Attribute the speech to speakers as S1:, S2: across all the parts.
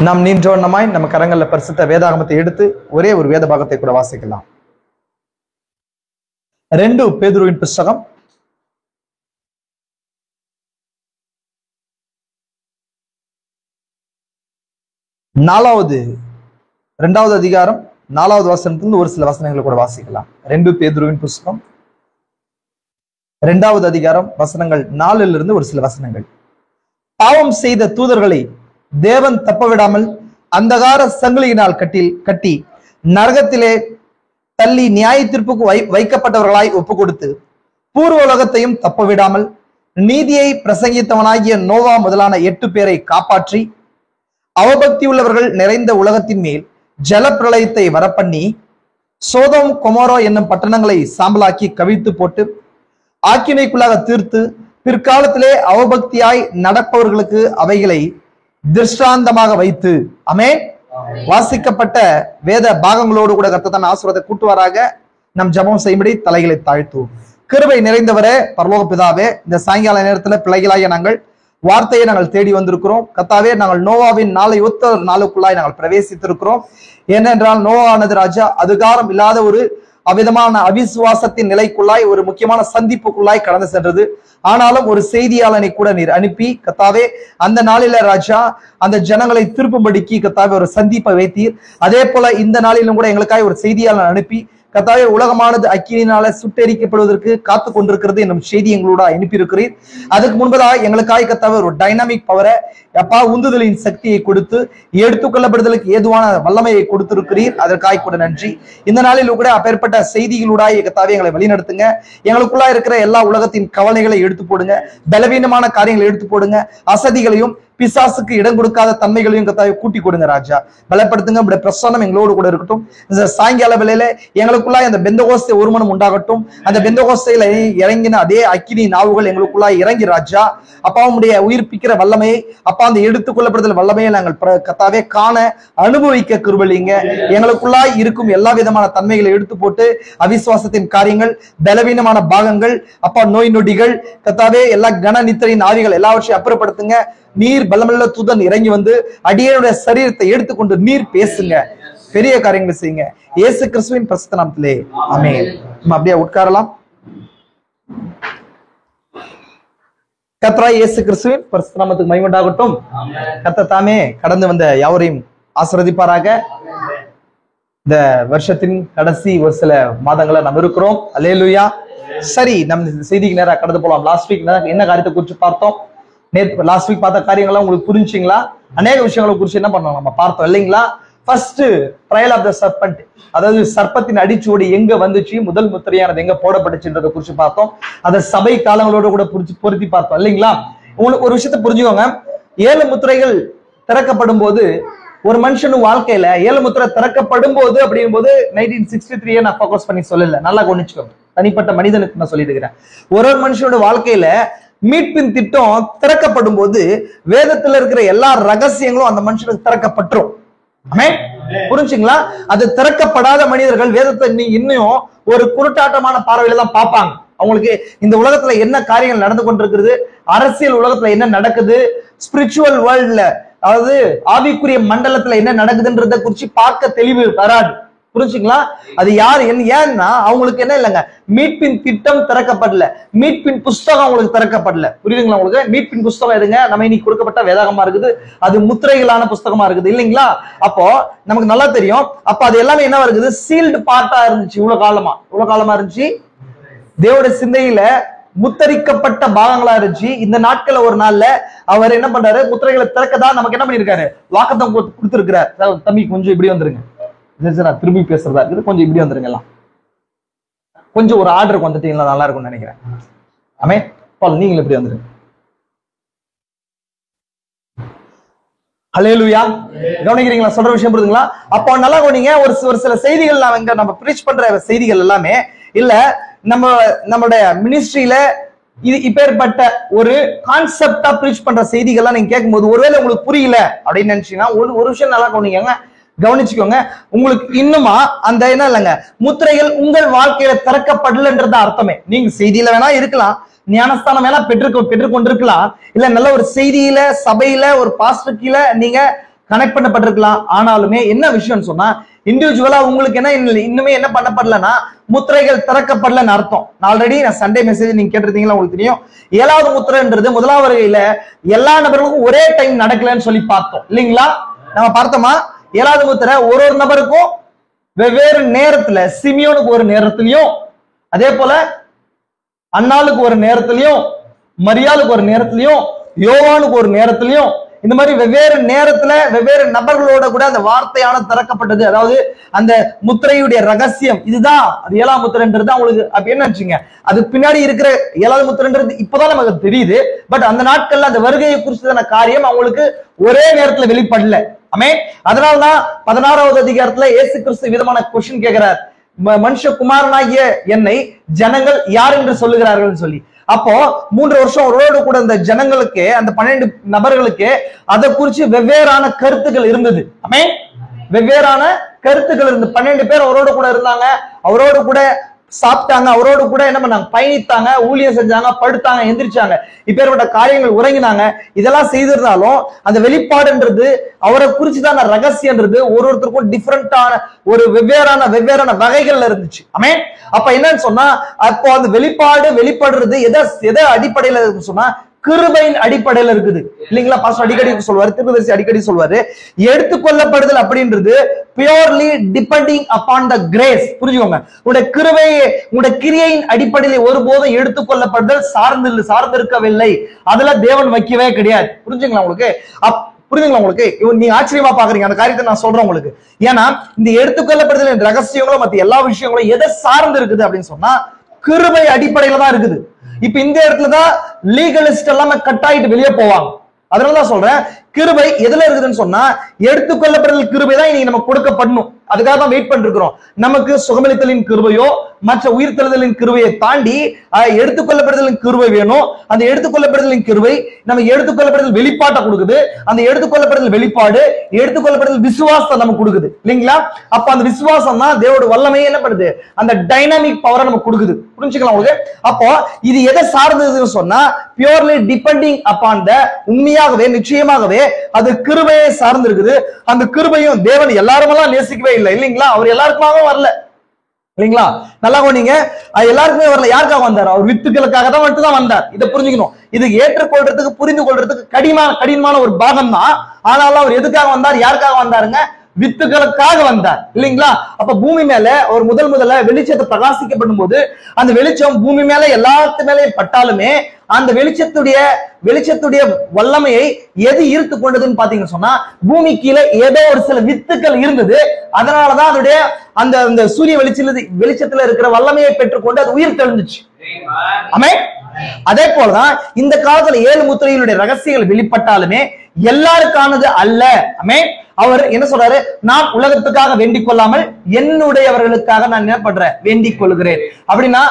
S1: நாம் நின்றோன்னமாய் நம்ம கரங்கள்ல பரிசுத்த வேதாகமத்தை எடுத்து ஒரே ஒரு வேத பாகத்தை கூட வாசிக்கலாம். 2 பேதுருவின் புஸ்தகம் 2வது அதிகாரம் 4வது வசனத்திலிருந்து ஒரு சில வசனங்களை கூட வாசிக்கலாம். 2 பேதுருவின் புஸ்தகம் 2வது அதிகாரம் வசனங்கள் 4லிருந்து ஒரு சில வசனங்கள். பாவம் செய்த தூதர்களை தேவன் தப்பவிடாமல் அந்தகார சங்கிலியினால் கட்டி நரகத்திலே தள்ளி நியாய தீர்ப்புக்கு வைக்கப்பட்டவர்களாய் ஒப்பு கொடுத்து பூர்வ உலகத்தையும் தப்பவிடாமல் நீதியை பிரசங்கித்தவனாகிய நோவா முதலான 8 பேரை காப்பாற்றி அவபக்தி உள்ளவர்கள் நிறைந்த உலகத்தின் மேல் ஜல பிரளயத்தை வரப்பண்ணி சோதோம் கொமோரா என்னும் பட்டணங்களை சாம்பலாக்கி கவிழ்த்து போட்டு ஆக்கினைக்குள்ளாக தீர்த்து பிற்காலத்திலே அவபக்தியாய் நடப்பவர்களுக்கு அவைகளை திருஷ்டாந்தமாக வைத்து. ஆமென். வாசிக்கப்பட்ட வேத பாகங்களோடு கூட கர்த்தர் ஆசீர்வாதத்தை கூட்டுவாராக. நம் ஜெபம் செய்யும்படி தலைகளை தாழ்த்துவோம். கிருபை நிறைந்தவரே பரலோக பிதாவே, இந்த சாயங்கால நேரத்துல பிள்ளைகளாகிய நாங்கள் வார்த்தையை நாங்கள் தேடி வந்திருக்கிறோம். கர்த்தாவே, நாங்கள் நோவாவின் நாளை ஒத்த நாளுக்குள்ளாய் நாங்கள் பிரவேசித்திருக்கிறோம். ஏனென்றால் நோவானது ராஜா அதிகாரம் இல்லாத ஒரு அவ்விதமான அவிசுவாசத்தின் நிலைக்குள்ளாய் ஒரு முக்கியமான சந்திப்புக்குள்ளாய் கடந்து சென்றது. ஆனாலும் ஒரு செய்தியாளனை கூட நீர் அனுப்பி கர்த்தாவே அந்த நாளில ராஜா அந்த ஜனங்களை திருப்பும்படிக்கு கர்த்தாவே ஒரு சந்திப்பை வைத்தீர். அதே போல இந்த நாளிலும் கூட எங்களுக்காக ஒரு செய்தியாளன் அனுப்பி கர்த்தாவே உலகமானது அக்கினியினால சுட்டெரிக்கப்படுவதற்கு காத்து கொண்டிருக்கிறது என்னும் செய்தி எங்களோட அனுப்பியிருக்கிறீர். அதுக்கு முன்பதாக எங்களுக்காக கர்த்தாவே ஒரு டைனாமிக் பவரை அப்பா உந்துதலின் சக்தியை கொடுத்து எடுத்துக்கொள்ளப்படுதலுக்கு ஏதுவான வல்லமையை கொடுத்திருக்கிறீர். அதற்காக கூட நன்றி. இந்த நாளில் கூட அப்பேற்பட்ட செய்திகளூடாய் கர்த்தாவே எங்களை வழிநடத்துங்க. எங்களுக்குள்ளா இருக்கிற எல்லா உலகத்தின் கவலைகளை எடுத்து போடுங்க, பலவீனமான காரியங்களை எடுத்து போடுங்க, அசதிகளையும் பிசாசுக்கு இடம் கொடுக்காத தன்மைகளையும் கர்த்தாவே கூட்டி கொடுங்க ராஜா. பலப்படுத்துங்க. உங்களுடைய பிரசன்னம் எங்களோடு கூட இருக்கட்டும். இந்த சாயங்கால வேளையில எங்களுக்குள்ளாய் அந்த பெந்தகோஸ்தே ஒருமனம் உண்டாகட்டும். அந்த பெந்தகோஸ்தையில இறங்கின அதே அக்கினி நாவுகள் எங்களுக்குள்ளாய் இறங்கி ராஜா அப்பா உம்முடைய உயிர்ப்பிக்கிற வல்லமையை அப்பா அந்த எடுத்துக் கொள்ளப்படுதல் வல்லமையை நாங்கள் கர்த்தாவே காண அனுபவிக்க கிருபைங்க. எங்களுக்குள்ளாய் இருக்கும் எல்லா விதமான தன்மைகளை எடுத்து போட்டு அவிசுவாசத்தின் காரியங்கள், பலவீனமான பாகங்கள், அப்பா நோய் நொடிகள் கர்த்தாவே எல்லா கன நித்திரையின் ஆவிகள் எல்லாவற்றையும் அப்புறப்படுத்துங்க. நீர் பலமுள்ள தூதன் இறங்கி வந்து அடியனுடைய சரீரத்தை எடுத்துக்கொண்டு நீர் பேசுங்க, பெரிய காரியங்களை செய்யுங்க. இயேசு கிறிஸ்துவின் பரிசுத்த நாமத்திலே ஆமென். நம்ம அப்படியே உட்காரலாம். கர்த்தராகிய இயேசு கிறிஸ்துவின் பரிசுத்த நாமத்துக்கு மகிமை உண்டாகட்டும். கர்த்தர் தாமே கடந்து வந்த யாவரையும் ஆசீர்வதிப்பாராக. இந்த வருஷத்தின் கடைசி ஒரு சில மாதங்களை நம்ம இருக்கிறோம். அல்லேலூயா. சரி, நம்ம செய்திக்கு நேரா கடந்து போலாம். லாஸ்ட் வீக் என்ன காரியத்தை குறித்து பார்த்தோம்? லாஸ்ட் வீக் பார்த்த காரியங்கள்லாம் உங்களுக்கு புரிஞ்சுங்களா? அநேக விஷயங்களை குறிச்சு என்ன பண்ணோம் நம்ம பார்த்தோம் இல்லைங்களா? ஃபர்ஸ்ட் ட்ரையல் ஆஃப் த சர்பென்ட், அதாவது சர்ப்பத்தின் அடிச்சோடு எங்க வந்துச்சு, முதல் முத்திரையானது எங்க போடப்பட்டுச்சுன்றதை குறிச்சு பார்த்தோம். அதை சபை காலங்களோட கூட பொருத்தி பார்த்தோம் இல்லைங்களா? உங்களுக்கு ஒரு விஷயத்த புரிஞ்சுக்கோங்க. 7 முத்திரைகள் திறக்கப்படும் போது ஒரு மனுஷனும் வாழ்க்கையில 7 முத்திரை திறக்கப்படும் போது அப்படிங்கும் போது 1963 நான் ஃபோக்கஸ் பண்ணி சொல்லல, நல்லா கவனிச்சுக்கோங்க. தனிப்பட்ட மனிதனுக்கு நான் சொல்லிட்டு இருக்கிறேன். ஒரு மனுஷனோட வாழ்க்கையில மீட்பின் திட்டம் திறக்கப்படும் போது வேதத்துல இருக்கிற எல்லா ரகசியங்களும் அந்த மனுஷனுக்கு திறக்கப்பட்டுரும். புரிஞ்சுங்களா? அது திறக்கப்படாத மனிதர்கள் வேதத்தை இன்னும் ஒரு குருட்டாட்டமான பார்வையில தான் பார்ப்பாங்க. அவங்களுக்கு இந்த உலகத்துல என்ன காரியங்கள் நடந்து கொண்டிருக்கிறது, அரசியல் உலகத்துல என்ன நடக்குது, ஸ்பிரிச்சுவல் வேர்ல்ட்ல அதாவது ஆவிக்குரிய மண்டலத்துல என்ன நடக்குதுன்றத குறிச்சு பார்க்க தெளிவு வராது. புரிஞ்சுங்களா? அது யாரு ஏன்னா அவங்களுக்கு என்ன இல்லைங்க, மீட்பின் திட்டம் திறக்கப்படல, மீட்பின் புஸ்தகம் அவங்களுக்கு திறக்கப்படல. புரியுதுங்களா உங்களுக்கு? மீட்பின் புஸ்தகம் எதுங்க? நம்ம இன்னைக்கு கொடுக்கப்பட்ட வேதாகமா இருக்குது, அது முத்திரைகளான புஸ்தகமா இருக்குது இல்லைங்களா? அப்போ நமக்கு நல்லா தெரியும். அப்ப அது எல்லாமே என்ன இருக்குது, சீல்டு பார்ட்டா இருந்துச்சு. இவ்வளவு காலமா இருந்துச்சு, தேவனுடைய சிந்தையில முத்தரிக்கப்பட்ட பாகங்களா இருந்துச்சு. இந்த நாட்கள்ல ஒரு நாள்ல அவர் என்ன பண்றாரு, முத்திரைகளை திறக்கதான் நமக்கு என்ன பண்ணிருக்காரு, வாக்குத்தத்தம் கொடுத்திருக்கிறார். தம்பி கொஞ்சம் இப்படி வந்துருங்க, திரும்பி பேசுறதா இருக்குது, கொஞ்சம் இப்படி வந்துருங்க. கொஞ்சம் ஒரு ஆர்டருக்கு வந்துட்டீங்களா நல்லா இருக்கும்னு நினைக்கிறேன். ஆமென். நீங்களும் இப்படி வந்துருங்க. ஹல்லேலூயா. கவனிக்கிறீங்களா? சொல்ற விஷயம் புரியுதுங்களா? அப்போ நல்லா கவனிங்க. ஒரு சில செய்திகள் நம்ம பிரீச் பண்ற செய்திகள் எல்லாமே இல்ல, நம்மளுடைய மினிஸ்ட்ரியில இப்பேற்பட்ட ஒரு கான்செப்டா பிரீச் பண்ற செய்திகள்லாம் நீங்க கேட்கும்போது ஒருவேளை உங்களுக்கு புரியல அப்படின்னு நினைச்சீங்கன்னா ஒரு விஷயம் நல்லா கவனிச்சுக்கோங்க. உங்களுக்கு இன்னுமா அந்த என்ன இல்லைங்க, முத்திரைகள் உங்கள் வாழ்க்கையில திறக்கப்படலன்றது அர்த்தமே. நீங்க செய்தியில வேணா இருக்கலாம், ஞானஸ்தானம் வேணா பெற்றுக்கொண்டிருக்கலாம், இல்ல நல்ல ஒரு செய்தியில சபையில ஒரு பாஸ்டர் கீழே நீங்க கனெக்ட் பண்ணப்பட்டிருக்கலாம். ஆனாலுமே என்ன விஷயம் சொன்னா, இண்டிவிஜுவலா உங்களுக்கு என்ன இன்னுமே என்ன பண்ணப்படலன்னா முத்திரைகள் திறக்கப்படலன்னு அர்த்தம். ஆல்ரெடி நான் சண்டே மெசேஜ் நீங்க கேட்டிருந்தீங்களா, உங்களுக்கு தெரியும். 7வது முத்திரைன்றது முதலாவது வருகையில எல்லா நபர்களுக்கும் ஒரே டைம் நடக்கலன்னு சொல்லி பார்த்தோம் இல்லைங்களா? நம்ம பார்த்தோமா? 7வது முத்திரை ஒரு நபருக்கும் வெவ்வேறு நேரத்துல, சிமியோனுக்கு ஒரு நேரத்திலையும், அதே போல அன்னாளுக்கு ஒரு நேரத்திலையும், மரியாளுக்கு ஒரு நேரத்திலையும், யோவானுக்கு ஒரு நேரத்திலையும், இந்த மாதிரி வெவ்வேறு நேரத்துல வெவ்வேறு நபர்களோட கூட அந்த வார்த்தையான திறக்கப்பட்டது. அதாவது அந்த முத்திரையுடைய ரகசியம் இதுதான். அது 7ஆம் முத்திரைன்றது அவங்களுக்கு அப்ப என்ன வச்சுங்க, அது பின்னாடி இருக்கிற 7வது முத்திரைன்றது இப்பதான் நமக்கு தெரியுது. பட் அந்த நாட்கள்ல அந்த வருகையை குறிச்சதான காரியம் அவங்களுக்கு ஒரே நேரத்துல வெளிப்படல. ஆமே. அதனால்தான் 16வது அதிகாரத்துல இயேசு கிறிஸ்து விதமான கொஸ்டின் கேட்கிறார், மனுஷகுமாரனாகிய என்னை ஜனங்கள் யார் என்று சொல்லுகிறார்கள் சொல்லி. அப்போ 3 வருஷம் அவரோடு கூட இந்த ஜனங்களுக்கு, அந்த 12 நபர்களுக்கு அதை குறிச்சு வெவ்வேறான கருத்துக்கள் இருந்தது. ஆமே. வெவ்வேறான கருத்துக்கள் இருந்து 12 பேர் அவரோடு கூட இருந்தாங்க, அவரோடு கூட சாப்பிட்டாங்க, அவரோடு கூட என்ன பண்ணாங்க, பயணித்தாங்க, ஊழியம் செஞ்சாங்க, படுத்தாங்க, எந்திரிச்சாங்க, இப்பேற்பட்ட காரியங்கள் உறங்கினாங்க. இதெல்லாம் செய்திருந்தாலும் அந்த வெளிப்பாடுன்றது அவரை குறிச்சுதான் ரகசியன்றது ஒருத்தருக்கும் டிஃபரெண்டான ஒரு வெவ்வேறான வகைகள்ல இருந்துச்சு. ஆமே. அப்ப என்னன்னு சொன்னா, அப்போ அந்த வெளிப்படுறது எதை அடிப்படையில இருக்குன்னு சொன்னா கிருபையின் அடிப்படையில இருக்குது இல்லைங்களா? பாஸ்டர் அடிக்கடி சொல்வாரு, திருப்பதரிசி அடிக்கடி சொல்வாரு, எடுத்துக்கொள்ளப்படுதல் அப்படின்றது purely depending upon the grace. புரிஞ்சுக்கோங்க, உங்களுடைய கிருபையை உங்களுடைய கிரியையின் அடிப்படையில் ஒருபோதும் எடுத்துக்கொள்ளப்படுதல் சார்ந்திருக்கவில்லை. அதுல தேவன் வைக்கவே கிடையாது. புரிஞ்சுங்களா உங்களுக்கு? புரிஞ்சுங்களா உங்களுக்கு? நீங்க ஆச்சரியமா பாக்குறீங்க அந்த காரியத்தை நான் சொல்றேன் உங்களுக்கு. ஏன்னா இந்த எடுத்துக்கொள்ளப்படுதல் ரகசியங்களும் மற்ற எல்லா விஷயங்களும் எதை சார்ந்து இருக்குது அப்படின்னு சொன்னா கிருபை அடிப்படையில தான் இருக்குது. இப்ப இந்த இடத்துலதான் லீகலிஸ்ட் எல்லாமே கட் ஆயிட்டு வெளியே போவாங்க. அதனாலதான் சொல்றேன், கிருபை எதுல இருக்குதுன்னு சொன்னா எடுத்துக்கொள்ளப்படுதல் கிருபை தான் இன்னைக்கு நமக்கு கொடுக்கப்படணும். அதுக்காக தான் வெயிட் பண்ணிருக்கிறோம். நமக்கு சுகமளித்தலின் கிருபையோ மற்ற உயிர்த்தெழுதலின் கிருபையை தாண்டி எடுத்துக்கொள்ளப்படுதலின் கிருபை வேணும். அந்த எடுத்துக்கொள்ளப்படுதலின் கிருபை நமக்கு எடுத்துக்கொள்ளப்படுதல் வெளிப்பாட்டை கொடுக்குது. அந்த எடுத்துக்கொள்ளப்படுதல் வெளிப்பாடு எடுத்துக்கொள்ளப்படுதல் விசுவாசத்தை நமக்கு கொடுக்குது இல்லைங்களா? அப்ப அந்த விசுவாசம் தான் தேவோட வல்லமையை என்ன பண்ணுது, அந்த டைனாமிக் பவரை நமக்கு கொடுக்குது. புரிஞ்சுக்கலாம் உங்களுக்கு? அப்போ இது எதை சார்ந்ததுன்னு சொன்னா பியூர்லி டிபெண்டிங் அப்பான் த, உண்மையாகவே நிச்சயமாகவே அது கிருபையை சார்ந்து இருக்குது. அந்த கிருபையும் தேவன் எல்லாருமெல்லாம் நேசிக்கவே இல்லை இல்லைங்களா? அவர் எல்லாருக்குமாக வரல இல்லைங்களா? நல்லா நீங்க எல்லாருக்குமே வரல. யாருக்காக வந்தார்? அவர் வித்துக்களுக்காக தான் மட்டும் தான் வந்தார். இதை புரிஞ்சுக்கணும். இது ஏற்றுக்கொள்றதுக்கு புரிந்து கொள்றதுக்கு கடினமான ஒரு பாகம் தான். ஆனாலும் அவர் எதுக்காக வந்தார், யாருக்காக வந்தாருங்க? வித்துக்களுக்காக வந்தார் இல்லைங்களா? அப்ப பூமி மேல ஒரு முதல்ல வெளிச்சத்தை பிரகாசிக்கப்படும் போது அந்த வெளிச்சம் பூமி மேல எல்லாத்து மேலேயும் பட்டாலுமே அந்த வெளிச்சத்துடைய வல்லமையை எது ஈர்த்து கொண்டதுன்னு பாத்தீங்கன்னு சொன்னா பூமி கீழே ஏதோ ஒரு சில வித்துக்கள் இருந்தது. அதனாலதான் அதோடைய அந்த சூரிய வெளிச்சத்துல இருக்கிற வல்லமையை பெற்றுக்கொண்டு அது உயிர் தெழுந்துச்சு. ஆமே. அதே போலதான் இந்த காலத்துல 7 முத்திரைகளுடைய ரகசியங்கள் வெளிப்பட்டாலுமே எல்லாருக்கானது அல்ல. ஆமே. அவர் என்ன சொல்றாரு, நான் உலகத்துக்காக வேண்டிக் கொள்ளாமல் என்னுடையவர்களுக்காக நான் என்ன பண்றேன், வேண்டிக் கொள்கிறேன். அப்படின்னா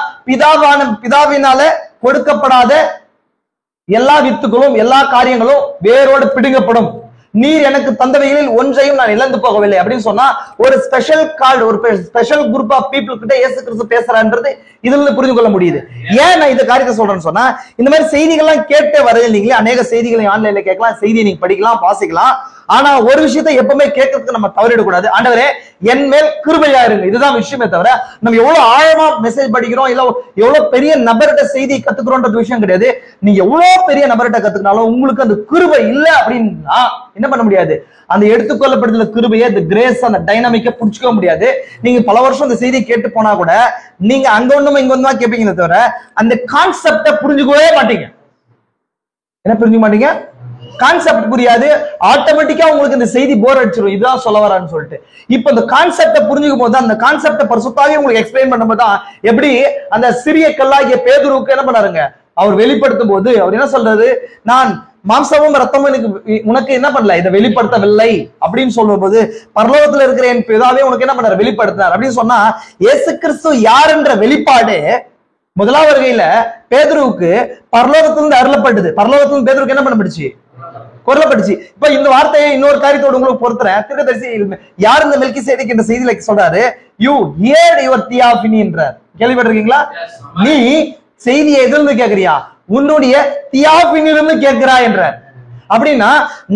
S1: பிதாவினால கொடுக்கப்படாத எல்லா வித்துகளும் எல்லா காரியங்களும் வேரோடு பிடுங்கப்படும். நீர் எனக்கு தந்தவைகளில் ஒன்றையும் நான் இழந்து போகவில்லை அப்படின்னு சொன்னா ஒரு ஸ்பெஷல் கார்டு, ஒரு ஸ்பெஷல் குரூப் ஆஃப் பீப்புள் கிட்ட இயேசு கிறிஸ்து பேசுறான்றது இதுல இருந்து புரிந்து கொள்ள முடியுது. ஏன் நான் இந்த காரியத்தை சொல்றேன்னு சொன்னா, இந்த மாதிரி செய்திகள்லாம் கேட்டே வரது இல்லைங்களா? அநேக செய்திகளை ஆன்லைன்ல கேட்கலாம், செய்தியை நீங்க படிக்கலாம், வாசிக்கலாம். ஆனா ஒரு விஷயத்தை எப்பவுமே கேட்கறதுக்கு நம்ம தவறிடக்கூடாது. ஆண்டவரே என் மேல் கிருபையா இருங்க, இதுதான் விஷயமே தவிர நம்ம எவ்வளவு ஆழமா மெசேஜ் படிக்கிறோம், இல்ல எவ்வளவு பெரிய நபர்கிட்ட செய்தி கத்துக்கிறோம்ன்ற விஷயம் கிடையாது. நீங்க எவ்வளவு பெரிய நபர்கிட்ட கத்துக்கினாலும் உங்களுக்கு அந்த கிருபை இல்லை அப்படின்னா என்ன பண்ண முடியாது, அந்த எடுத்துக்கொள்ளப்படுதல கிருபையை, அந்த கிரேஸ், அந்த டைனாமிக்கை புடிச்சுக்க முடியாது. நீங்க பல வருஷம் அந்த செய்தியை கேட்டு போனா கூட நீங்க அங்க ஒண்ணுமா இங்க ஒண்ணுமா கேட்பீங்க தவிர அந்த கான்செப்டை புரிஞ்சுக்கவே மாட்டீங்க. என்ன புரிஞ்சுக்க மாட்டீங்க? கான்செப்ட் புரியாது. ஆட்டோமேட்டிக்கா உங்களுக்கு இந்த செய்தி போர் அடிச்சிடும், இதுதான் சொல்ல வரான்னு சொல்லிட்டு. இப்ப இந்த கான்செப்டை புரிஞ்சுக்கும் போது அந்த கான்செப்டை பரிசுத்தாவே உங்களுக்கு எக்ஸ்பிளைன் பண்ணும்போது தான் எப்படி அந்த சிறிய கல்லாகிய பேதுருவுக்கு என்ன பண்ணாருங்க, அவர் வெளிப்படுத்தும் போது அவர் என்ன சொல்றது, நான் மாம்சமும் ரத்தமும் உனக்கு என்ன பண்ணல, இதை வெளிப்படுத்தவில்லை அப்படின்னு சொல்லும் போது பரலோகத்துல இருக்கிற என் பிதாவே உனக்கு என்ன பண்ணாரு, வெளிப்படுத்தினார் அப்படின்னு சொன்னா இயேசு கிறிஸ்து யாருன்ற வெளிப்பாடு முதலாவது வருகையில பேதுருவுக்கு பரலோகத்திலிருந்து அருளப்பட்டது. பரலோகத்திலிருந்து பேதுருக்கு என்ன பண்ணப்படுச்சு, கொல்லப்பட்டுச்சு. இப்ப இந்த வார்த்தையை இன்னொரு காரியத்தோடு உங்களுக்கு பொறுத்துறேன். தீர்க்கதரிசி யார் இந்த மெல்கிசேதேக் என்ற செய்தியில சொல்றாரு, யூ ஹியர்ட் யுவர் தியாஃபினி என்றார். கேள்விப்பட்டிருக்கீங்களா? நீ செய்தியை எதிலிருந்து கேட்கிறியா, உன்னுடைய தியாஃபினிலிருந்து கேட்கிறா என்றார். அப்படின்னா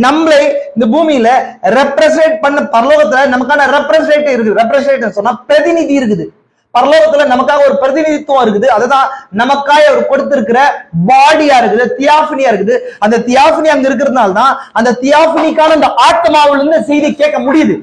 S1: நம்மளை இந்த பூமியில ரெப்ரசன்ட் பண்ண பரலோகத்துல நமக்கான ரெப்ரசன்டேட்டிவ் இருக்குது. ரெப்ரசன்டேட்டிவ் சொன்னா பிரதிநிதி இருக்குது. பரலோகத்துல நமக்காக ஒரு பிரதிநிதித்துவம் இருக்குது. அதுதான் நமக்காக அவர் கொடுத்திருக்கிற பாடியா இருக்குது, தியாஃபனியா இருக்குது. அந்த தியாஃபனி அங்க இருக்கிறதுனால தான் அந்த தியாஃபனிக்கான அந்த ஆத்மாவில இருந்து செய்தி கேட்க முடியுது.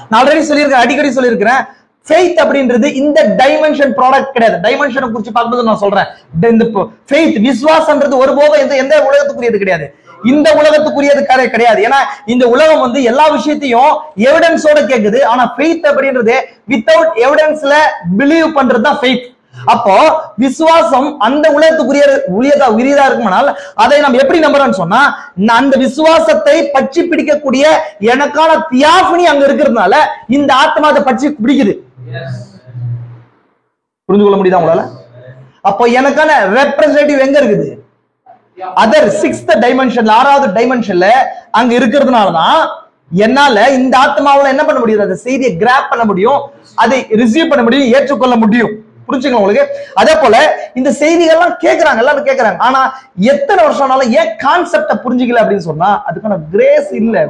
S1: நான் ஆல்ரெடி சொல்லியிருக்கேன், அடிக்கடி சொல்லியிருக்கிறேன், ஃபெய்த் அப்படின்றது இந்த டைமென்ஷன் ப்ராடக்ட் கிடையாது. டைமென்ஷனை குறித்து பார்க்கும்போது நான் சொல்றேன், இந்த ஃபெய்த் விசுவாசம்ன்றது ஒருபோதும் எந்த உலகத்துக்குரியது கிடையாது, இந்த உலகத்துக்குரியது கிடையாது. ஏன்னா இந்த உலகம் வந்து எல்லா விஷயத்தையும் எவிடன்ஸோட கேக்குது. ஆனா ஃபெய்த் அப்படின்றது வித்தவுட் எவிடன்ஸ்ல பிலீவ் பண்றது தான் ஃபெய்த். அப்போ விசுவாசம் அந்த உரியதா இருக்குமானால் அதை நம்ம எப்படி நம்புறோம்னு சொன்னா, அந்த விசுவாசத்தை பற்றி பிடிக்கக்கூடிய எனக்கான தியாஃபனி அங்க இருக்கிறதுனால இந்த ஆத்மா அதை பற்றி பிடிக்குது. புரிந்து கொள்ள முடியுதா உங்களால? அப்போ எனக்கான ரெப்ரசன்டேட்டிவ் எங்க இருக்குது? அதர் சிக்ஸ்த் டைமென்ஷன்ல, ஆறாவது டைமென்ஷன்ல அங்க இருக்கிறதுனாலதான் என்னால இந்த ஆத்மாவில என்ன பண்ண முடியுது, அந்த செய்தியை கிராப் பண்ண முடியும், அதை ரிசீவ் பண்ண முடியும், ஏற்றுக்கொள்ள முடியும். புரிஞ்சுக்கலாம் உங்களுக்கு? அதே போல இந்த செய்திகள்லாம் கேட்கறாங்க, எல்லாரும் கேட்கறாங்க. ஆனா எத்தனை வருஷம் ஆனாலும் ஏன் கான்செப்ட புரிஞ்சுக்கல அப்படின்னு சொன்னா அதுக்கான கிரேஸ் இல்ல.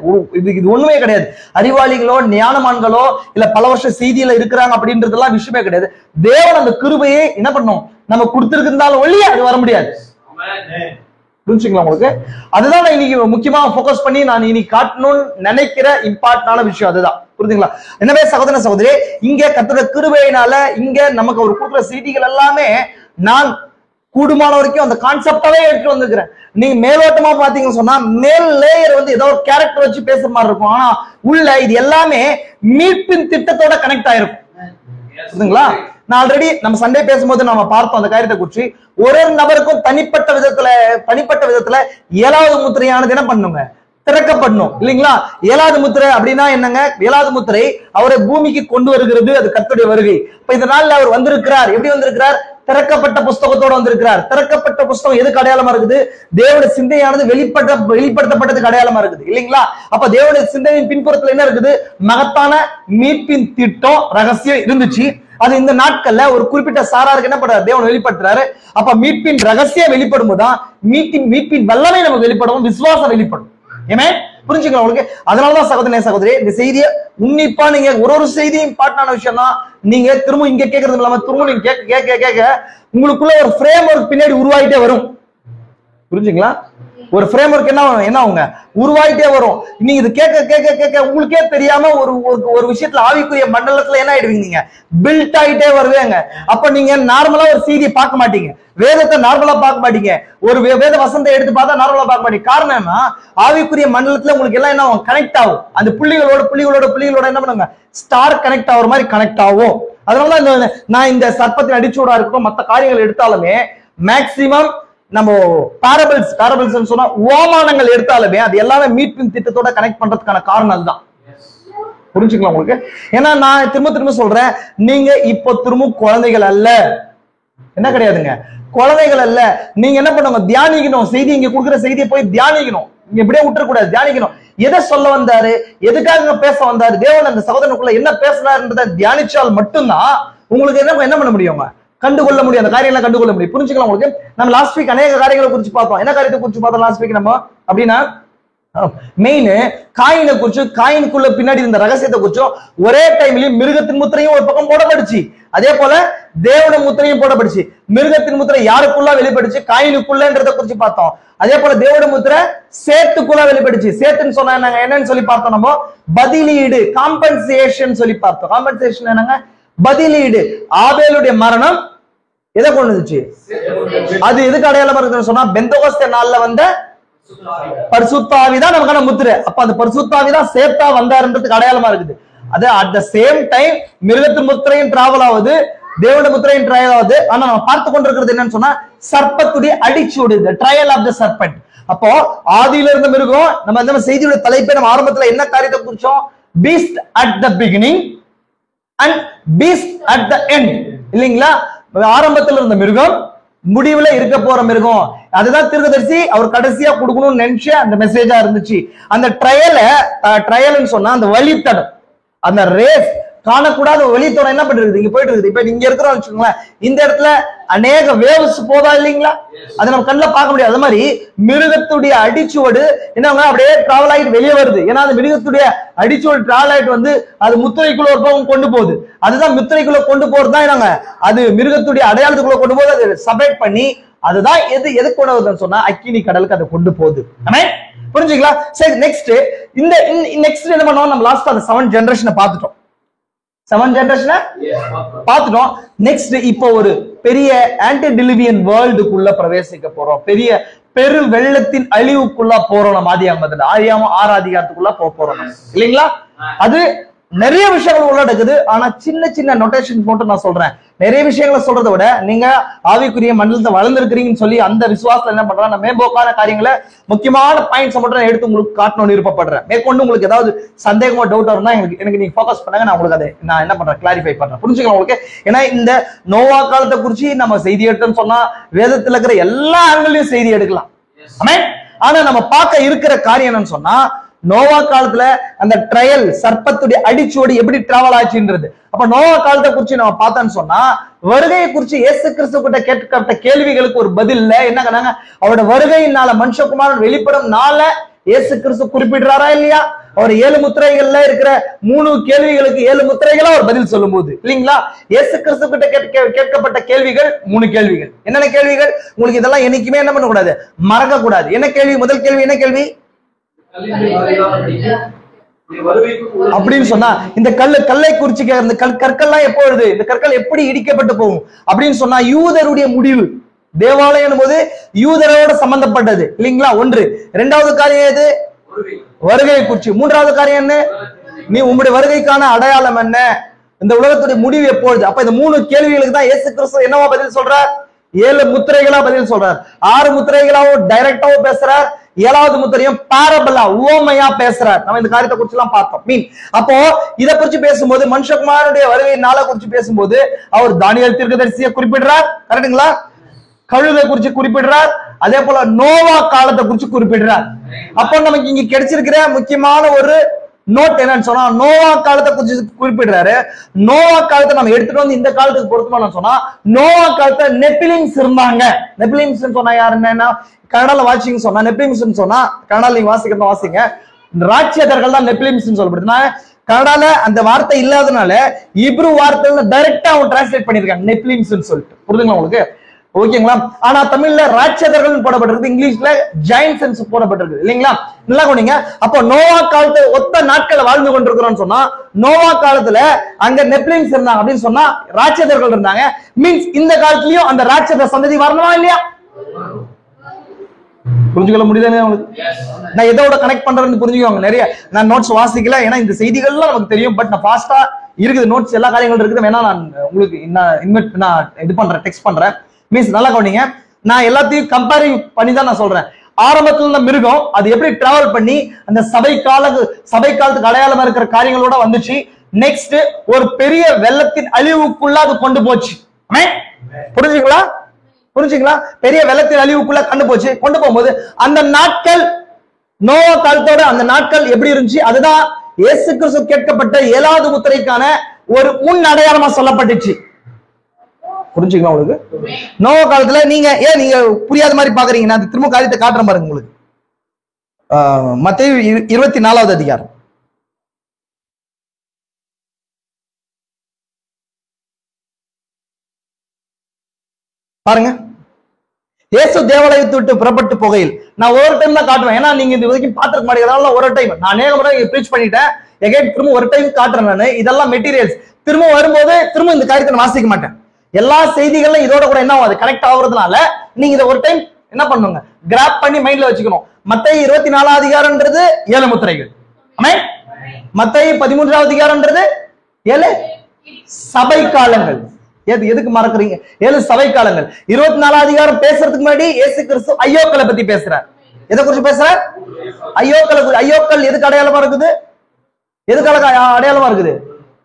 S1: இது ஒண்ணுமே கிடையாது. அறிவாளிகளோ ஞானமான்களோ இல்ல பல வருஷம் செய்தியில இருக்கிறாங்க அப்படின்றதெல்லாம் விஷயமே கிடையாது. தேவன் அந்த கிருபையை என்ன பண்ணும், நம்ம கொடுத்திருந்தாலும் ஒழிய அது வர முடியாது. புரிஞ்சுங்களா உங்களுக்கு? அதுதான் நான் இன்னைக்கு முக்கியமா போக்கஸ் பண்ணி நான் இன்னைக்கு காட்டணும்னு நினைக்கிற இம்பார்ட்டன்டான விஷயம் அதுதான். புரிஞ்சுங்களா? எனவே சகோதர சகோதரி, இங்க கர்த்தருடைய கிருபையினால இங்க நமக்கு ஒரு கொடுக்குற செய்திகள் எல்லாமே நான் கூடுமான வரைக்கும் அந்த கான்செப்டாவே எடுத்து வந்திருக்கிறேன். நீங்க மேலோட்டமா பாத்தீங்கன்னு சொன்னா மேல் லேயர் வந்து ஏதோ ஒரு கேரக்டர் வச்சு பேசுற மாதிரி இருக்கும். ஆனா உள்ள இது எல்லாமே மீட்பின் திட்டத்தோட கனெக்ட் ஆயிருக்கும். புரியுதுங்களா? நான் ஆல்ரெடி நம்ம சண்டே பேசும்போது நம்ம பார்த்தோம் அந்த காரியத்தை குறிச்சு. ஒரு நபருக்கும் தனிப்பட்ட விதத்துல 7வது முத்திரையானது என்ன பண்ணுங்க, திறக்கப்படணும் இல்லைங்களா? 7வது முத்திரை அப்படின்னா என்னங்க? 7வது முத்திரை அவரை பூமிக்கு கொண்டு வருகிறது, அது கர்த்தருடைய வருகை. இப்ப இந்த நாள்ல அவர் வந்திருக்கிறார். எப்படி வந்திருக்கிறார்? திறக்கப்பட்ட புஸ்தகத்தோட வந்திருக்கிறார். திறக்கப்பட்ட புஸ்தகம் எதுக்கு அடையாளமா இருக்குது? தேவனுடைய சிந்தையானது வெளிப்படுத்தப்பட்டதுக்கு அடையாளமா இருக்குது இல்லைங்களா? அப்ப தேவனுடைய சிந்தையின் பின்புறத்துல என்ன இருக்குது? மகத்தான மீட்பின் திட்டம் ரகசியம் இருந்துச்சு. அது இந்த நாட்கள்ல ஒரு குறிப்பிட்ட சாராருக்கு என்ன பண்றாரு? தேவன் வெளிப்படுத்துறாரு. அப்ப மீட்பின் ரகசியம் வெளிப்படும் போதுதான் மீட்பின் வல்லமை நமக்கு வெளிப்படும், விசுவாசம் வெளிப்படும். ஏமே புரிஞ்சுக்கலாம் உங்களுக்கு? அதனாலதான் சகோதரி இந்த செய்தியை உன்னிப்பா நீங்க ஒரு செய்தியும் இம்பார்ட்டன்டான விஷயம் தான். நீங்க திரும்ப இங்க கேட்கறது இல்லாம திரும்ப நீங்க கேட்க உங்களுக்குள்ள ஒரு ஃப்ரேம் ஒர்க் பின்னாடி உருவாயிட்டே வரும். புரிஞ்சுங்களா? ஒரு ஃப்ரேம் ஒர்க் என்ன ஆகுங்க, உருவாயிட்டே வரும். நீங்க இது கேட்க உங்களுக்கே தெரியாம ஒரு விஷயத்துல ஆவிக்குரிய மண்டலத்துல என்ன ஆயிடுவீங்க, நீங்க பில்ட் ஆயிட்டே வருவேங்க. அப்ப நீங்க நார்மலா ஒரு செய்தியை பார்க்க மாட்டீங்க, வேதத்தை நார்மலா பார்க்க மாட்டீங்க, ஒரு வேத வசனத்தை எடுத்து பார்த்தா நார்மலா பார்க்க மாட்டீங்க. காரணம் என்ன? ஆவிக்குரிய மண்டலத்துல உங்களுக்கு எல்லாம் என்ன கனெக்ட் ஆகும். அந்த புள்ளிகளோட என்ன பண்ணுங்க, ஸ்டார் கனெக்ட் ஆகுற மாதிரி கனெக்ட் ஆகும். அதனாலதான் நான் இந்த சர்ப்பத்தின் அடிச்சூடா இருக்கட்டும் மற்ற காரியங்கள் எடுத்தாலுமே மேக்சிமம் நம்ம பாரபிள்ஸ் சொன்னா ஓமானங்கள் எடுத்தாலுமே அது எல்லாமே மீட்பின் திட்டத்தோட கனெக்ட் பண்றதுக்கான காரணம் அதுதான். புரிஞ்சுக்கலாம் உங்களுக்கு? ஏன்னா நான் திரும்ப சொல்றேன், நீங்க இப்போ திரும்ப குழந்தைகள் அல்ல. என்ன கிடையாதுங்க, குழந்தைகள் அல்ல. நீங்க என்ன பண்ணுங்க, தியானிக்கணும். செய்தி இங்க கொடுக்குற செய்தியை போய் தியானிக்கணும். இங்க எப்படியே விட்டுறக்கூடாது, தியானிக்கணும். எதை சொல்ல வந்தாரு, எதுக்காக பேச வந்தாரு, தேவன் அந்த சகோதரனுக்குள்ள என்ன பேசினாருன்றதை தியானிச்சால் மட்டும்தான் உங்களுக்கு என்ன பண்ண முடியுங்க, கண்டுகொள்ள முடியும். அந்த காரியங்களை கண்டுகொள்ள முடியும். புரிஞ்சுக்கலாம் உங்களுக்கு? நம்ம லாஸ்ட் வீக் அநேக காரியங்களை குறிச்சு பார்த்தோம். என்ன காரியத்தை குறிச்சு பார்த்தோம் லாஸ்ட் வீக் நம்ம அப்படின்னா, மெயின் காயினை குறிச்சு, காயினுக்குள்ள பின்னாடி இருந்த ரகசியத்தை குறிச்சும், ஒரே டைம்லயும் மிருகத்தின் முத்திரையும் ஒரு பக்கம் போடப்படுச்சு, அதே போல தேவன முத்திரையும் போடப்படுச்சு. மிருகத்தின் முத்திரை யாருக்குள்ள வெளிப்படுச்சு, காயினுக்குள்ளன்றத குறிச்சு பார்த்தோம். அதே போல தேவன முத்திரை சேத்துக்குள்ள வெளிப்படுச்சு. சேத்துன்னு சொன்னா என்னன்னு சொல்லி பார்த்தோம். நம்ம பதிலீடு, காம்பன்சேஷன் சொல்லி பார்த்தோம். காம்பன்சேஷன் என்னங்க, பதிலீடு. ஆபேலுடைய மரணம் எதை கொண்டு வந்துச்சு, அது எதுக்கு அடையாளமா இருக்குன்னு சொன்னா பெந்தகோஸ்தே நாள்ல வந்த பரிசுத்தாவிதான் நமக்கான முத்திரை. அப்ப அந்த பரிசுத்தாவிதான் சேத்தா வந்தாருன்றதுக்கு அடையாளமா இருக்குது. அது அட் த சேம் டைம் மிருகத்தின் முத்திரையும் டிராவல் ஆகுது, தேவனுடைய முத்திரையும் டிராவல் ஆகுது. ஆனா நம்ம பார்த்து கொண்டிருக்கிறது என்னன்னு சொன்னா சர்ப்பத்துடைய அடிச்சூடு, ட்ரையல் ஆஃப் த சர்பென்ட். அப்போ ஆதியில இருந்த மிருகம், நம்ம இந்த செய்தியோட தலைப்பை நம்ம ஆரம்பத்துல என்ன காரியத்தை குறிச்சோம், beast at the beginning and beast at the end இல்லைங்களா? ஆரம்பத்துல இருந்த மிருகம், முடிவுல இருக்க போற மிருகம். அதுதான் தீர்க்கதரிசி அவர் கடைசியா கொடுக்கணும்னு நினைச்ச அந்த மெசேஜா இருந்துச்சு. அந்த ட்ரையல்னு சொன்னா அந்த வழித்தடம், அந்த ரேஸ் காணக்கூடாத வெளித்தோட என்ன பண்ணிருக்குது, இங்க போயிட்டு இருக்குது. இப்ப இங்க இருக்கிறோம் வச்சுக்கோங்களேன், இந்த இடத்துல அநேக வேவ்ஸ் போதா இல்லைங்களா, அதை நம்ம கண்ணுல பார்க்க முடியாது. அது மாதிரி மிருகத்துடைய அடிச்சுவடு என்ன அப்படியே டிராவல் ஆகிட்டு வெளியே வருது. ஏன்னா அந்த மிருகத்துடைய அடிச்சுவடு டிராவல் ஆகிட்டு வந்து அது முத்திரைக்குள்ள ஒரு பக்கம் கொண்டு போகுது. அதுதான் முத்திரைக்குள்ள கொண்டு போறதுதான் என்னங்க, அது மிருகத்துடைய அடையாளத்துக்குள்ள கொண்டு போது அதை செப்பரேட் பண்ணி அதுதான் எது கொண்டு வருதுன்னு சொன்னா அக்கினி கடலுக்கு அதை கொண்டு போகுது. புரிஞ்சுங்களா? சரி, நெக்ஸ்ட் இந்த நெக்ஸ்ட் என்ன பண்ணுவோம், நம்ம லாஸ்ட் அந்த 7 ஜெனரேஷனை பார்த்துட்டோம். 7 ஜெனரேஷனை பார்த்துட்டோம். நெக்ஸ்ட் இப்போ ஒரு பெரிய ஆன்டிடிலுவியன் வேர்ல்டுக்குள்ள பிரவேசிக்க போறோம். பெரிய பெரு வெள்ளத்தின் அழிவுக்குள்ள போறோம். நம்ம ஆதியாகமம் 6 அதிகாரத்துக்குள்ள போறோம் இல்லைங்களா? அது நிறைய விஷயங்கள் உள்ளடக்குது. ஆனா சின்ன சின்ன நோட்டேஷன் மட்டும் நான் சொல்றேன். நிறைய விஷயங்களை சொல்றதை விட நீங்க ஆவிக்குரிய மண்டலத்தை வளர்ந்துருக்கிறீங்கன்னு சொல்லி அந்த விசுவாசம் என்ன பண்றேன், நான் மேம்போக்கான காரியங்களை முக்கியமான பாயிண்ட்ஸ் மட்டும் நான் எடுத்து உங்களுக்கு காட்டணும்னு விருப்பப்படுறேன். மேற்கொண்டு உங்களுக்கு ஏதாவது சந்தேகமோ டவுட் இருந்தா எனக்கு நீங்க ஃபோக்கஸ் பண்ணுங்க, நான் உங்களுக்கு அதை நான் என்ன பண்றேன் கிளாரிஃபை பண்றேன். புரிஞ்சுக்கலாம் உங்களுக்கு? ஏன்னா இந்த நோவா காலத்தை குறிச்சு நம்ம செய்தி எடுத்தோம்னு சொன்னா வேதத்துல இருக்கிற எல்லா ஆண்களையும் செய்தி எடுக்கலாம். ஆனா நம்ம பார்க்க இருக்கிற காரியம் என்னன்னு சொன்னா, நோவா காலத்துல அந்த ட்ரையல் சர்ப்பத்துடைய அடிச்சோடி எப்படி டிராவல் ஆச்சுன்றது. அப்ப நோவா காலத்தை குறிச்சு நம்ம பார்த்தோம்னு சொன்னா, வருகையை குறிச்சு இயேசு கிறிஸ்து கிட்ட கேட்கப்பட்ட கேள்விகளுக்கு ஒரு பதில் இல்ல. என்ன அவரோட வருகையினால மனுஷகுமாரன் வெளிப்படும் நாள இயேசு கிறிஸ்து குறிப்பிடுறாரா இல்லையா? அவர் 7 முத்திரைகள்ல இருக்கிற 3 கேள்விகளுக்கு 7 முத்திரைகளா அவர் பதில் சொல்லும் போது இல்லைங்களா? இயேசு கிறிஸ்து கிட்ட கேட்கப்பட்ட கேள்விகள் 3 கேள்விகள். என்னென்ன கேள்விகள்? உங்களுக்கு இதெல்லாம் என்னைக்குமே என்ன பண்ணக்கூடாது, மறக்க கூடாது. என்ன கேள்வி? முதல் கேள்வி என்ன கேள்வி அப்படின்னு சொன்னா, இந்த கல்லை குறிச்சு இந்த கற்கள்லாம் எப்போ வருது, இந்த கற்கள் எப்படி இடிக்கப்பட்டு போகும் அப்படின்னு சொன்னா, யூதருடைய முடிவு. தேவாலயம் போது யூதரோட சம்பந்தப்பட்டது இல்லைங்களா? ஒன்று. 2வது காரியம் எது? வருகையை குறிச்சு. 3வது காரியம் என்ன? நீ உங்களுடைய வருகைக்கான அடையாளம் என்ன, இந்த உலகத்துடைய முடிவு எப்பொழுது. அப்ப இந்த 3 கேள்விகளுக்கு தான் இயேசு கிறிஸ்து என்னவா பதில் சொல்றார்? 7 முத்திரைகளா பதில் சொல்றார். 6 முத்திரைகளாவும் டைரக்டாவோ பேசுறார். 7வது முத்திரையும் பாரபலா உவமையா பேசுறார். நம்ம இந்த காரியத்தை குறிச்சு எல்லாம் பார்த்தோம். அப்போ இத குறிச்சு பேசும்போது, மனுஷகுமாரனுடைய வருகை நாளை குறிச்சு பேசும்போது அவர் தானியேல் தீர்க்கதரிசியை குறிப்பிடுறார். கரெக்டுங்களா? கழுதை குறிச்சு குறிப்பிடுறார். அதே போல நோவா காலத்தை குறிச்சு குறிப்பிடுறார். அப்போ நமக்கு இங்க கிடைச்சிருக்கிற முக்கியமான ஒரு நோட் என்னன்னு சொன்னா, நோவா காலத்தை குறிச்சு குறிப்பிடுறாரு. நோவா காலத்தை நம்ம எடுத்துட்டு வந்து இந்த காலத்துக்கு பொருத்தமா சொன்னா, நோவா காலத்துல நெப்பிலிம்ஸ் இருந்தாங்க. நெப்பிலிம்ஸ் சொன்னா யாரு? என்னன்னா கனடால வாசிங்க சொன்னா, நெப்பிலிம்ஸ் சொன்னா கனடால நீங்க வாசிங்க, ராட்சதர்கள் தான் நெப்பிலிம்ஸ் சொல்லப்படுது. கனடால அந்த வார்த்தை இல்லாதனால இப்ரு வார்த்தை டைரக்டா அவங்க டிரான்ஸ்லேட் பண்ணிருக்காங்க நெப்பிலிம்ஸ் சொல்லிட்டு. புரியுதுங்களா உங்களுக்கு? ஓகேங்களா? ஆனா தமிழ்ல ராட்சதர்கள் போடப்பட்டிருக்கு, இங்கிலீஷ்ல ஜெயண்ட்ஸ் போடப்பட்டிருக்கு இல்லைங்களா? நல்லா கொண்டீங்க. அப்போ நோவா காலத்துல ஒத்த நாட்களை வாழ்ந்து கொண்டிருக்கிறோம் சொன்னா, நோவா காலத்துல அங்க நெப்லிம்ஸ் இருந்தாங்க அப்படின்னு சொன்னா ராட்சதர்கள் இருந்தாங்க. மீன்ஸ் இந்த காலத்துலயும் அந்த ராட்சத சந்ததி வரணுமா இல்லையா? புரிஞ்சுக்கொள்ள முடியுதா உங்களுக்கு? நான் எதோட கனெக்ட் பண்றேன்னு புரிஞ்சுக்கோங்க. நிறைய நான் நோட்ஸ் வாசிக்கல, ஏன்னா இந்த செய்திகள்லாம் நமக்கு தெரியும். பட் நான் ஃபாஸ்டா இருக்குது நோட்ஸ், எல்லா காரியங்களும் இருக்குது. வேணா நான் உங்களுக்கு நான் இது பண்றேன், டெக்ஸ்ட் பண்றேன். மீன்ஸ் நல்லா கவனிங்க. நான் எல்லாத்தையும் கம்பேரிங் பண்ணி தான் நான் சொல்றேன். ஆரம்பத்துல இருந்த மிருகம் அது எப்படி டிராவல் பண்ணி அந்த சபை காலத்துக்கு அடையாளமா இருக்கிற காரியங்களோட வந்துச்சு. நெக்ஸ்ட் ஒரு பெரிய வெள்ளத்தின் அழிவுக்குள்ள அது கொண்டு போச்சு. புரிஞ்சுங்களா? பெரிய வெள்ளத்தின் அழிவுக்குள்ள கொண்டு போகும்போது அந்த நாட்கள் நோவா காலத்தோட அந்த நாட்கள் எப்படி இருந்துச்சு, அதுதான் இயேசு கிறிஸ்து கேட்கப்பட்ட 7வது முத்திரைக்கான ஒரு முன் அடையாளமா சொல்லப்பட்டுச்சு. புரிஞ்சுக்கலாம் உங்களுக்கு? நோவா காலத்துல நீங்க புரியாத மாதிரி பாக்குறீங்க. நான் திரும்ப காரியத்தை காட்டுறேன் பாருங்க உங்களுக்கு. மத்தேயு 24வது அதிகாரம் பாருங்க. இயேசு தேவாலயத்தை விட்டு புறப்பட்டு போகையில், நான் ஒரு டைம் தான் காட்டுவேன், ஏன்னா நீங்க இது வரைக்கும் பார்த்துக்க மாட்டேங்கிறதால ஒரு டைம் நான் அநேக முறை ப்ரீச் பண்ணிட்டேன். எகைன் திரும்ப ஒரு டைம் காட்டுறேன். நான் இதெல்லாம் மெட்டீரியல்ஸ் திரும்ப வரும்போது திரும்ப இந்த காரியத்தை நான் வாசிக்க மாட்டேன். எல்லா செய்திகளும் இதோட கூட என்ன ஆகுது, கனெக்ட் ஆகுறதுனால நீங்க இதை ஒரு டைம் என்ன பண்ணுங்க, கிராப் பண்ணி மைண்ட்ல வச்சுக்கணும். மத்தேயு 24வது அதிகாரம்ன்றது 7 முத்திரைகள். மத்தேயு 13வது அதிகாரம்ன்றது 7 சபை காலங்கள். எதுக்கு மறக்கிறீங்க? 7 சபை காலங்கள். 24வது அதிகாரம் பேசுறதுக்கு முன்னாடி இயேசு கிறிஸ்து ஐயோக்களை பத்தி பேசுறார். எதை குறிச்சு பேசுறார்? ஐயோக்கள் எதுக்கு அடையாளமா இருக்குது? எதுக்காக அடையாளமா இருக்குது?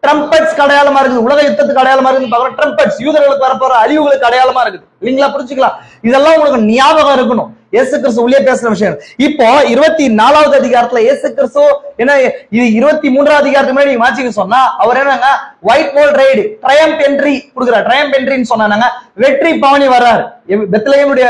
S1: ட்ரம்பட்ஸ் அடையாளமா இருக்குது, உலக யுத்தத்துக்கு அடையாளமா இருக்குது. ட்ரம்பட்ஸ் யூதர்களுக்கு வரப்போற அழிவுகளுக்கு அடையாளமா இருக்குது இல்லைங்களா? புரிஞ்சுக்கலாம். இதெல்லாம் உங்களுக்கு ஞாபகம் இருக்கணும். இயேசு கிறிஸ்து உள்ளே பேசுற விஷயம். இப்போ 24வது அதிகாரத்துல இயேசு கிறிஸ்து என்ன, இது 23வது அதிகாரத்துக்கு முன்னாடி வாசிக்க சொன்னா அவர் என்னங்க, ஒயிட் போல் ரைடு ட்ரையம்ப் என்ட்ரி கொடுக்குறார். ட்ரையம்ப் என்ட்ரின்னு சொன்னாங்க, வெற்றி பவனி வர்றார். பெத்லகேமுடைய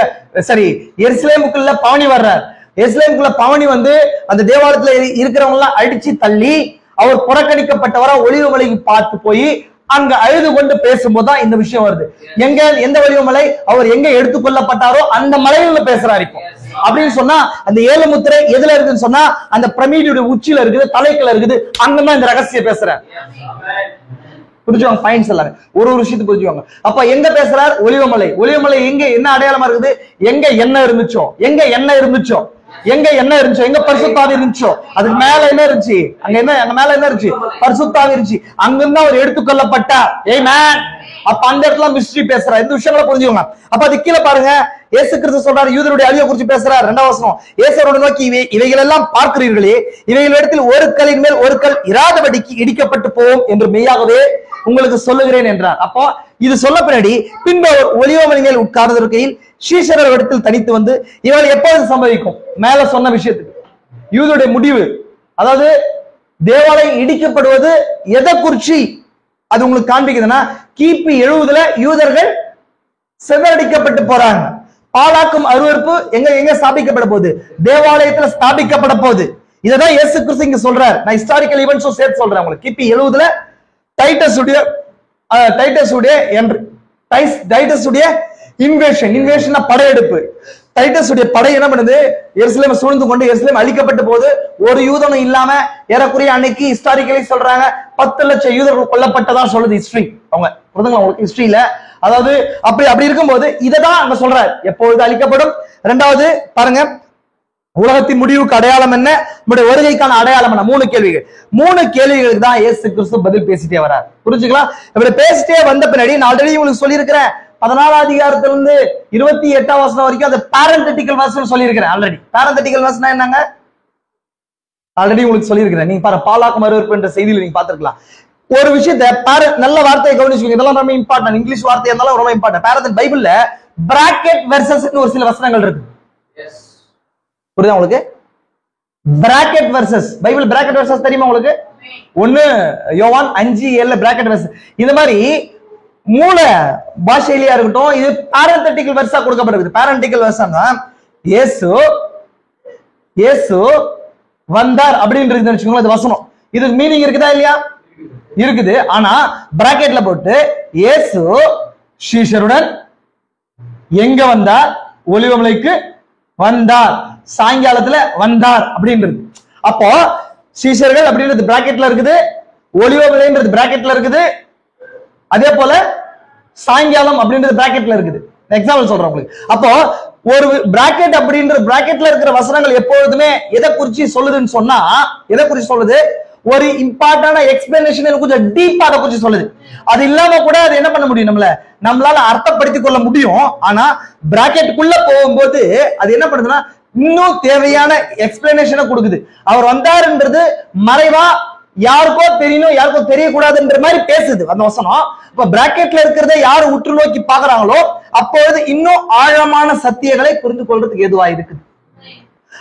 S1: சரி எருசலேமுக்குள்ள பவனி வர்றார். எருசலேமுக்குள்ள பவனி வந்து அந்த தேவாலயத்துல இருக்கிறவங்க எல்லாம் அடிச்சு தள்ளி அவர் புறக்கணிக்கப்பட்டவரா ஒளிவு மலைக்கு பார்த்து போய் அங்க அழுது கொண்டு பேசும்போதுதான் இந்த விஷயம் வருது. எங்க எந்த ஒளிவு மலை, அவர் எங்க எடுத்துக்கொள்ளப்பட்டாரோ அந்த மலையில பேசுறாரு. இப்போ அப்படின்னு சொன்னா அந்த 7 முத்திரை எதுல இருக்குன்னு சொன்னா அந்த பிரமிடுடைய உச்சியில இருக்குது, தலைக்குள்ள இருக்குது. அங்கதான் இந்த ரகசியம் பேசுறாரு. புரிஞ்சுவாங்க பாயிண்ட்ஸ் எல்லாமே, ஒரு விஷயத்துக்கு புரிஞ்சுவாங்க. அப்ப எங்க பேசுறார்? ஒளிவமலை. ஒளிவமலை எங்க என்ன அடையாளமா இருக்குது? எங்க என்ன இருந்துச்சோ, எங்க என்ன இருந்துச்சோ, எங்க என்ன இருந்துச்சோ, எங்க பரிசுத்தாவி இருந்துச்சோ அதுக்கு மேல என்ன இருந்துச்சு? அங்க என்ன, அங்க மேல என்ன இருந்துச்சு? பரிசுத்தாவி இருந்துச்சு. அங்கிருந்து அவர் எடுத்துக்கொள்ளப்பட்டார். ஆமென். அப்ப அந்த இடத்துல மிஸ்ட்ரி பேசுறார். இந்த விஷயங்களை புரிஞ்சுக்கோங்க. அப்ப அது கீழே பாருங்க, இயேசு கிறிஸ்து சொல்றாரு, யூதருடைய அழிவை குறித்து பேசுறார். 2வது வசனம், இயேசுவோட நோக்கி இவைகள் எல்லாம் பார்க்கிறீர்களே, இவைகளிடத்தில் ஒரு கல்லின் மேல் ஒரு கல் இராதபடிக்கு இடிக்கப்பட்டு போவோம் என்று மெய்யாகவே உங்களுக்கு சொல்லுகிறேன் என்றார். அப்போ இது சொல்ல பின்னாடி பின்பு அவர் ஒலிவமலை மேல் உட்கார்ந்திருக்கையில் சீஷர்கள் இடத்தில் தனித்து வந்து இவர்கள் எப்போது சம்பவிக்கும்? மேல சொன்ன விஷயத்துக்கு யூதருடைய முடிவு, அதாவது தேவாலயம் இடிக்கப்படுவது எதை குறிச்சி அது உங்களுக்கு காண்பிக்குதுன்னா, கிபி 70ல யூதர்கள் சிதறடிக்கப்பட்டு போறாங்க. பாலாக்கும் அருவருப்பு எங்க எங்க ஸ்தாபிக்கப்பட போகுது? தேவாலயத்துல ஸ்தாபிக்கப்பட போகுது. இததான் இயேசு கிறிஸ்து இங்க சொல்றாரு. நான் ஹிஸ்டாரிக்கல் ஈவென்ட்ஸும் சேர்த்து சொல்றேன் உங்களுக்கு. கிபி 70ல டைட்டஸ் உடைய இன்வேஷன் படையெடுப்பு. டைட்டஸ் உடைய படை என்ன பண்ணுது? எருசலேம் சூழ்ந்து கொண்டு எருசலேம் அழிக்கப்பட்ட போது ஒரு யூதனும் இல்லாம ஏறக்குறைய அன்னைக்கு ஹிஸ்டாரிக்கலி சொல்றாங்க 10 லட்சம் யூதர்கள் கொல்லப்பட்டதா சொல்லுது ஹிஸ்டரி. அவங்க புரியுதுங்களா உங்களுக்கு ஹிஸ்டரியில? அதாவது அப்படி இருக்கும்போது இததான் அங்க சொல்றாரு, எப்பொழுது அழிக்கப்படும். 2வது பாருங்க, உலகத்தின் முடிவுக்கு அடையாளம் என்ன, நம்முடைய வருகைக்கான அடையாளம் என்ன? 3 கேள்விகள். 3 கேள்விகளுக்கு தான் இயேசு கிறிஸ்து பதில் பேசிட்டே வரார். புரிஞ்சுக்கலாம். இப்படி பேசிட்டே வந்த பின்னாடி நான் ஆல்ரெடி உங்களுக்கு சொல்லியிருக்கிறேன், 14வது அதிகாரத்திலிருந்து 28வது வசனம் வரைக்கும் அந்த பாரந்தட்டிக்கல் வசனம் சொல்லியிருக்கிறேன். ஆல்ரெடி பாரந்தட்டிக்கல் வசனம் என்னங்க ஆல்ரெடி உங்களுக்கு சொல்லியிருக்கிறேன். நீங்க பாரு, பாலாக்கு மறுவெறுப்பு என்ற செய்தியில் நீங்க பார்த்திருக்கலாம். ஒரு விஷயத்தை நல்ல வார்த்தையை கவனிச்சுக்கோங்க, இதெல்லாம் ரொம்ப இம்பார்ட்டன்ட். இங்கிலீஷ் வார்த்தை இருந்தாலும் ரொம்ப இம்பார்ட்டன்ட். பாரதன் பைபிள்ல பிராக்கெட் வெர்சஸ் ஒரு சில வசனங்கள் இருக்கு. புரியுதா உங்களுக்கு? Bracket versus Bible bracket versus தெரியுமா உங்களுக்கு? 1 யோவான் 5:7 பிராக்கெட் வெர்சஸ். இந்த மாதிரி மூல பாஷையிலயா இருக்கட்டும், இது பாரந்தட்டிக்கல் வெர்ஸா கொடுக்கப்பட்டிருக்கு. பாரந்தட்டிக்கல் வெர்ஸ்னா இயேசு வந்தார் அப்படின்றது வச்சுக்கோங்களேன். இது வசனம், இதுக்கு மீனிங் இருக்குதா இல்லையா? இருக்குது. ஆனா பிராக்கெட்ல போட்டு இயேசு சீஷருடன் எங்க வந்தார்? ஒலிவமலைக்கு வந்தார், சாயங்காலத்துல வந்தார் அப்படின்றது. அப்போ சீஷர்கள் அப்படின்றது பிராக்கெட்ல இருக்குது, ஒலிவமலைன்றது பிராக்கெட்ல இருக்குது, அதே போல சாயங்காலம் அப்படின்றது பிராக்கெட்ல இருக்குது. எக்ஸாம்பிள் சொல்றேன் உங்களுக்கு. அப்போ ஒரு பிராக்கெட் அப்படின்ற பிராக்கெட்ல இருக்கிற வசனங்கள் எப்பொழுதுமே எதை குறிச்சு சொல்லுதுன்னு சொன்னா, எதை குறிச்சு சொல்லுது? ஒரு இம்பார்ட்டான எக்ஸ்பிளனேஷன் கொஞ்சம் டீப்பா அதை குறிச்சு சொல்லுது. அது இல்லாம கூட அது என்ன பண்ண முடியும்? நம்மளால அர்த்தப்படுத்திக் கொள்ள முடியும். ஆனா பிராக்கெட்டுக்குள்ள போகும்போது அது என்ன பண்ணுதுன்னா இன்னும் தேவையான எக்ஸ்பிளனேஷனை கொடுக்குது. அவர் வந்தாருன்றது மறைவா யாருக்கோ தெரியணும், யாருக்கோ தெரியக்கூடாதுன்ற மாதிரி பேசுது அந்த வசனம். இப்ப பிராக்கெட்ல இருக்கிறத யாரு உற்று நோக்கி பாக்குறாங்களோ அப்பொழுது இன்னும் ஆழமான சத்தியங்களை புரிந்து கொள்றதுக்கு எதுவா இருக்குது.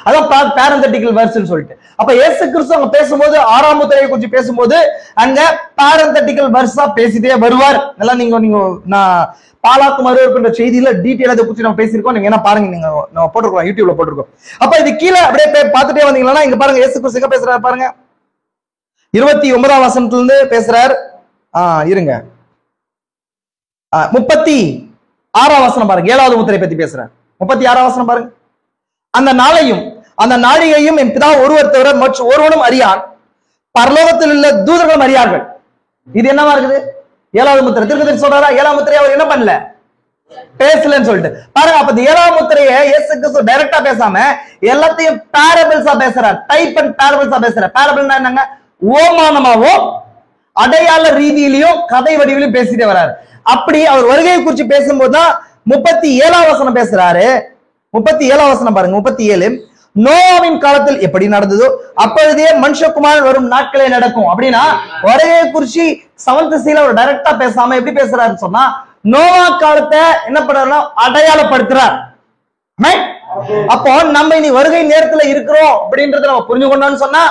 S1: அதான் பாரந்தட்டிக்கல் வெர்ஸ்னு சொல்லிட்டு. அப்ப இயேசு கிறிஸ்து அங்க பேசும்போது 6ஆம் முத்திரையை குறித்து பேசும்போது அங்க பாரந்தட்டிக்கல் வெர்ஸா பேசிட்டே வருவார். இதெல்லாம் நீங்க நான் பாலாக்கு மறுவெறுப்புன்ற செய்தியில டீட்டெயிலா இதை குறித்து நம்ம பேசியிருக்கோம். நீங்க என்ன பாருங்க, நீங்க நம்ம போட்டிருக்கோம், யூடியூப்ல போட்டிருக்கோம். அப்ப இது கீழே அப்படியே பார்த்துட்டே வந்தீங்கன்னா இங்க பாருங்க, இயேசு கிறிஸ்து எங்க பேசுறாரு பாருங்க. 29ஆம் வசனத்துல இருந்து பேசுறார். இருங்க, 36ஆம் வசனம் பாருங்க. 7வது முத்திரை பத்தி பேசுறார். 36ஆம் வசனம் பாருங்க. அந்த நாளையும் அந்த நாழிகையும் என் பிதா ஒருவர் தவிர மற்ற ஒருவனும் அறியான், பரலோகத்தில் உள்ள தூதர்களும் அறியார்கள். இது என்னவா இருக்குது? 7வது முத்திரை திருப்பதி சொல்றாரா? 7ஆம் முத்திரை அவர் என்ன பண்ணல, பேசலன்னு சொல்லிட்டு பாருங்க. அப்ப 7ஆம் முத்திரையை இயேசு கிறிஸ்து டைரக்டா பேசாம எல்லாத்தையும் பாரபிள்ஸா பேசுறார். டைப் அண்ட் பாரபிள்ஸா பேசுறார். பாரபிள்னா என்னங்க? ஓமானமாவோ அடையாள ரீதியிலையும் கதை வடிவிலும் பேசிட்டே வர்றாரு. அப்படி அவர் வருகையை குறித்து பேசும்போதுதான் 37ஆம் வசனம் பேசுறாரு. 37ஆம் வசனம் பாருங்க. 37 நோவாவின் காலத்தில் எப்படி நடந்ததோ அப்பொழுதே மனுஷகுமாரன் வரும் நாட்களே நடக்கும். அப்படின்னா வருகையை குறிச்சு செவன்த் சீல ஒரு டைரக்டா பேசாம எப்படி பேசுறாருன்னு சொன்னா நோவா காலத்தை என்ன பண்றாருன்னா அடையாளப்படுத்துறார். அப்போ நம்ம இனி வருகை நேரத்துல இருக்கிறோம் அப்படின்றத நம்ம புரிஞ்சு கொண்டோம்னு சொன்னா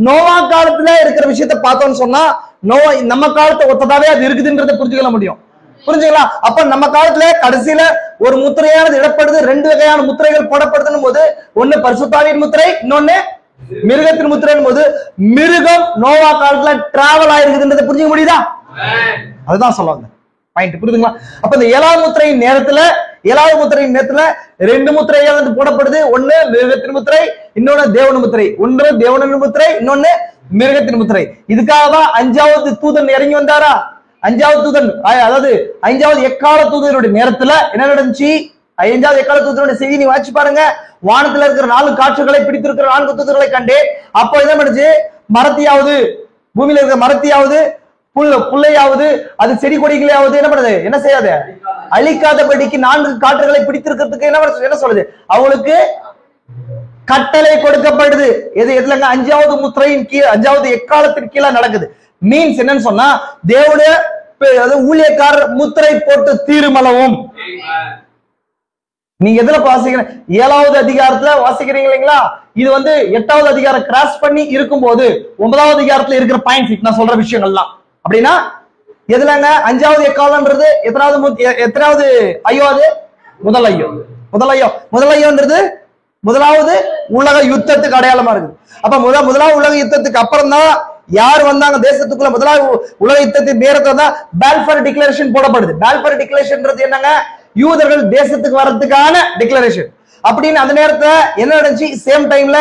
S1: நோவா காலத்துல இருக்கிற விஷயத்த பார்த்தோம்னு சொன்னா நோவா நம்ம காலத்தை ஒத்ததாவே அது இருக்குதுன்றதை புரிஞ்சுக்கொள்ள முடியும். புரிஞ்சுக்கலாம். அப்ப நம்ம காலத்துல கடைசியில ஒரு முத்திரையானது இடப்படுது, 2 வகையான முத்திரைகள் போடப்படுதுன்னு போது ஒண்ணு பரிசுத்தாவின் முத்திரை, இன்னொன்னு மிருகத்தின் முத்திரைன்னு போது மிருகம் நோவா காலத்துல டிராவல் ஆயிருக்குதுன்றதை புரிஞ்சுக்க முடியுதா? அதுதான் சொல்லுவாங்க பாயிண்ட். புரியுதுங்களா? அப்ப இந்த 7வது முத்திரையின் நேரத்துல 2 முத்திரைகள் வந்து போடப்படுது. ஒண்ணு மிருகத்தின் முத்திரை, இன்னொன்னு தேவன முத்திரை. ஒன்று தேவனின் முத்திரை, இன்னொன்னு மிருகத்தின் முத்திரை. இதுக்காக தான் 5வது தூதன் இறங்கி வந்தாரா? 5வது தூதன், அதாவது 5வது எக்கால தூதனுடைய நேரத்துல என்ன நடந்துச்சு? 5வது எக்கால தூதனுடைய செய்தி நீ வாட்சி பாருங்க. வானத்துல இருக்கிற 4 காற்றுகளை பிடித்திருக்கிற 4 தூதர்களை கண்டு அப்போ என்ன பண்ணுச்சு? மரத்தையாவது, பூமியில இருக்கிற மரத்தையாவது, புல்லையாவது, அது செடி கொடிகளையாவது என்ன பண்ணுது? என்ன செய்யாது? அழிக்காதபடிக்கு 4 காற்றுகளை பிடித்திருக்கிறதுக்கு என்ன சொல்லுது? அவங்களுக்கு கட்டளை கொடுக்கப்படுது. எதுலங்க? 5வது முத்திரையின் கீழே, 5வது எக்காலத்தின் கீழே நடக்குது. மீன்ஸ் என்னன்னு சொன்னா தேவனுடைய ஊழியக்காரர் முத்திரை போட்டு தீருமளவும். நீங்க எதுல வாசிக்கிற? 7வது அதிகாரத்துல வாசிக்கிறீங்க இல்லைங்களா? இது வந்து 8வது அதிகாரம் கிராஸ் பண்ணி இருக்கும் போது 9வது அதிகாரத்துல இருக்கிற பாயிண்ட்ஸ் நான் சொல்ற விஷயங்கள்லாம். அப்படின்னா எதுலங்க 5வது எக்காலம்ன்றது எத்தனாவது ஐயோது? முதல் ஐயோ. முதல் ஐயோன்றது முதலாவது உலக யுத்தத்துக்கு அடையாளமா இருக்குது. அப்ப முதலாவது உலக யுத்தத்துக்கு அப்புறம் தான் யார் வந்தாங்க தேசத்துக்குள்ள? முதலாவது உலக யுத்தத்தின் நேரத்துல தான் பால்ஃபர் டிக்ளரேஷன் போடப்படுது. பால்ஃபர் டிக்ளரேஷன்ன்றது என்னங்க? யூதர்கள் தேசத்துக்கு வர்றதுக்கான டிக்ளரேஷன். அப்படின்னு அந்த நேரத்துல என்ன நடந்துச்சு? சேம் டைம்ல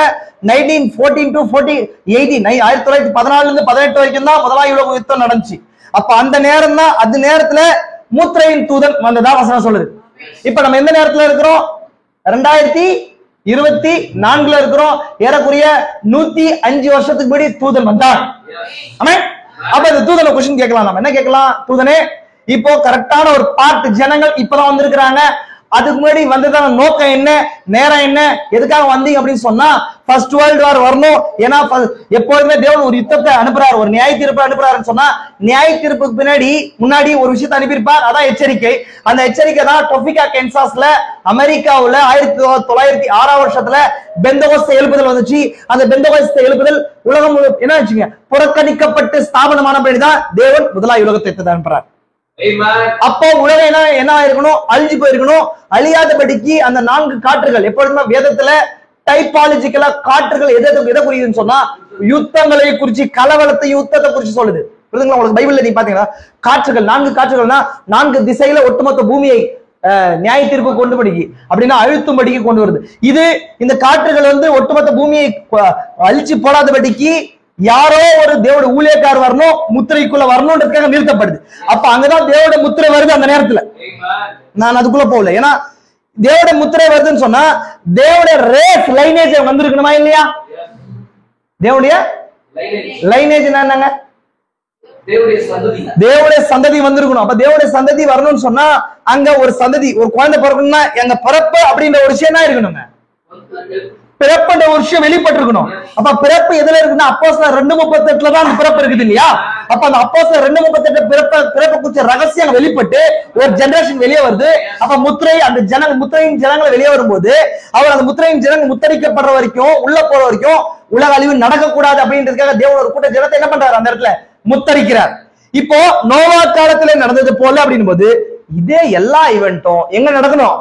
S1: 1914 to 1914 இருந்து 18 வரைக்கும் தான் முதலாவது உலக யுத்தம் நடந்துச்சு. அப்ப அந்த நேரம் தான், அந்த நேரத்துல மூத்திரையின் தூதன் வந்ததா வசனம் சொல்லுது. இப்ப நம்ம எந்த நேரத்துல இருக்கிறோம்? 2024 இருக்கிறோம். ஏறக்குறைய 105 வருஷத்துக்கு முன்னாடி தூதன் வந்தார். அப்ப இந்த தூதனை கொஸ்டின் கேட்கலாம். நம்ம என்ன கேட்கலாம்? தூதனே, இப்போ கரெக்டான ஒரு பார்ட் ஜனங்கள் இப்பதான் வந்திருக்கிறாங்க. அதுக்கு முன்னாடி வந்ததான நோக்கம் என்ன, நேரம் என்ன, எதுக்காக வந்தீங்க அப்படின்னு சொன்னா ஃபர்ஸ்ட் வேர்ல்டு வார் வரணும். ஏன்னா எப்பொழுதுமே தேவன் ஒரு யுத்தத்தை அனுப்புறாரு, ஒரு நியாய தீர்ப்பை அனுப்புறாருன்னு சொன்னா நியாய தீர்ப்புக்கு முன்னாடி ஒரு விஷயத்தை அனுப்பியிருப்பார். அதான் எச்சரிக்கை. அந்த எச்சரிக்கை தான் டொபிகா கென்சாஸ்ல அமெரிக்காவுல 1906 வருஷத்துல பெந்தகோஸ்தே எழுப்புதல் வந்துச்சு. அந்த பெந்தகோஸ்தே எழுப்புதல் உலகம் என்ன ஆச்சுங்க? புறக்கணிக்கப்பட்டு ஸ்தாபனமான பிறகுதான் தேவன் முதலாவது உலகத்தை அனுப்புறார். அப்போ உலகம் என்ன இருக்கணும்? அழிஞ்சு போயிருக்கணும். அழியாதபடிக்கு அந்த 4 காற்றுகள் எப்பொழுதுமே வேதத்துல டைபாலஜிக்கலா காற்றுகள் எதை குறிக்குதுன்னு சொன்னா யுத்தங்களை குறிச்சு, கலவரத்தை, யுத்தத்தை குறிச்சு சொல்லுது. புரியுதுங்களா? உங்களுக்கு பைபிள்ல நீ பாத்தீங்கன்னா காற்றுகள் 4 காற்றுகள்னா 4 திசையில ஒட்டுமொத்த பூமியை நியாய தீர்ப்பு கொண்டு படிக்கு, அப்படின்னா அழுத்தும்படிக்கு கொண்டு வருது. இந்த காற்றுகள் வந்து ஒட்டுமொத்த பூமியை அழிச்சு போடாதபடிக்கு யாரோ ஒரு தேவோட ஊழியக்கார் வரணும், முத்திரைக்குள்ள வரணும்ன்றதுக்காக நிறுத்தப்படுது. அப்ப அங்கதான் தேவோட முத்திரை வருது. அந்த நேரத்துல நான் அதுக்குள்ள போகல. ஏன்னா தேவோட முத்திரை வருதுன்னு சொன்னா தேவோட ரேஸ் லைனேஜ் வந்திருக்கணுமா இல்லையா? தேவோடைய லைனேஜ் என்னங்க? தேவோடைய சந்ததி வந்திருக்கணும். அப்ப தேவோடைய சந்ததி வரணும்னு சொன்னா அங்க ஒரு சந்ததி, ஒரு குழந்தை பிறக்கணும்னா எங்க பிறப்பு அப்படின்ற ஒரு விஷயம் தான் இருக்கணுங்க. பிறப்புன்ற ஒரு விஷயம் வெளிப்பட்டிருக்கணும். அப்ப பிறப்பு எதுல இருக்குன்னா அப்போஸ்தலர் 2:38 தான் அந்த பிறப்பு இருக்குது இல்லையா? அப்ப அந்த அப்போஸ்தலர் 2:38 பிறப்பை குறிச்ச ரகசியம் வெளிப்பட்டு ஒரு ஜெனரேஷன் வெளியே வருது. அப்ப முத்திரை, அந்த முத்திரையின் ஜனங்களை வெளியே வரும்போது அவர் அந்த முத்திரையின் ஜனங்கள் முத்தரிக்கப்படுற வரைக்கும், உள்ள போற வரைக்கும் உலக அழிவு நடக்கக்கூடாது அப்படின்றதுக்காக தேவன் ஒரு கூட்ட ஜனத்தை என்ன பண்றாரு? அந்த இடத்துல முத்தரிக்கிறார். இப்போ நோவா காலத்துல நடந்தது போல அப்படின் போது இதே எல்லா ஈவென்ட்டும் எங்க நடக்கணும்?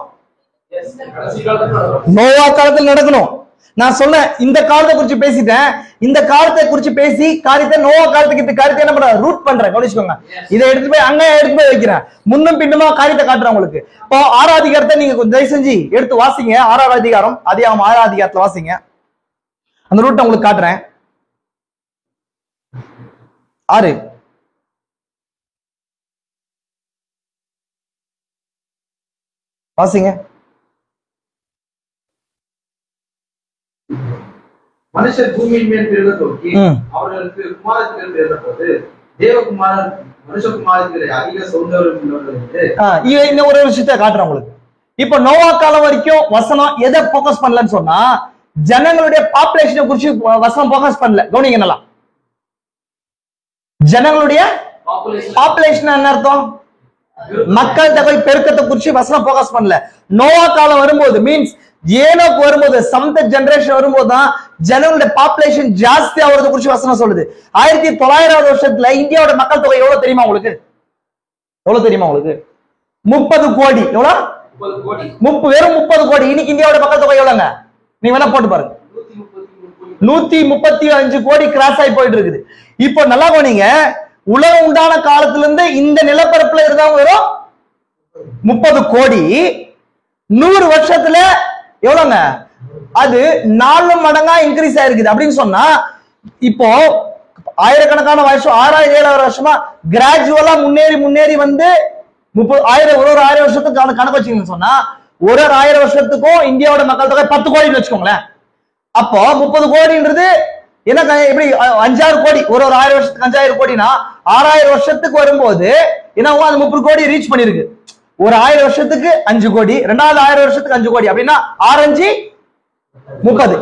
S1: நோவா காலத்தில் நடக்கணும். நான் சொன்னேன், இந்த காலத்தை குறிச்சு பேசிட்டேன். இந்த காலத்தை குறிச்சு பேசி காரியத்தை நோவா காலத்துக்கு காரியத்தை என்ன பண்ற? ரூட் பண்றேன். கவனிச்சுக்கோங்க. இதை எடுத்து போய் அங்க எடுத்து போய் வைக்கிறேன். முன்னும் பின்னுமா காரியத்தை காட்டுறேன் உங்களுக்கு. இப்போ 6வது அதிகாரத்தை நீங்க கொஞ்சம் தயவு செஞ்சு எடுத்து வாசிங்க. 6வது அதிகாரம், அதிகாரம் 6வது அதிகாரத்துல வாசிங்க. அந்த ரூட்டை உங்களுக்கு காட்டுறேன். 6 வாசிங்க.
S2: மனுஷர் பூமியின் மேல் பிறந்த தோக்கி அவர்களுக்கு குமாரத்திகள் பிறந்த போது தேவகுமாரன் மனுஷகுமாரத்திலே அதிக சௌந்தர்யம் உள்ளவர்கள்.
S1: இந்த ஒரு விஷயத்தை காட்டுறேன் உங்களுக்கு. இப்ப நோவா காலம் வரைக்கும் வசனம் எதை போக்கஸ் பண்ணலன்னு சொன்னா ஜனங்களுடைய பாப்புலேஷனை குறிச்சு வசனம் போக்கஸ் பண்ணல. கவனிங்க நல்லா. ஜனங்களுடைய பாப்புலேஷன் என்ன அர்த்தம்? மக்கள் தொகை பெருக்கத்தை குறிச்சு வசனம் போக்கஸ் பண்ணல. நோவா காலம் வரும்போது மீன்ஸ் ஏனோக்கு வரும்போது, சமத்த ஜெனரேஷன் வரும்போது தான் ஜனங்களுடைய பாப்புலேஷன் ஜாஸ்தி ஆகுறது குறிச்சு வசனம் சொல்லுது. 1900 வருஷத்துல இந்தியாவோட மக்கள் தொகை எவ்வளவு தெரியுமா உங்களுக்கு? எவ்வளவு தெரியுமா உங்களுக்கு? 30 கோடி. எவ்வளவு? வெறும் 30 கோடி. இன்னைக்கு இந்தியாவோட மக்கள் தொகை எவ்வளவுங்க? நீங்க வேணா போட்டு பாருங்க. 135 கோடி கிராஸ் ஆகி போயிட்டு இருக்குது. இப்போ நல்லா கவனிங்க, உலகம் உண்டான காலத்துல இருந்து இந்த நிலப்பரப்புல இருந்தாங்க வெறும் 30 கோடி. 100 வருஷத்துல எவ்வளவுங்க? அது 4 மடங்கா இன்க்ரீஸ் ஆயிருக்குது. அப்படின்னு சொன்னா இப்போ ஆயிரக்கணக்கான வருஷம், 6000-7000 வருஷமா கிராஜுவலா முன்னேறி வந்து 30,000 ஒரு 1000 வருஷத்துக்கு கணக்கு வச்சீங்கன்னு சொன்னா ஒரு 1000 வருஷத்துக்கும் இந்தியாவோட மக்கள் தொகை 10 கோடின்னு வச்சுக்கோங்களேன். அப்போ 30 கோடின்றது என்ன? எப்படி 5-6 கோடி, ஒரு 1000 வருஷத்துக்கு 5000 கோடினா 6000 வருஷத்துக்கு வரும்போது என்னவோ அது 30 கோடி ரீச் பண்ணிருக்கு. ஒரு 1000 வருஷத்துக்கு 5 கோடி, 2000 வருஷத்துக்கு 5 கோடி, அப்படின்னா 6×5 30.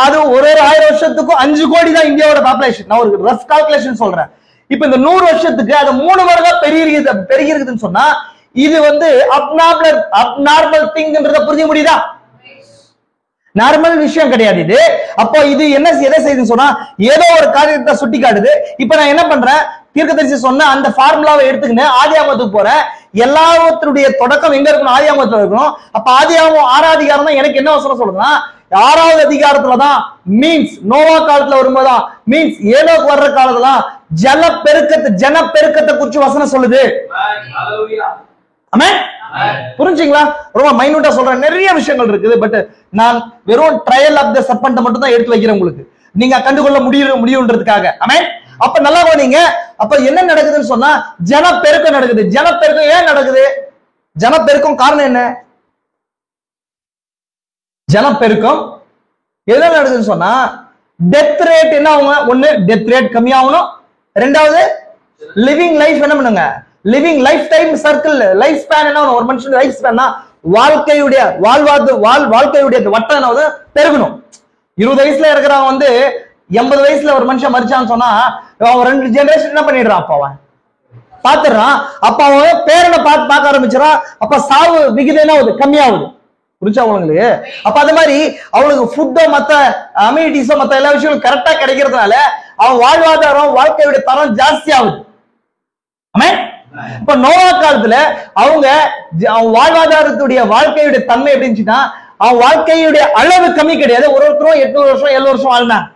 S1: அது ஒரு 1000 வருஷத்துக்கும் 5 கோடி தான் இந்தியாவோட பாப்புலேஷன். நான் ஒரு ரஃப் கால்குலேஷன் சொல்றேன். இப்ப இந்த 100 வருஷத்துக்கு அது 3 மடங்கா பெருகிருக்குதுன்னு சொன்னா இது வந்து அப்நார்மல் திங்ன்றத புரிஞ்சுக்க முடியுதா? நார்மல் விஷயம் கிடையாது இது. அப்போ இது என்ன எதை செய்யுதுன்னு சொன்னா ஏதோ ஒரு காரியத்தை சுட்டி காட்டுது. இப்ப நான் என்ன பண்றேன்? தீர்க்கதரிசி சொன்ன அந்த ஃபார்முலாவை எடுத்துக்கின்னு ஆதியாகமத்துக்கு போறேன். எல்லாவற்றுடைய தொடக்கம் எங்க இருக்கணும்? ஆதியாகமத்துல இருக்கணும். அப்ப ஆதியாகமம் 6ஆம் அதிகாரம் தான் எனக்கு என்ன வசனம் சொல்லுதுன்னா 6வது அதிகாரத்துலதான் மீன்ஸ் நோவா காலத்துல வரும்போதுதான் மீன்ஸ் ஏனோக்கு வர்ற காலத்துல ஜனப்பெருக்கத்தை குறிச்சு வசனம் சொல்லுது. ஆமென். புரிஞ்சுங்களா? ரொம்ப மைனூட்டா சொல்றேன். நிறைய விஷயங்கள் இருக்குது. பட் நான் வெறும் ட்ரையல் ஆஃப் த சர்பென்ட் மட்டும் தான் எடுத்து வைக்கிறேன் உங்களுக்கு, நீங்க கண்டுகொள்ள முடியும்ன்றதுக்காக. ஆமென். அப்ப நல்லா கவனிங்க. அப்ப என்ன நடக்குதுன்னு சொன்னா ஜனப்பெருக்கம் நடக்குது. ஜனப்பெருக்கம் ஏன் நடக்குது? ஜனப்பெருக்கம் காரணம் என்ன? ஜனப்பெருக்கம் எதனால நடக்குதுன்னு சொன்னா டெத் ரேட் என்ன ஆகும்? ஒண்ணு டெத் ரேட் கம்மியாகணும். ரெண்டாவது லிவிங் லைஃப் என்ன பண்ணுங்க? Living life time circle life span என்ன? ஒரு மனுஷன் லைஃப் ஸ்பேன்னா வாழ்க்கையுடைய வட்டம் என்ன பெருகணும். 20 வயசுல இருக்கிறவன் வந்து 80 வயசுல ஒரு மனுஷன் மரிச்சான்னு சொன்னா அவன் 2 ஜெனரேஷன் என்ன பண்ணிடுறான்? அப்ப அவன் பாத்துறான். அப்ப அவன் பேரனை பார்க்க ஆரம்பிச்சிடான். அப்ப சாவு விகிதம் என்ன ஆகுது? கம்மியாகுது. புரிஞ்சா உங்களுக்கு? அப்ப அது மாதிரி அவனுக்கு ஃபுட்டோ மத்த அம்யூனிட்டிஸோ மத்த எல்லா விஷயங்களும் கரெக்டா கிடைக்கிறதுனால அவன் வாழ்வாதாரம் வாழ்க்கையுடைய தரம் ஜாஸ்தி ஆகுது. ஆமென். இப்ப நோவா காலத்துல அவங்க வாழ்வாதாரத்துடைய வாழ்க்கையுடைய தன்மை எப்படின்னா அவன் வாழ்க்கையுடைய அளவு கம்மி கிடையாது. ஒருத்தரும் 800 வருஷம் 700 வருஷம் வாழ்ந்தாங்க.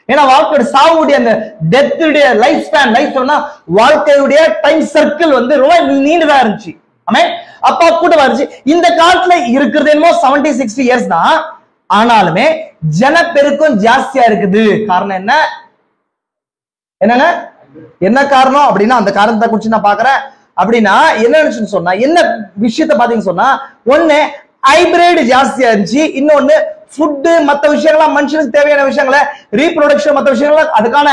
S1: ஏன்னா வாழ்க்கையோட சாவுடைய அந்த டெத்துடைய லைஃப் ஸ்பேன் வாழ்க்கையுடைய டைம் சர்க்கிள் வந்து ரொம்ப நீண்டதா இருந்துச்சு. ஆமென். அப்பா கூட வந்துச்சு. இந்த காலத்துல இருக்கிறது என்னமோ 70-60 இயர்ஸ் தான். ஆனாலுமே ஜனப்பெருக்கம் ஜாஸ்தியா இருக்குது. காரணம் என்ன? என்னங்க என்ன காரணம் அப்படின்னா அந்த காரணத்தை குறிச்சு நான் பாக்குறேன். அப்படின்னா என்ன சொன்னா என்ன விஷயத்த பாத்தீங்கன்னு சொன்னா ஒண்ணு ஹைபிரிட் ஜாஸ்தியா இருந்துச்சு. இன்னொன்னு ஃபுட்டு மத்த விஷயங்கள்லாம் மனுஷனுக்கு தேவையான விஷயங்களை ரீப்ரொடக்ஷன் மத்த விஷயங்கள் அதுக்கான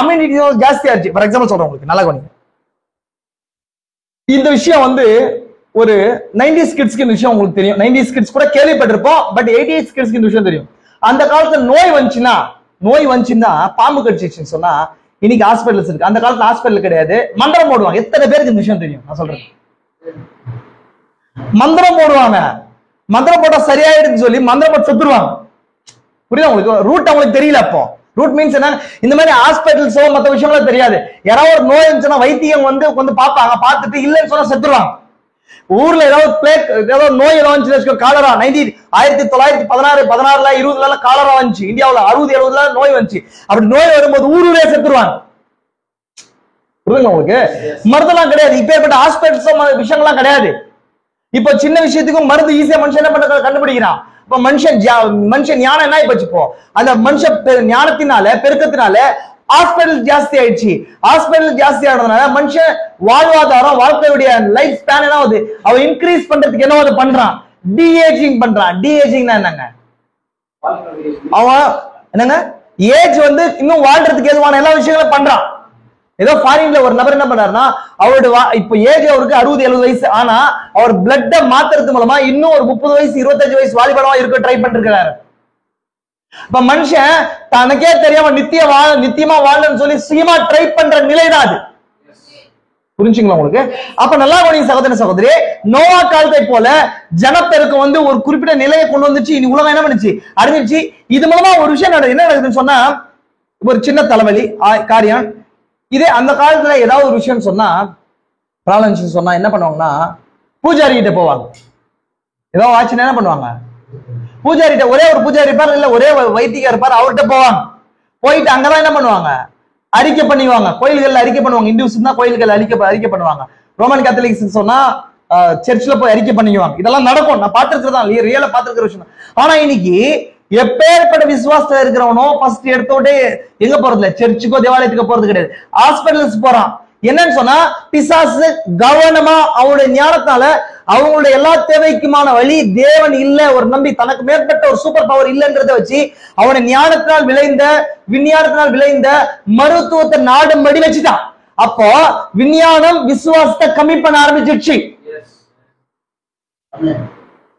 S1: அம்யூனிட்டி ஜாஸ்தியா இருந்துச்சு. ஃபார் எக்ஸாம்பிள் சொல்றேன் உங்களுக்கு நல்லா கவனிங்க. இந்த விஷயம் வந்து ஒரு 90s கிட்ஸ்க்கு இந்த விஷயம் உங்களுக்கு தெரியும். 90s கிட்ஸ் கூட கேள்விப்பட்டிருப்போம். பட் 80s கிட்ஸ்க்கு இந்த விஷயம் தெரியும். அந்த காலத்துல நோய் வந்துச்சுன்னா பாம்பு கடிச்சிச்சுன்னு சொன்னா இன்னைக்கு ஹாஸ்பிட்டல்ஸ் இருக்கு. அந்த காலத்துல ஹாஸ்பிட்டல் கிடையாது. மந்திரம் போடுவாங்க. எத்தனை பேருக்கு இந்த விஷயம் தெரியும்? நான் சொல்றேன். மந்திரம் போடுவாங்க. மந்திரம் போட்டா சரியாயிடுன்னு சொல்லி மந்திரம் போட்டு செத்துருவாங்க. புரியுதா உங்களுக்கு? ரூட் அவங்களுக்கு தெரியல. அப்போ ரூட் மீன்ஸ் என்ன? இந்த மாதிரி ஹாஸ்பிட்டல்ஸோ மத்த விஷயங்களும் தெரியாது. யாராவது ஒரு நோய் இருந்துச்சுன்னா வைத்தியம் வந்து பார்ப்பாங்க. பார்த்துட்டு இல்லைன்னு சொன்னா செத்துருவாங்க. ஊர்ல ஏதாவது நோய் ஏதாவது காலரா 1916 16 20 காலரா வந்துச்சு. இந்தியாவுல 60 70 நோய் வந்துச்சு. அப்படி நோய் வரும்போது ஊரே செத்துருவாங்க. புரியுதுங்க உங்களுக்கு? மருந்தெல்லாம் கிடையாது. இப்பேற்பட்ட ஹாஸ்பிட்டல்ஸ் விஷயங்கள்லாம் கிடையாது. இப்ப சின்ன விஷயத்துக்கும் மருந்து ஈஸியா மனுஷன் என்ன பண்ற கண்டுபிடிக்கிறான். இப்ப மனுஷன் ஞானம் என்ன ஆயிப்போச்சு? இப்போ அந்த மனுஷ ஞானத்தினால பெருக்கத்தினால ஹாஸ்பிட்டல் ஜாஸ்தி ஆயிடுச்சு. ஹாஸ்பிட்டல் ஜாஸ்தி ஆனதுனால மனுஷன் வாழ்வாதாரம் வாழ்க்கையுடைய லைஃப் ஸ்பேன் என்ன ஆகுது? அவன் இன்க்ரீஸ் பண்றதுக்கு என்ன பண்றான்? டிஏஜிங் பண்றான். டிஏஜிங்னா என்னங்க? அவன் என்னங்க ஏஜ் வந்து இன்னும் வாழ்றதுக்கு எதுவான எல்லா விஷயங்களும் பண்றான். ஏதோ ஃபாரின்ல ஒரு நபர் என்ன பண்றாருன்னா அவருடைய இப்ப ஏஜ் அவருக்கு 60-70 வயசு. ஆனா அவர் பிளட்ட மாத்துறது மூலமா இன்னும் ஒரு 30 வயசு 25 வயசு வாலிபனமா இருக்க ட்ரை பண்ணிருக்காரு. இப்ப மனுஷன் தனக்கே தெரியாம நித்தியமா வாழன்னு சொல்லி சுயமா ட்ரை பண்ற நிலைதான் அது. புரிஞ்சுங்களா உங்களுக்கு? அப்ப நல்லா கவனிங்க சகோதர சகோதரி, நோவா காலத்தை போல ஜனப்பெருக்கம் ஒரு குறிப்பிட்ட நிலையை கொண்டு வந்துச்சு. இனி உலகம் என்ன பண்ணுச்சு? அறிஞ்சிச்சு. இது மூலமா ஒரு விஷயம் என்ன நடக்குதுன்னு சொன்னா, ஒரு சின்ன தலைவலி காரியம். இதே அந்த காலத்துல ஏதாவது ஒரு விஷயம் சொன்னா, ப்ராப்ளம் சொன்னா என்ன பண்ணுவாங்கன்னா, பூஜாரி கிட்ட போவாங்க. ஏதாவது ஆச்சுன்னா என்ன பண்ணுவாங்க? பூஜாரிட்ட, ஒரே ஒரு பூஜாரி இருப்பார், இல்ல ஒரே வைத்தியர் இருப்பார், அவர்கிட்ட போவாங்க. போயிட்டு அங்கதான் என்ன பண்ணுவாங்க? அறிக்கை பண்ணிவாங்க. கோயில்கள் அறிக்கை பண்ணுவாங்க. இந்துஸ் தான் கோயில்கள் அறிக்கை பண்ணுவாங்க. ரோமன் கேத்தலிக்ஸ் சொன்னா சர்ச்சில் போய் அறிக்கை பண்ணிக்குவாங்க. இதெல்லாம் நடக்கும். நான் பார்த்திருக்கிறதா, ரியலா பார்த்திருக்கிற விஷயம். ஆனா இன்னைக்கு எப்பேற்பட்ட விசுவாசத்துல இருக்கிறவனோ ஃபர்ஸ்ட் எடுத்தோடே எங்க போறது இல்ல, சர்ச்சுக்கோ தேவாலயத்துக்கோ போறது கிடையாது, ஹாஸ்பிட்டல்ஸ் போறான். என்னன்னு சொன்னா, பிசாசு கவனமா அவனுடைய ஞானத்தால அவங்களுடைய எல்லா தேவைக்குமான வழி தேவன் இல்ல, ஒரு நம்பி தனக்கு மேற்பட்ட ஒரு சூப்பர் பவர் இல்லைன்றத வச்சு அவனுடைய ஞானத்தினால் விளைந்த விஞ்ஞானத்தினால் விளைந்த மருத்துவத்தை நாடும்படி வச்சுட்டான். அப்போ விஞ்ஞானம் விசுவாசத்தை கம்மி பண்ண ஆரம்பிச்சிருச்சு.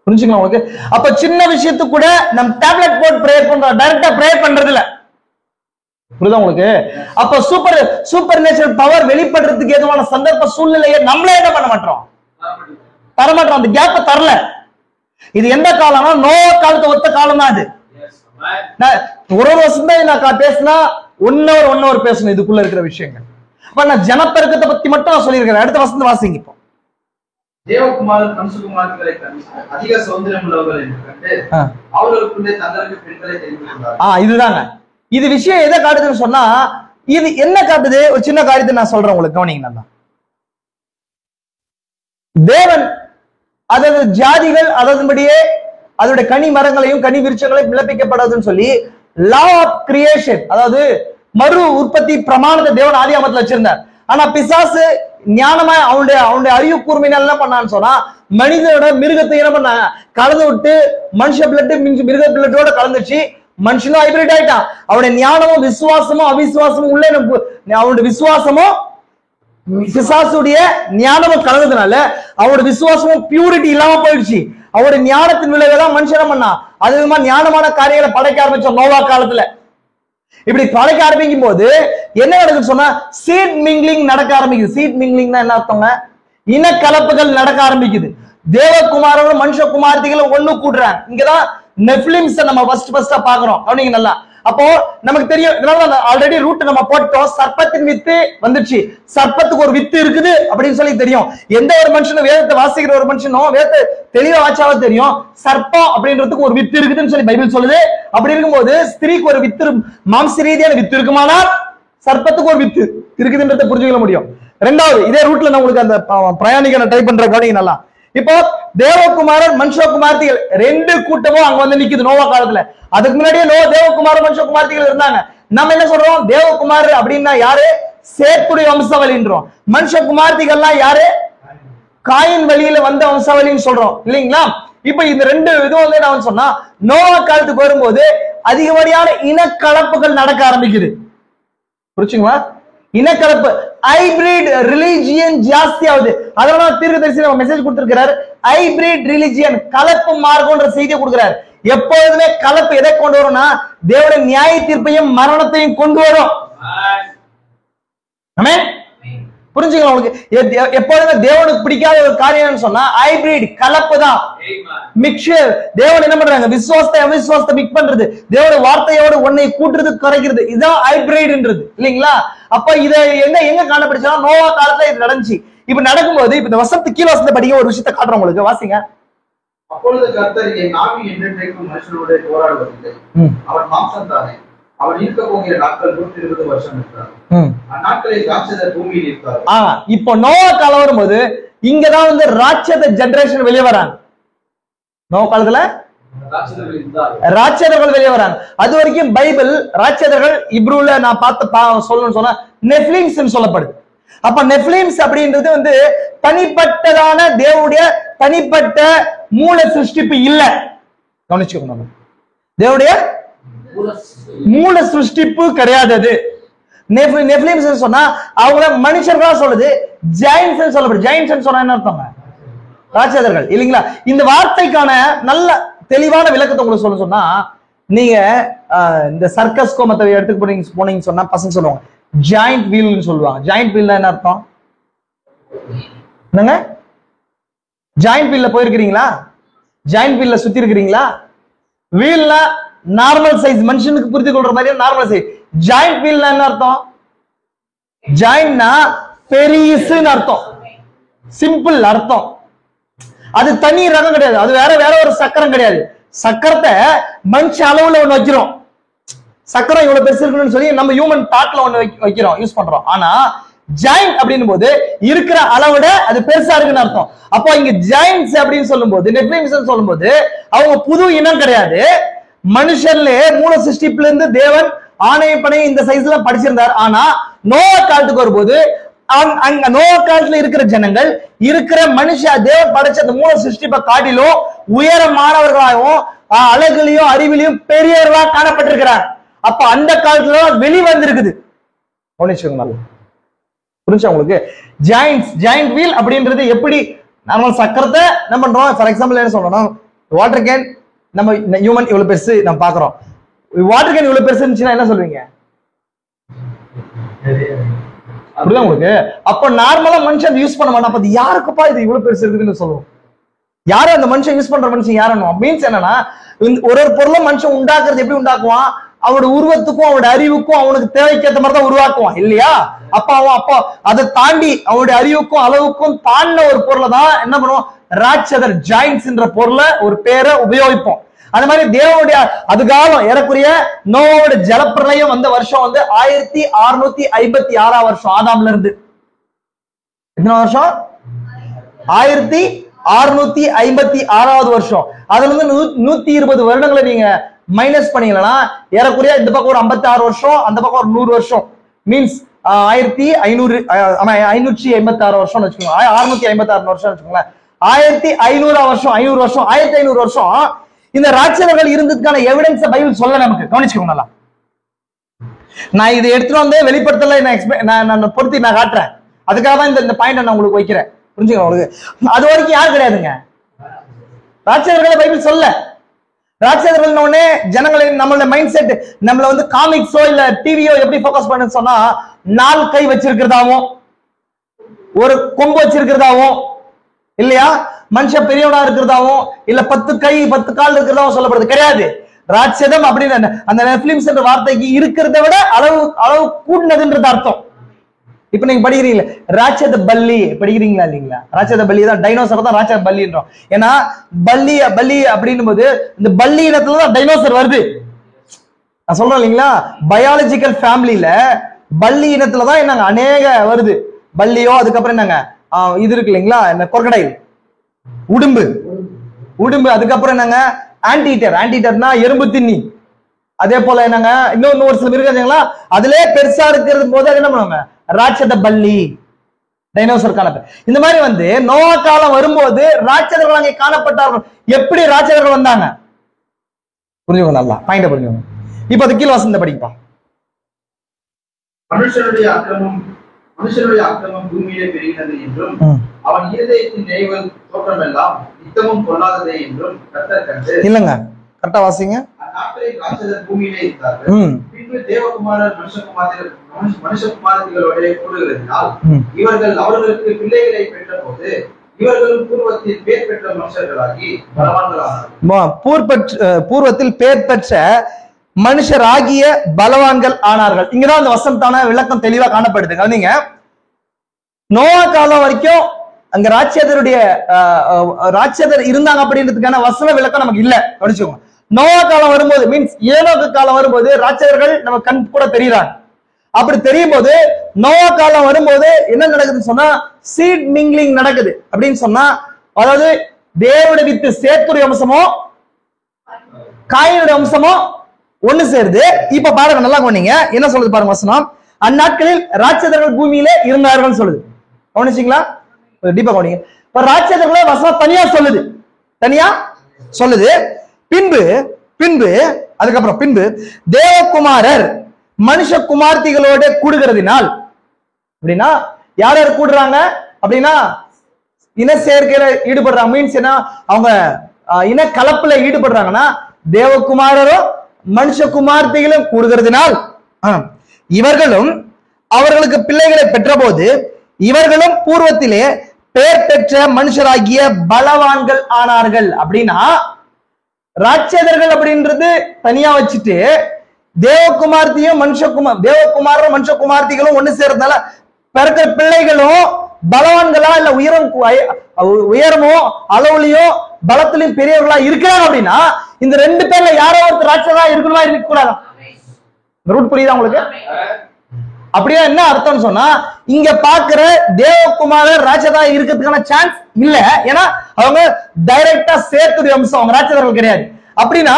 S1: புரிஞ்சுக்கலாம் உங்களுக்கு? அப்ப சின்ன விஷயத்துக்கு கூட நம்ம டேப்லெட் போட்டு ப்ரேயர் பண்றோம், டைரக்டா ப்ரேயர் பண்றது இல்ல. புரியுதா உங்களுக்கு? அப்ப சூப்பர் நேச்சுரல் பவர் வெளிப்படுறதுக்கு ஏதுவான சந்தர்ப்ப சூழ்நிலையை நம்மளே என்ன பண்ண மாட்டோம்? தரமாட்டோம். அந்த கேப்ப தரல. இது எந்த காலம்னா நோவா காலத்தை ஒத்த காலம் தான் அது. ஒரு வருஷம் தான் நான் பேசினா ஒன் ஹவர் பேசணும் இதுக்குள்ள இருக்கிற விஷயங்கள். அப்ப நான் ஜனப்பெருக்கத்தை பத்தி மட்டும் நான் சொல்லியிருக்கிறேன். அடுத்த வசந்த வாசிங்க. இப்போ
S2: தேவகுமார் மனுஷகுமார்களை அதிக சௌந்தரியம் உள்ளவர்கள் என்று கண்டு அவர்களுக்குள்ளே தங்களுக்கு பெண்களை தெரிந்து கொண்டார்.
S1: இதுதாங்க. இது விஷயம் எதை காட்டுதுன்னு சொன்னா, இது என்ன காட்டுது? ஒரு சின்ன காரியத்தை நான் சொல்றேன் உங்களுக்கு, கவனிங்க. தேவன் அதாவது ஜாதிகள் அதன்படியே அதோட கனி மரங்களையும் கனி விருட்சங்களையும் விளப்பிக்கப்படாதுன்னு சொல்லி லா ஆஃப் கிரியேஷன், அதாவது மறு உற்பத்தி பிரமாணத்தை தேவன் ஆதியாமத்துல வச்சிருந்தார். ஆனா பிசாசு ஞானமா அவனுடைய அறிவு கூர்மையினால என்ன பண்ணான்னு சொன்னா, மனிதனோட மிருகத்தை என்ன பண்ணாங்க, கலந்து விட்டு மனுஷ பிளட் மிருக பிளட்டோட கலந்துச்சு. மனுஷனும் ஹைபிரிட் ஆயிட்டான். அவனுடைய ஞானமும் விசுவாசமும் அவிசுவாசமும் உள்ள அவனுடைய விசுவாசமும் பிசாசுடைய ஞானமும் கலந்ததுனால அவருடைய விசுவாசமும் பியூரிட்டி இல்லாம போயிடுச்சு. அவருடைய ஞானத்தின் விளைவுதான் மனுஷன் பண்ணா அது விதமா ஞானமான காரியங்களை படைக்க ஆரம்பிச்சோம் நோவா காலத்துல. இப்படி படைக்க ஆரம்பிக்கும் போது என்ன நடக்குது சொன்னா, சீட் மிங்லிங் நடக்க ஆரம்பிக்குது. சீட் மிங்லிங்னா என்ன அர்த்தங்க? இனக்கலப்புகள் நடக்க ஆரம்பிக்குது. தேவகுமாரனும் மனுஷ குமார்த்திகளும் ஒண்ணு கூடுறாங்க. இங்கதான் நெஃப்லிம்ஸ் நம்ம ஃபர்ஸ்ட் பாக்குறோம். கவனிங்க நல்லா. அப்போ நமக்கு தெரியும், ஆல்ரெடி ரூட் நம்ம போட்டோம். சர்ப்பத்தின் வித்து வந்துச்சு. சர்ப்பத்துக்கு ஒரு வித்து இருக்குது அப்படின்னு சொல்லி தெரியும். எந்த ஒரு மனுஷனும் வேதத்தை வாசிக்கிற ஒரு மனுஷனும் வேதத்தை தெளிவா வாச்சாவா தெரியும், சர்ப்பம் அப்படின்றதுக்கு ஒரு வித்து இருக்குதுன்னு சொல்லி பைபிள் சொல்லுது. அப்படி இருக்கும்போது ஸ்திரீக்கு ஒரு வித்து, மாம்ச ரீதியான வித்து இருக்குமானால் சர்ப்பத்துக்கு ஒரு வித்து இருக்குதுன்றதை புரிஞ்சுக்க முடியும். ரெண்டாவது, இதே ரூட்ல நான் உங்களுக்கு அந்த பிரயாணிகளை டைப் பண்ற கவனிங்க நல்லா. இப்போ தேவகுமாரன் மனுஷகுமார்த்திகள் ரெண்டு கூட்டமும் அங்க வந்து நிக்குது நோவா காலத்துல. அதுக்கு முன்னாடியே தேவகுமாரன் மனுஷகுமார்த்திகள் இருந்தாங்க. நம்ம என்ன சொல்றோம்? தேவகுமார் அப்படின்னா யாரு? சேத்துடைய வம்சாவளின்றோம். மனுஷகுமார்த்திகள்லாம் யாரு? காயின் வழியில வந்த வம்சாவளின்னு சொல்றோம் இல்லைங்களா? இப்ப இந்த ரெண்டு இதுவும் நான் சொன்னா, நோவா காலத்துக்கு வரும்போது அதிகப்படியான இனக்கலப்புகள் நடக்க ஆரம்பிக்குது. புரிச்சுங்களா? இனக்கலப்பு, ஹைபிரிட் ரிலிஜியன் ஜாஸ்தி ஆகுது. அதனால தீர்க்கதரிசி நம்ம மெசேஜ் கொடுத்திருக்கிறார், ஹைபிரிட் ரிலிஜியன், கலப்பு மார்க்கம்ன்ற செய்தியை கொடுக்கிறார். எப்பொழுதுமே கலப்பு எதை கொண்டு வரும்னா, தேவனுடைய நியாய தீர்ப்பையும் மரணத்தையும் கொண்டு வரும். புரிஞ்சுக்கலாம் உங்களுக்கு? எப்பொழுதுமே தேவனுக்கு பிடிக்காத ஒரு காரியம் சொன்னா ஹைபிரிட், கலப்பு தான். மிக்சர். தேவன் என்ன பண்றாங்க? விசுவாசத்தை அவிசுவாசத்தை மிக்ஸ் பண்றது, தேவனுடைய வார்த்தையோடு ஒன்னை கூட்டுறது குறைக்கிறது, இதுதான் ஹைபிரிட்ன்றது இல்லைங்களா? அப்ப இதை எங்க காணப்படுச்சா? நோவா காலத்துல இது நடந்துச்சு. இப்ப நடக்கும்போது இப்ப இந்த வசனத்து கீழ வசனத்தை படிக்க ஒரு விஷயத்தை காட்டுறோம் உங்களுக்கு, வாசிங்க.
S2: அப்பொழுது கர்த்தர், என் ஆவி என்றென்றைக்கும் மனுஷனோட போராடுவதில்லை, அவன் மாம்சம் தானே, அவன் இருக்க போகிற நாட்கள் 120 வருஷம் இருக்கிறார். அந்நாட்களில் ராட்சதர் பூமியில் இருக்கார்.
S1: இப்போ நோவா காலம் வரும்போது இங்கதான் வந்து ராட்சத ஜெனரேஷன் வெளியே வராங்க. நோவா காலத்துல ராட்சதர்கள் வெளியே வராங்க. அது வரைக்கும் பைபிள் ராட்சதர்கள் இப்ரூல நான் பார்த்து சொல்லணும்னு சொன்னா நெஃப்லிம்ஸ் சொல்லப்படுது. அப்ப நெஃப்லிம்ஸ் அப்படின்றது வந்து தனிப்பட்டதான தேவனுடைய தனிப்பட்ட மூல சிருஷ்டிப்பு இல்ல. கவனிச்சுக்கணும், தேவனுடைய மூல சிருஷ்டிப்பு கிடையாது அது. நெஃப்லிம்ஸ் சொன்னா அவங்கள மனுஷர்களா சொல்லுது. ஜெயின்ஸ் சொல்லப்படுது. ஜெயின்ஸ் சொன்னா என்ன அர்த்தம்? ராட்சதர்கள் இல்லைங்களா? இந்த வார்த்தைக்கான நல்ல தெளிவான விளக்கத்தை உங்களுக்கு சொல்ல சொன்னா, நீங்க இந்த சர்க்கஸ்கோ மற்ற இடத்துக்கு போனீங்கன்னு சொன்னா பசங்க சொல்லுவாங்க ஜாயிண்ட் வீல்னு சொல்லுவாங்க. ஜாயிண்ட் வீல்னா என்ன அர்த்தம்? என்னங்க? ஜாயிண்ட் வீல்ல போயிருக்கிறீங்களா? ஜாயிண்ட் வீல்ல சுத்தி இருக்கிறீங்களா? வீல்னா நார்மல் சைஸ், மனுஷனுக்கு புரிந்து கொள்ற மாதிரி நார்மல் சைஸ். ஜாயிண்ட் வீல்னா என்ன அர்த்தம்? ஜாயிண்ட்னா பெரிசுன்னு அர்த்தம், சிம்பிள் அர்த்தம். அது தனி ரகம் கிடையாது, அது வேற ஒரு சக்கரம் கிடையாது. சக்கரத்தை மனுஷ அளவுல ஒண்ணு வைக்கிறோம். சக்கரம் இவ்வளவு பெருசு இருக்குன்னு சொல்லி நம்ம ஹியூமன் தாட்ல ஒண்ணு வைக்கிறோம், யூஸ் பண்றோம். ஆனா ஜாயிண்ட் அப்படின்னு போது இருக்கிற அளவுட அது பெருசா இருக்குன்னு அர்த்தம். அப்போ இங்க ஜாயிண்ட்ஸ் அப்படின்னு சொல்லும் போது, நெப்லிம்ஸ் சொல்லும் போது அவங்க புது இனம் கிடையாது. மனுஷன்லயே மூல சிருஷ்டிப்புல இருந்து தேவன் ஆணைய பணைய இந்த சைஸ்ல படிச்சிருந்தார். ஆனா நோவா காலத்துக்கு வரும்போது அங்க நோவா காலத்துல இருக்கிற ஜனங்கள் இருக்கிற மனுஷ தேவன் படைச்ச அந்த மூல சிருஷ்டிப்பை காட்டிலும் உயரமானவர்களாகவும் அழகுலையும் அறிவிலையும் பெரியவர்களா காணப்பட்டிருக்கிறார். அப்ப அந்த காலத்துல வெளி வந்திருக்குது. புரிஞ்சா உங்களுக்கு? ஜாயிண்ட் வீல் அப்படின்றது எப்படி நம்ம சக்கரத்தை என்ன பண்றோம்? ஃபார் எக்ஸாம்பிள் என்ன சொல்லணும், வாட்டர் கேன் நம்ம ஹியூமன் இவ்வளவு பெருசு நம்ம பாக்குறோம். வாட்டர் கேன் இவ்வளவு பெருசு இருந்துச்சுன்னா என்ன சொல்வீங்க? அப்படிதான் உங்களுக்கு. அப்ப நார்மலா மனுஷன் யூஸ் பண்ண மாட்டான். அப்ப யாருக்குப்பா இது இவ்வளவு பெருசு இருக்குன்னு சொல்லுவோம். யாரும் அந்த மனுஷன் யூஸ் பண்ற மனுஷன் யாரும் மீன்ஸ் என்னன்னா, ஒரு பொருளும் மனுஷன் உண்டாக்குறது எப்படி உண்டாக்குவான்? அவனோட உருவத்துக்கும் அவனோட அறிவுக்கும் அவனுக்கு தேவைக்கேற்ற மாதிரி தான் உருவாக்குவான் இல்லையா? அப்போ அதை தாண்டி அவனுடைய அறிவுக்கும் அளவுக்கும் தாண்டின ஒரு பொருளை தான் என்ன பண்ணுவோம்? ராட்சதர் ஜாயிண்ட்ஸ் என்ற பொருளை ஒரு பேரை உபயோகிப்போம். அந்த மாதிரி தேவனுடைய அது காலம் ஏறக்குறைய நோவோட ஜலப்பிரளயம் வந்த வருஷம் 1656 வருஷம். ஆதாம்ல இருந்து எத்தனை வருஷம்? 1656 வருஷம். அதுல இருந்து 120 வருடங்களை நீங்க மைனஸ் பண்ணீங்கன்னா ஏறக்குறைய இந்த பக்கம் ஒரு 56 வருஷம், அந்த பக்கம் ஒரு 100 வருஷம். மீன்ஸ் 556 வருஷம் வச்சுக்கோங்க. 656 வருஷம் வச்சுக்கோங்களேன். 1500 வருஷம், 500 வருஷம், 1500 வருஷம் இந்த ராட்சதர்கள் இருந்ததுக்கான எவிடன்ஸ் பைபிள் சொல்ல நமக்கு. கவனிச்சுக்கோங்க நல்லா. நான் இதை எடுத்துட்டு வந்து வெளிப்படுத்தல, நான் பொருத்தி நான் காட்டுறேன். அதுக்காக தான் இந்த பாயிண்ட் நான் உங்களுக்கு வைக்கிறேன். புரிஞ்சுக்கோங்க உங்களுக்கு. அது வரைக்கும் யார் கிடையாதுங்க ராட்சதர்களை பைபிள் சொல்ல. ராட்சதர்கள் உடனே ஜனங்களை நம்மளோட மைண்ட் செட் நம்மள காமிக்ஸோ இல்ல டிவியோ எப்படி போக்கஸ் பண்ணு சொன்னா 4 கை வச்சிருக்கிறதாவும் ஒரு கொம்பு வச்சிருக்கிறதாவும் இல்லையா, மனுஷன் பெரியவனா இருக்கிறதாவும் இல்ல 10 கை 10 கால் இருக்கிறதாவும் சொல்லப்படுது கிடையாது. ராட்சதம் அப்படின்னு அந்த நெப்லிம்ஸ் என்ற வார்த்தைக்கு இருக்கிறத விட அளவு கூடினதுன்றது அர்த்தம். இப்ப நீங்க படிக்கிறீங்களா ராட்சத பல்லி படிக்கிறீங்களா இல்லீங்களா? ராட்சத பல்லி தான் டைனோசர் தான் ராட்சத பல்லின்றோம். ஏன்னா பல்லி அப்படின்னும் போது இந்த பல்லி இனத்துலதான் டைனோசர் வருது. நான் சொல்றேன் இல்லைங்களா, பயாலஜிக்கல் ஃபேமிலியில பல்லி இனத்துலதான் என்னங்க அநேக வருது. பல்லியோ அதுக்கப்புறம் என்னங்க இது இருக்கு இல்லைங்களா, என்ன கொர்க்கடைல் உடும்பு அதுக்கப்புறம் என்னங்க ஆன்டிடர்னா எறும்பு தின்னி. அதே போல என்னங்க இன்னொன்னு ஒரு சில மிருகங்களா அதுல பெருசா இருக்கிறது போது அது என்ன பண்ணுவாங்க ராட்சத பல்லி டைனோசர் காணப்ப. இந்த மாதிரி நோவா காலம் வரும்போது ராட்சதர்கள் அங்கே காணப்பட்டார்கள். எப்படி ராட்சதர்கள் வந்தாங்க புரிஞ்சுக்கோங்க நல்லா, பாயிண்ட புரிஞ்சுக்கோங்க. இப்ப அது கீழ் வசந்த படிப்பா.
S2: மனுஷனுடைய அக்கிரமம் பூமியிலே பெருகினது என்றும் அவன் இருதயத்தின் நினைவுகள் தோற்றமெல்லாம் நித்தமும் பொல்லாததே என்றும் கர்த்தர் கண்டு. இல்லங்க கரெக்டா வாசிங்க. அந்நாட்களில் ராட்சதர் பூமியிலே இருந்தார்கள். பின்பு தேவகுமாரர் மனுஷகுமாரத்திகளோட கூடுகிறதினால் இவர்கள் அவர்களுக்கு பிள்ளைகளை பெற்ற போது இவர்களும் பூர்வத்தில் பேர் பெற்ற மனுஷர்களாகி பலவான்கள்
S1: பூர்வத்தில் பேர் பெற்ற மனுஷராகிய பலவான்கள் ஆனார்கள். இங்கதான் அந்த வசனத்தான விளக்கம் தெளிவா காணப்படுது. நீங்க நோவா காலம் வரைக்கும் அங்க ராட்சதர் இருந்தாங்க அப்படின்றதுக்கான வசன விளக்கம் நமக்கு இல்ல. கவனிச்சுக்கோங்க. நோவா காலம் வரும்போது மீன்ஸ் ஏனோக்கு காலம் வரும்போது ராட்சதர்கள் நம்ம கண் கூட தெரியுறாங்க. அப்படி தெரியும் போது நோவா காலம் வரும்போது என்ன நடக்குதுன்னு சொன்னா சீட் மிங்லிங் நடக்குது. அப்படின்னு சொன்னா அதாவது தேவனுடைய வித்து சேத்துடைய அம்சமோ காயினுடைய அம்சமோ ஒண்ணு சேருது. இப்ப பாருங்க நல்லா கொண்டீங்க என்ன சொல்லுது பாருங்க வசனம். அந்நாட்களில் ராட்சதர்கள் பூமியிலே இருந்தார்கள் சொல்லுது. கவனிச்சிங்களா? டீப்பா கவனிங்க. இப்ப ராட்சதர்களை வசனம் தனியா சொல்லுது. பின்பு அதுக்கப்புறம் தேவகுமாரர் மனுஷ குமார்த்திகளோட கூடுகிறதினால் அப்படின்னா யார் யார் கூடுறாங்க அப்படின்னா இன சேர்க்கையில ஈடுபடுறாங்க. மீன்ஸ் என்ன அவங்க இன கலப்புல ஈடுபடுறாங்கன்னா தேவகுமாரரும் மனுஷகுமார்த்திகளும் கூடுகிறதுனால் இவர்களும் அவர்களுக்கு பிள்ளைகளை பெற்றபோது இவர்களும் பூர்வத்திலே பெயர் பெற்ற மனுஷராகிய பலவான்கள் ஆனார்கள். அப்படின்னா ராட்சதர்கள் அப்படின்றது தனியா வச்சுட்டு தேவகுமார்த்தியும் தேவகுமாரும் மனுஷகுமார்த்திகளும் ஒண்ணு சேர்றதுனால பிறக்கிற பிள்ளைகளும் பலவான்களா இல்ல உயரமோ அளவுலயோ பலத்திலையும் பெரியவர்களா இருக்கிறாங்க. அப்படின்னா இந்த ரெண்டு பேர்ல யாரோ ஒருத்தர் ராட்சதா இருக்கணுமா இருக்க கூடாதா? ரூட் புரியுதா உங்களுக்கு? அப்படியே என்ன அர்த்தம் சொன்னா இங்க பாக்குற தேவகுமாரர் ராட்சதா இருக்கிறதுக்கான சான்ஸ் இல்ல. ஏன்னா அவங்க டைரக்டா சேர்த்துடைய அம்சம், அவங்க ராட்சதர்கள் கிடையாது. அப்படின்னா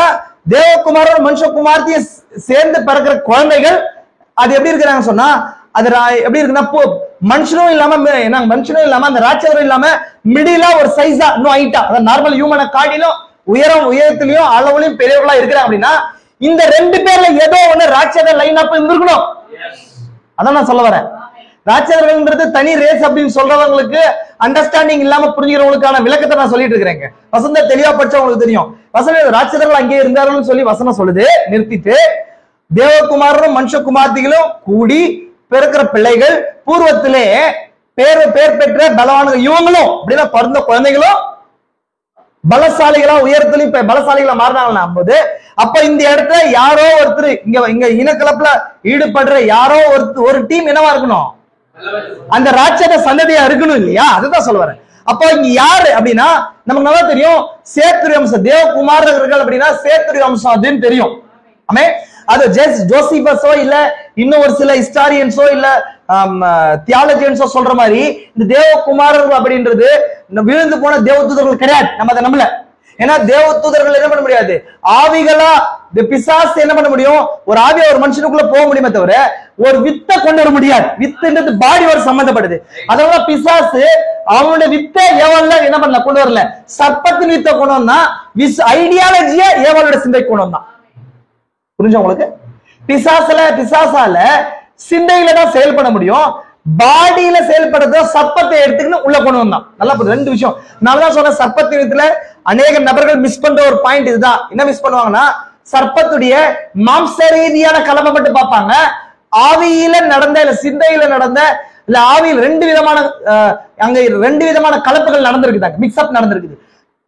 S1: தேவகுமாரர் மனுஷகுமார்த்திய சேர்ந்து பிறக்கிற குழந்தைகள் அது எப்படி இருக்கிறாங்க சொன்னா அது எப்படி இருக்குன்னா மனுஷனும் இல்லாம அந்த ராட்சதரும் இல்லாம மிடிலா ஒரு சைஸா இன்னும் ஹைட்டா அதாவது நார்மல் ஹியூமனை காட்டிலும் உயரத்திலையும் அளவுலையும் பெரியவர்களா இருக்கிறாங்க. அப்படின்னா இந்த ரெண்டு பேர்ல ஏதோ ஒண்ணு ராட்சத லைன் அப் இருந்திருக்கணும். அதான் நான் சொல்ல வரேன். ராட்சதர்கள்ன்றது தனி ரேஸ் அப்படின்னு சொல்றவங்களுக்கு அண்டர்ஸ்டாண்டிங் இல்லாம புரிஞ்சுக்கிறவங்களுக்கான விளக்கத்தை நான் சொல்லிட்டு இருக்கிறேன். வசந்த தெளிவா படிச்சா உங்களுக்கு தெரியும். ராட்சதர்கள் அங்கே இருந்தார்கள் சொல்லி வசனம் சொல்லுது. நிறுத்திட்டு தேவகுமாரரும் மனுஷகுமார்த்திகளும் கூடி பிறக்கிற பிள்ளைகள் பூர்வத்திலே பேர் பெற்ற பலவான்கள் இவங்களும் அப்படின்னா பிறந்த குழந்தைகளும் பலசாலிகளா உயரத்திலையும் பலசாலிகளா மாறினாங்க போது அப்ப இந்த இடத்துல யாரோ ஒருத்தர் இங்க இனக்கலப்புல ஈடுபடுற யாரோ ஒரு டீம் என்னவா இருக்கணும்? அந்த ராட்சத சந்ததியா இருக்கணும் இல்லையா? அதுதான் சொல்ல வரேன். அப்போ இங்க யாரு அப்படின்னா நமக்கு நல்லா தெரியும் சேத்துரி வம்சம். தேவகுமாரர்கள் அப்படின்னா சேத்துரி வம்சம் அதுன்னு தெரியும். ஆமே அது ஜோசிபஸோ இல்ல இன்னும் ஒரு சில ஹிஸ்டாரியன்ஸோ இல்ல தியாலஜியன்ஸோ சொல்ற மாதிரி இந்த தேவகுமாரர்கள் அப்படின்றது விழுந்து போன தேவதூதர்கள் கிடையாது. நம்ம அதை நம்பல. ஏன்னா தேவதூதர்கள் என்ன பண்ண முடியாது, ஆவிகளா பிசாசு என்ன பண்ண முடியும், ஒரு ஆவியா ஒரு மனுஷனுக்குள்ள போக முடியுமே தவிர ஒரு வித்தை கொண்டு வர முடியாது. வித்துன்றது பாடியோட சம்பந்தப்படுது. அதனால பிசாசு அவனுடைய வித்தை ஏவல்ல என்ன பண்ணல கொண்டு வரல, சர்ப்பத்தின் வித்தை கொண்டு வந்தா ஐடியாலஜிய ஏவலோட சிந்தை கொண்டு வந்தான். புரிஞ்சா உங்களுக்கு? பிசாசால சிந்தையில தான் செயல்பட முடியும், பாடியில செயல்படுறத சர்ப்பத்தை எடுத்துக்கின்னு உள்ள கொண்டு வந்தான். நல்லா ரெண்டு விஷயம் நான் தான் சொன்ன. சர்ப்பத்தின் விதத்துல அநேக நபர்கள் மிஸ் பண்ற ஒரு பாயிண்ட் இதுதான். என்ன மிஸ் பண்ணுவாங்கன்னா சர்ப்பத்துடைய மாம்ச ரீதியான கலப்பை மட்டும் பார்ப்பாங்க. ஆவியில நடந்த இல்ல சிந்தையில நடந்த இல்ல ஆவியில் ரெண்டு விதமான கலப்புகள் நடந்திருக்குதாங்க, மிக்ஸ்அப் நடந்திருக்குது.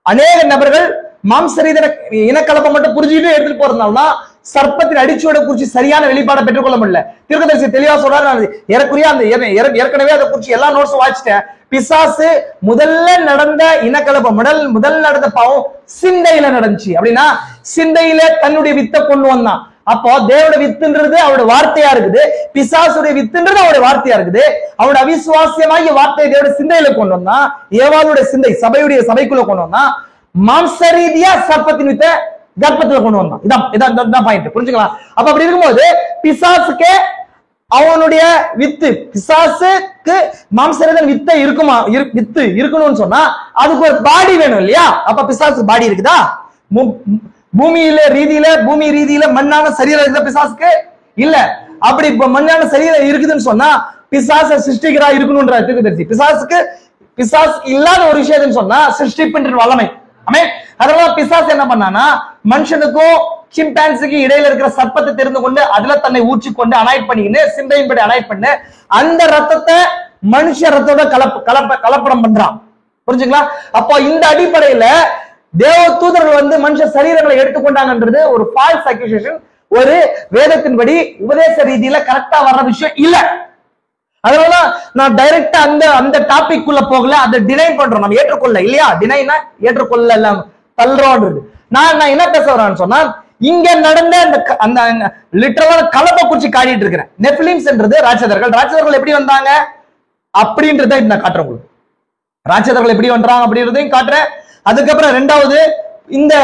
S1: அநேக நபர்கள் மாம்ச ரீதியான இனக்கலப்பை மட்டும் புரிஞ்சுட்டு எடுத்துட்டு போறதுனாலதான் சர்ப்பத்தின் அடிச்சுவடை குறிச்சு சரியான வெளிப்பாடை பெற்றுக்கொள்ள முடியல. தீர்க்கதரிசி தெளிவா சொல்றாரு. ஏற்கனவே அதை குறிச்சு எல்லா நோட்ஸும் வாசிட்டேன். பிசாசு முதல்ல நடந்த இனக்கலப்பம் முதல் நடந்த பாவம் சிந்தையில நடந்துச்சு. அப்படின்னா சிந்தையில தன்னுடைய வித்தை கொண்டு வந்தான். அப்போ தேவனுடைய வித்துன்றது அவருடைய வார்த்தையா இருக்குது, பிசாசுடைய வித்துன்றது அவருடைய வார்த்தையா இருக்குது. அவருடைய அவிசுவாசியமாகிய வார்த்தையை தேவனுடைய சிந்தையில கொண்டு வந்தான். ஏவாளுடைய சிந்தை சபைக்குள்ள கொண்டு வந்தான். மாம்ச ரீதியா சர்ப்பத்தின் வித்தை கர்ப்பத்துல கொண்டு வந்தான். இதான் பாயிண்ட், புரிஞ்சுக்கலாம். அப்ப அப்படி இருக்கும்போது பிசாசுக்கு அவனுடைய வித்து, பிசாசுக்கு மாம்சரீதியான வித்தை இருக்குமா, வித்து இருக்கணும்னு சொன்னா அதுக்கு ஒரு பாடி வேணும் இல்லையா? அப்ப பிசாசு பாடி இருக்குதா? பூமி ரீதியில மண்ணான சரீரம் இருக்குதா பிசாசுக்கு? இல்ல. அப்படி இப்ப மண்ணான சரீரம் இருக்குதுன்னு சொன்னா பிசாச சிருஷ்டிக்கிறா இருக்கணும்ன்ற தீர்க்கதரிசி. பிசாசு இல்லாத ஒரு விஷயம்னு சொன்னா சிருஷ்டிப்புன்ற வல்லமை. அதனால பிசாசு என்ன பண்ணானா மனுஷனுக்கும் சிம்பான்சிக்கு இடையில இருக்கிற சர்ப்பத்தை தெரிந்து கொண்டு அதுல தன்னை ஊற்றி கொண்டு அனாய்ட் பண்ணிக்கின்னு சிந்தையின்படி அனாய்ட் பண்ணு அந்த ரத்தத்தை மனுஷ ரத்தோட கலப்படம் பண்றான். புரிஞ்சுங்களா? அப்போ இந்த அடிப்படையில தேவ தூதர்கள் மனுஷ சரீரங்களை எடுத்துக்கொண்டாங்கன்றது ஒரு ஃபால்ஸ் அக்யூசேஷன். ஒரு வேதத்தின்படி உபதேச ரீதியில கரெக்டா வர்ற விஷயம் இல்ல. அதனால நான் டைரக்டா அந்த டாபிக் குள்ள போகல, அதை டினை பண்றோம். நம்ம ஏற்றுக்கொள்ள இல்லையா? டினைனா ஏற்றுக்கொள்ள எல்லாம் தள்ளுறோன்றது. நான் என்ன பேச வரான்னு சொன்னா இங்க நடந்த அந்த லிட்டரலான கலப்பை குறிச்சு காட்டிட்டு இருக்கிறேன். நெஃபிலிம்ஸ்ன்றது ராட்சதர்கள் எப்படி வந்தாங்க அப்படின்றத நான் காட்டுறேன் உங்களுக்கு. ராட்சதர்கள் எப்படி வந்தாங்க அப்படின்றதையும் காட்டுறேன். அதுக்கப்புறம் ரெண்டாவது இந்த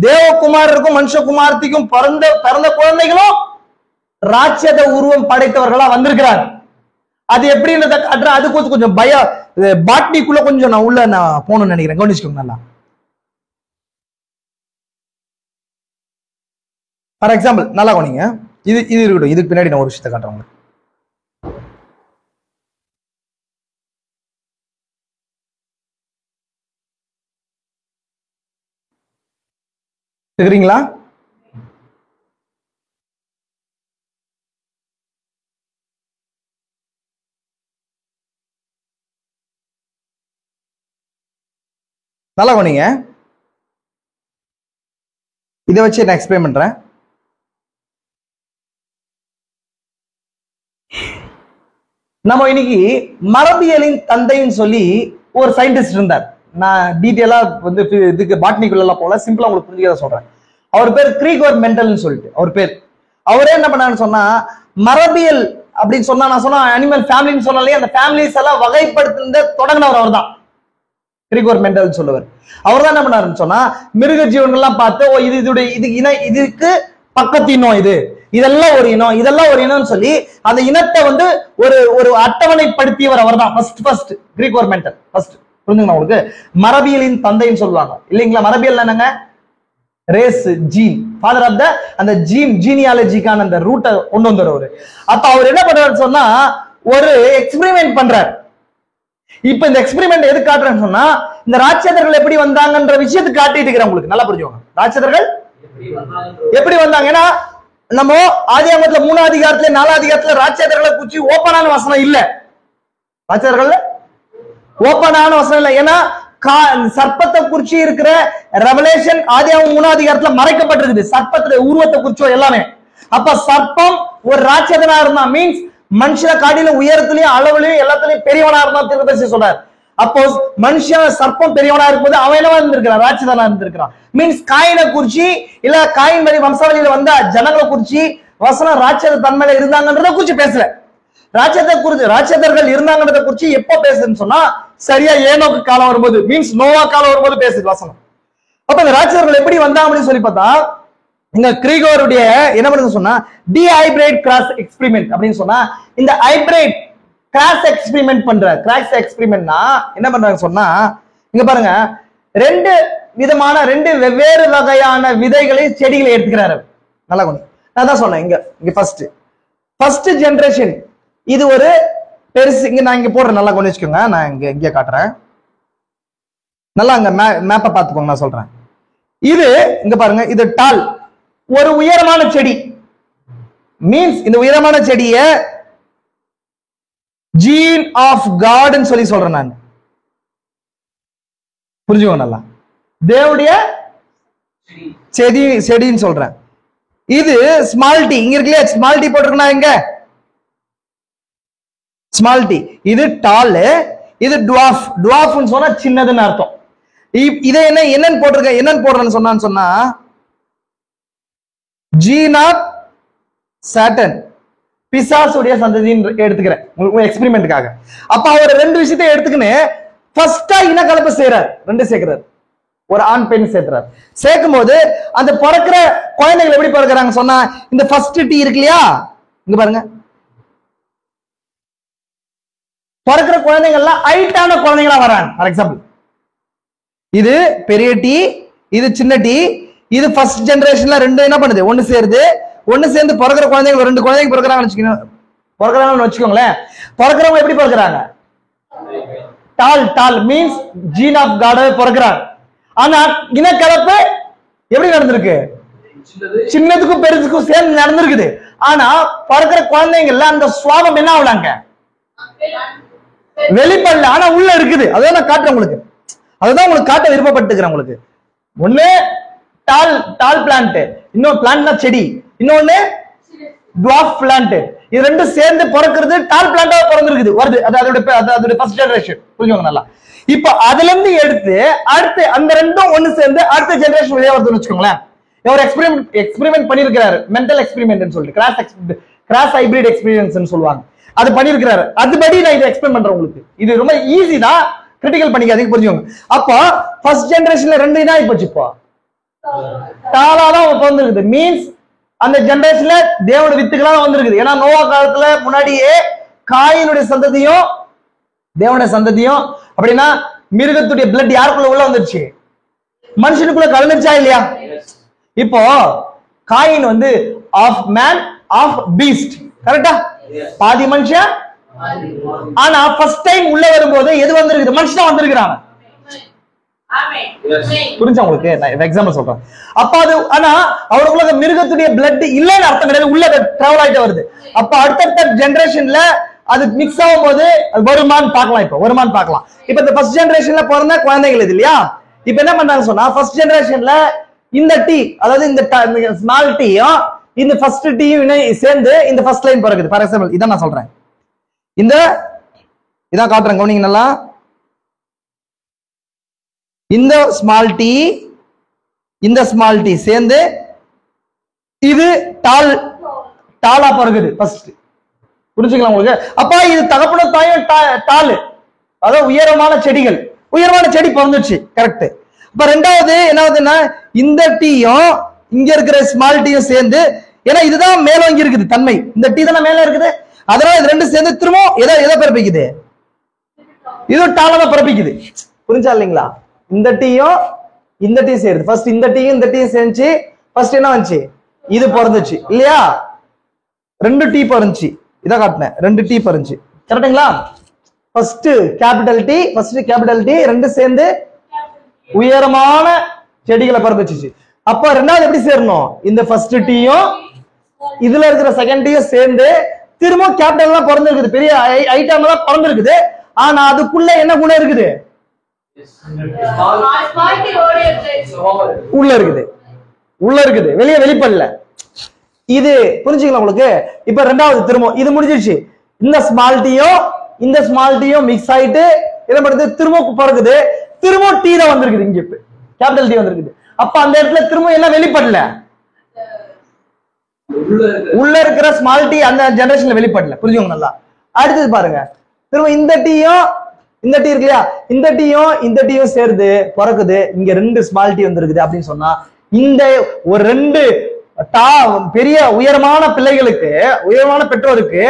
S1: தேவகுமாரருக்கும் மனுஷகுமார்த்திக்கும் பிறந்த குழந்தைகளும் ராட்சத உருவம் படைத்தவர்களா வந்திருக்கிறார். அது எப்படின்றத காட்டுறேன். அது கொஞ்சம் பாட்னிக்குள்ள கொஞ்சம் நான் உள்ள போகணும்னு நினைக்கிறேன். கவனிச்சுக்கோங்க நல்லா. ஃபார் எக்ஸாம்பிள் நல்லா கவனிங்க. இது இருக்கட்டும். இதுக்கு பின்னாடி நான் ஒரு விஷயத்தை காட்டுறேன். கேக்குறீங்களா? நல்லா கவனிங்க. இதை வச்சு நான் எக்ஸ்பிளைன் பண்றேன். நம்ம இன்னைக்கு மரபியலின் தந்தைன்னு சொல்லி ஒரு சயின்டிஸ்ட் இருந்தார். நான் டீட்டெயிலா வந்து இதுக்கு பாட்னிக்குள்ள போல, சிம்பிளா உங்களுக்கு புரிஞ்சுக்க சொல்றேன். அவர் பேர் கிரீகோர் மெண்டல்னு சொல்லிட்டு அவர் பேர். அவரே என்ன பண்ணாருன்னு சொன்னா, மரபியல் அப்படின்னு சொன்னா, நான் சொன்ன அனிமல் ஃபேமிலின்னு சொன்னாலே அந்த ஃபேமிலிஸ் எல்லாம் வகைப்படுத்த தொடங்கினவர் அவர் தான், கிரீகோர் மெண்டல் சொல்லுவார். அவர் தான் என்ன பண்ணாருன்னு சொன்னா, மிருக ஜீவன்கள்லாம் பார்த்து, ஓ இது இதோடைய இது இனம், இதுக்கு பக்கத்து இனம், இதெல்லாம் ஒரு இனம், இதெல்லாம் ஒரு இனம்னு சொல்லி அந்த இனத்தை வந்து ஒரு அட்டவணைப்படுத்தியவர் அவர் தான் ஃபர்ஸ்ட் கிரீகோர் மெண்டல். ஃபர்ஸ்ட் புரிஞ்சுங்களா உங்களுக்கு? மரபியலின் தந்தைன்னு சொல்லுவாங்க இல்லைங்களா? மரபியல் என்னங்க? Race, gene, father of the அந்த ஜீனியாலஜிக்கான அந்த ரூட்டை கொண்டு வந்துடுறவர். அப்ப அவர் என்ன பண்றாரு சொன்னா, ஒரு எக்ஸ்பெரிமெண்ட் பண்றாரு. இப்ப இந்த எக்ஸ்பெரிமெண்ட் எது காட்டுறேன்னு சொன்னா, இந்த ராட்சதர்கள் எப்படி வந்தாங்கன்ற விஷயத்தை காட்டிட்டு இருக்கிறேன் உங்களுக்கு. நல்லா புரிஞ்சுக்கோங்க, ராட்சதர்கள் எப்படி வந்தாங்க. ஏன்னா நம்ம ஆதியாகமத்துல 3ஆம் அதிகாரத்துல 4ஆம் அதிகாரத்துல ராட்சதர்களை குறிச்சு ஓப்பனான வசனம் இல்ல. ராட்சதர்கள் ஓப்பனான வசனம் இல்ல. ஏன்னா சர்ப்பத்தை குறிச்சு இருக்கிற ரெவலேஷன் ஆதியாகமம் 3ஆம் அதிகாரத்துல மறைக்கப்பட்டிருக்குது, சர்ப்பத்துடைய உருவத்தை குறிச்சோ எல்லாமே. அப்ப சர்ப்பம் ஒரு ராட்சதனா இருந்தா மீன்ஸ் மனுஷன காட்டிலும் உயரத்திலையும் அளவுலையும் எல்லாத்துலயும் பெரியவனா இருந்தா திருப்பதி சொல்றாரு. அப்போ மனுஷன் சர்ப்பம் பெரியவனா இருக்கும்போது அவன் என்னவா இருந்திருக்கிறான்? ராட்சதனா இருந்திருக்கிறான். மீன்ஸ் காயினை குறிச்சு இல்ல காயின் வழி வம்சாவளியில வந்த ஜனங்களை குறிச்சு வசனம் ராட்சத தன்மையில இருந்தாங்கன்றத குறிச்சு பேசல. ராட்சதர்கள் இருந்தாங்கன்றத குறிச்சு எப்ப பேசுதுன்னு சொன்னா, சரியா ஏனோக்கு காலம் வரும்போது, மீன்ஸ் நோவா காலம் வரும்போது பேசுது வசனம். அப்ப இந்த ராட்சதர்கள் எப்படி வந்தாங்க அப்படின்னு சொல்லி பார்த்தா, இங்க கிரீகோருடைய என்ன பண்ணுது சொன்னா, டிஹைபிரைட் கிராஸ் எக்ஸ்பெரிமெண்ட் அப்படின்னு சொன்னா, இந்த ஹைபிரைட் கிராஸ் எக்ஸ்பெரிமெண்ட் பண்ற கிராஸ் எக்ஸ்பெரிமெண்ட்னா என்ன பண்றாங்க சொன்னா, இங்க பாருங்க, ரெண்டு வெவ்வேறு வகையான விதைகளை செடிகளை எடுத்துக்கிறாரு. நல்லா கொஞ்சம் நான் தான் சொன்னேன். இங்க ஃபர்ஸ்ட் ஜெனரேஷன் இது ஒரு பெருசு. இங்க நான் இங்க போடுறேன், நல்லா கொஞ்சம் வச்சுக்கோங்க. நான் இங்க காட்டுறேன், நல்லா அங்க மேப்பை பார்த்துக்கோங்க. நான் சொல்றேன், இது இங்க பாருங்க, இது டால் ஒரு உயரமான செடி. மீன்ஸ் இந்த உயரமான செடிய ஜீன் ஆஃப் காட்னு சொல்லி சொல்றேன் நான். புரிஞ்சுக்கோங்க நல்லா, தேவனுடைய செடின்னு சொல்றேன். இது ஸ்மால் டி, இங்க இருக்குல்ல ஸ்மால் டி போட்டிருக்கா, எங்க ஸ்மால் டி. இது டால், இது டுவாஃப். டுவாஃப்னு சொன்னா சின்னதுன்னு அர்த்தம். இதை என்னன்னு போட்டிருக்க, என்னன்னு போடுறேன்னு சொன்னா ஜீன் ஆஃப் சாட்டன், பிசாசுடைய சந்ததின்னு எடுத்துக்கிறேன் எக்ஸ்பெரிமெண்ட்டுக்காக. அப்ப அவர் ரெண்டு விஷயத்தை எடுத்துக்கின்னு ஃபர்ஸ்டா இனக்கலப்பு செய்யறாரு, ரெண்டு சேர்க்கிறார், ஒரு ஆண் பெண் சேர்க்கிறார். சேர்க்கும் போது அந்த பிறக்கிற குழந்தைகள் எப்படி பிறக்கிறாங்க சொன்னா, இந்த ஃபர்ஸ்ட் டி இருக்கு இல்லையா, இங்க பாருங்க, பிறக்கிற குழந்தைகள்லாம் ஹைட்டான குழந்தைகளா வராங்க. ஃபார் எக்ஸாம்பிள் இது பெரிய டி, இது சின்ன டி. இது ஃபர்ஸ்ட் ஜெனரேஷன்ல ரெண்டு என்ன பண்ணுது, ஒன்னு சேர்ந்து பிறக்கிற குழந்தைகள், ரெண்டு குழந்தைங்க பிறக்கிறாங்கன்னு வச்சுக்கோங்களேன். பிறக்கிறவங்க எப்படி பிறக்கிறாங்க? டால் மீன்ஸ் ஜீன் ஆஃப் காட் பிறக்கிறாங்க. ஆனா இனக்கலப்பு எப்படி நடந்திருக்கு? சின்னதுக்கும் பெருசுக்கும் சேர்ந்து நடந்திருக்குது. ஆனா பிறக்கிற குழந்தைங்கள்ல அந்த சுவாபம் என்ன ஆகலாங்க, வெளிப்படல, ஆனா உள்ள இருக்குது. அதான் நான் காட்டுறேன் உங்களுக்கு, அதுதான் உங்களுக்கு காட்ட விருப்பப்பட்டுக்கிறேன் உங்களுக்கு. ஒண்ணு டால் பிளான்ட், இன்னொரு பிளான்ட்னா செடி, இன்னொன்னு டுவார்ஃப் பிளான்ட். இது ரெண்டும் சேர்ந்து பிறக்கிறது டால் பிளான்ட்டா பிறந்திருக்குது, வருது. அதோட ஃபர்ஸ்ட் ஜெனரேஷன். புரிஞ்சுக்கோங்க நல்லா. இப்போ அதுல இருந்து எடுத்து அடுத்து அந்த ரெண்டும் ஒண்ணு சேர்ந்து அடுத்த ஜெனரேஷன் வெளியே வருதுன்னு வச்சுக்கோங்களேன். ஒரு எக்ஸ்பெரிமெண்ட் பண்ணிருக்கிறாரு, மென்டல் எக்ஸ்பெரிமெண்ட் சொல்லிட்டு கிராஸ் ஹைபிரிட் எக்ஸ்பீரியன்ஸ் சொல்லுவாங்க. அது பண்ணிருக்கிறாரு. அதுபடி நான் இதை எக்ஸ்பிளைன் பண்றேன் உங்களுக்கு. இது ரொம்ப ஈஸி தான், கிரிட்டிக்கல் பண்ணிக்காதீங்க, புரிஞ்சுக்கோங்க. அப்போ ஃபர்ஸ்ட் ஜெனரேஷன்ல ரெண்டு இனா போச்சு, இப்போ டாலாதான் வந்திருக்குது. மீன்ஸ் அந்த ஜெனரேஷன்ல தேவோட வித்துக்களா வந்திருக்குது. ஏன்னா நோவா காலத்துல முன்னாடியே காயினுடைய சந்ததியும் தேவனுடைய சந்ததியும், அப்படின்னா மிருகத்துடைய பிளட் யாருக்குள்ள உள்ள வந்துருச்சு, மனுஷனுக்குள்ள கலந்துருச்சா இல்லையா? இப்போ காயின் வந்து ஆஃப் மேன் ஆஃப் பீஸ்ட், கரெக்டா? பாதி மனுஷன். ஆனா ஃபர்ஸ்ட் டைம் உள்ள வரும்போது எது வந்திருக்குது? மனுஷன் வந்திருக்கிறாங்க. புரிஞ்சா உங்களுக்கு? நான் எக்ஸாம்பிள் சொல்றேன். அப்ப அது ஆனா அவருக்குள்ள மிருகத்துடைய பிளட் இல்லன்னு அர்த்தம் கிடையாது, உள்ள டிராவல் ஆயிட்டு வருது. அப்ப அடுத்த ஜெனரேஷன்ல அது மிக்ஸ் ஆகும் போது வருமானு பார்க்கலாம். இப்ப வருமானு பார்க்கலாம். இப்ப இந்த ஃபர்ஸ்ட் ஜெனரேஷன்ல பிறந்த குழந்தைகள் இது இல்லையா, இப்ப என்ன பண்றாங்க சொன்னா ஃபர்ஸ்ட் ஜெனரேஷன்ல இந்த டி, அதாவது இந்த ஸ்மால் டீயும் இந்த ஃபர்ஸ்ட் டீயும் சேர்ந்து இந்த ஃபர்ஸ்ட் லைன் பிறகுது. ஃபார் எக்ஸாம்பிள் இதான் நான் சொல்றேன், இதான் காட்டுறேன், கவனிங்க நல்லா. இந்த ஸ்மால் டி இந்த ஸ்மால் டி சேர்ந்து இது டாலா பிறகுது ஃபர்ஸ்ட். புரிஞ்சுக்கலாம் உங்களுக்கு? அப்பா இது தகப்பன தாயும் டாலு, அதாவது உயரமான செடிகள், உயரமான செடி பிறந்துச்சு. கரெக்ட். இப்ப ரெண்டாவது என்னாவதுன்னா இந்த டீயும் இங்க இருக்கிற ஸ்மால் டீயும் சேர்ந்து, ஏன்னா இதுதான் மேலோங்கி இருக்குது தன்மை, இந்த டீ தானே மேல இருக்குது, அதனால இது ரெண்டு சேர்ந்து திரும்ப எதை பிறப்பிக்குது, இது டாலா பிறப்பிக்குது. புரிஞ்சா இல்லைங்களா? இந்த டீயும் இந்த டீ சேருது. ஃபர்ஸ்ட் இந்த டீயும் இந்த டீயும் சேர்ந்துச்சு, ஃபர்ஸ்ட் என்ன வந்துச்சு, இது பிறந்துச்சு இல்லையா? 2 டீ பிறந்துச்சு, இதை காட்டினேன், 2 டீ பிறந்துச்சு. கரெக்டுங்களா? ஃபர்ஸ்ட் கேபிட்டல் டி ரெண்டு சேர்ந்து உயரமான செடிகளை பிறந்துச்சு. அப்ப ரெண்டாவது எப்படி சேரணும், இந்த ஃபர்ஸ்ட் டீயும் இதுல இருக்கிற செகண்ட் டீயும் சேர்ந்து திரும்ப கேபிட்டல் எல்லாம் பிறந்திருக்குது, பெரிய ஐட்டம் எல்லாம் பிறந்திருக்குது. ஆனா அதுக்குள்ள என்ன குணம் இருக்குது, உள்ள இருக்குது, வெளிப்படல. இது புரிஞ்சுக்கலாம் உங்களுக்கு? இப்ப ரெண்டாவது திரும்ப இது முடிஞ்சிருச்சு, இந்த ஸ்மால் டீயும் மிக்ஸ் ஆயிட்டு என்ன பண்ணுது, திரும்ப பிறகுது, திரும்ப டீ தான் வந்திருக்குது, இங்க கேபிட்டல் டி வந்திருக்குது. அப்ப அந்த இடத்துல திரும்ப என்ன வெளிப்படல, உள்ள இருக்கிற ஸ்மால் டி அந்த ஜெனரேஷன்ல வெளிப்படல. புரிஞ்சுங்க நல்லா? அடுத்தது பாருங்க, திரும்ப இந்த டீயும் இந்த டீ இருக்கு இல்லையா, இந்த டீயும் சேர்ந்து பிறக்குது, இங்க 2 ஸ்மால் டீ வந்திருக்குது அப்படின்னு சொன்னா, இந்த ஒரு 2 பெரிய உயரமான பிள்ளைகளுக்கு, உயரமான பெற்றோருக்கு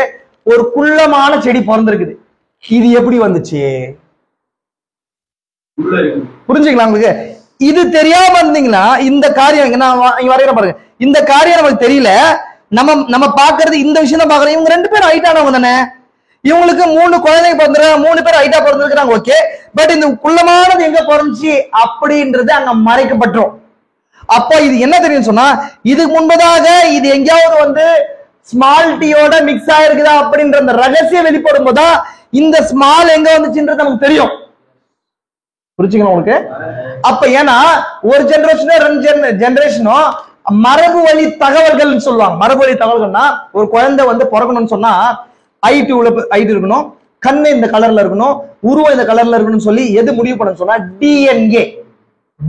S1: ஒரு குள்ளமான செடி பிறந்திருக்குது. இது எப்படி வந்துச்சு, புரிஞ்சுக்கலாம் உங்களுக்கு? இது தெரியாம இருந்தீங்கன்னா இந்த காரியம் நான் வரைகிற பாருங்க, இந்த காரியம் நமக்கு தெரியல, நம்ம பாக்குறது இந்த விஷயம் தான் பாக்குறோம். இவங்க 2 பேரும் ஹைட்டானவங்க தானே, இவங்களுக்கு 3 குழந்தைங்க பிறந்திருக்காங்க, 3 பேர் ஹைட்டா பிறந்திருக்காங்க, ஓகே. பட் இந்த குள்ளமானது எங்க பிறந்துச்சு அப்படின்றது அங்க மறைக்கப்பட்டோம். அப்போ இது என்ன தெரியும் சொன்னா, இதுக்கு முன்பதாக இது எங்கேயாவது வந்து ஸ்மால் டீயோட மிக்ஸ் ஆயிருக்குதா அப்படின்ற அந்த ரகசியம் வெளிப்படும் போதுதான் இந்த ஸ்மால் எங்க வந்துச்சுன்றது நமக்கு தெரியும். புரிஞ்சுக்கணும் உங்களுக்கு? அப்ப ஏன்னா ஒரு ஜெனரேஷனோ 2 ஜெனரேஷனோ மரபு வழி தகவல்கள் சொல்லுவாங்க. மரபு வழி தகவல்கள்னா, ஒரு குழந்தை வந்து பிறக்கணும்னு சொன்னா ஹைட் இருக்கணும், கண்ணு இந்த கலர்ல இருக்கணும், உருவம் இந்த கலர்ல இருக்கணும்னு சொல்லி எது முடிவு பண்ண சொன்னா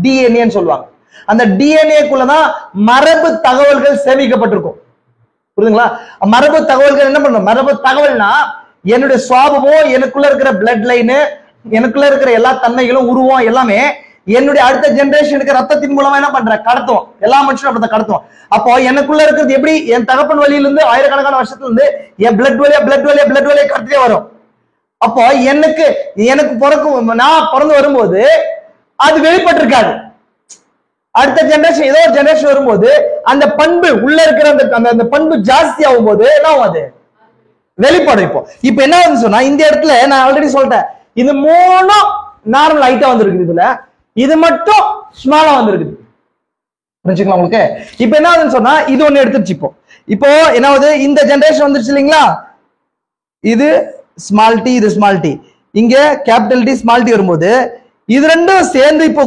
S1: டிஎன்ஏன்னு சொல்லுவாங்க. அந்த டிஎன்ஏக்குள்ளதான் மரபு தகவல்கள் சேமிக்கப்பட்டிருக்கும். புரியுதுங்களா? மரபு தகவல்கள் என்ன பண்ணும், மரபு தகவல்னா என்னுடைய சுவாபமோ, எனக்குள்ள இருக்கிற பிளட் லைனு, எனக்குள்ள இருக்கிற எல்லா தன்மைகளும், உருவம் எல்லாமே என்னுடைய அடுத்த ஜெனரேஷனுக்கு ரத்தத்தின் மூலமா என்ன பண்ற, கடத்துவோம். எல்லா மனுஷனும் அப்படி கடத்துவோம். அப்போ எனக்குள்ள இருக்கிறது எப்படி, என் தகப்பன் வழியிலிருந்து ஆயிரக்கணக்கான வருஷத்துல இருந்து என் பிளட் வழியா கடத்திட்டே வரும். அப்போ எனக்கு பிறக்கும், நான் பிறந்து வரும்போது அது வெளிப்பட்டிருக்காது. அடுத்த ஜெனரேஷன் ஏதோ ஜெனரேஷன் வரும்போது அந்த பண்பு உள்ள இருக்கிற அந்த பண்பு ஜாஸ்தி ஆகும் போது என்ன ஆகும், அது வெளிப்படும். இப்ப என்ன வந்து சொன்னா, இந்த இடத்துல நான் ஆல்ரெடி சொல்லிட்டேன், இது 3 நார்மல் ஹைட்டா வந்திருக்குது, இதுல இது மட்டும் ஸ்மாலா வந்திருக்குது. புரிஞ்சுக்கலாம் உங்களுக்கு? இப்ப என்ன ஆகுதுன்னு சொன்னா, இது ஒண்ணு எடுத்துருச்சு. இப்போ என்ன ஆகுது, இந்த ஜெனரேஷன் வந்துருச்சு இல்லைங்களா, இது ஸ்மால் டி, இது ஸ்மால் டி, இங்க கேபிட்டல் டி ஸ்மால் டி வரும்போது இது ரெண்டும் சேர்ந்து இப்போ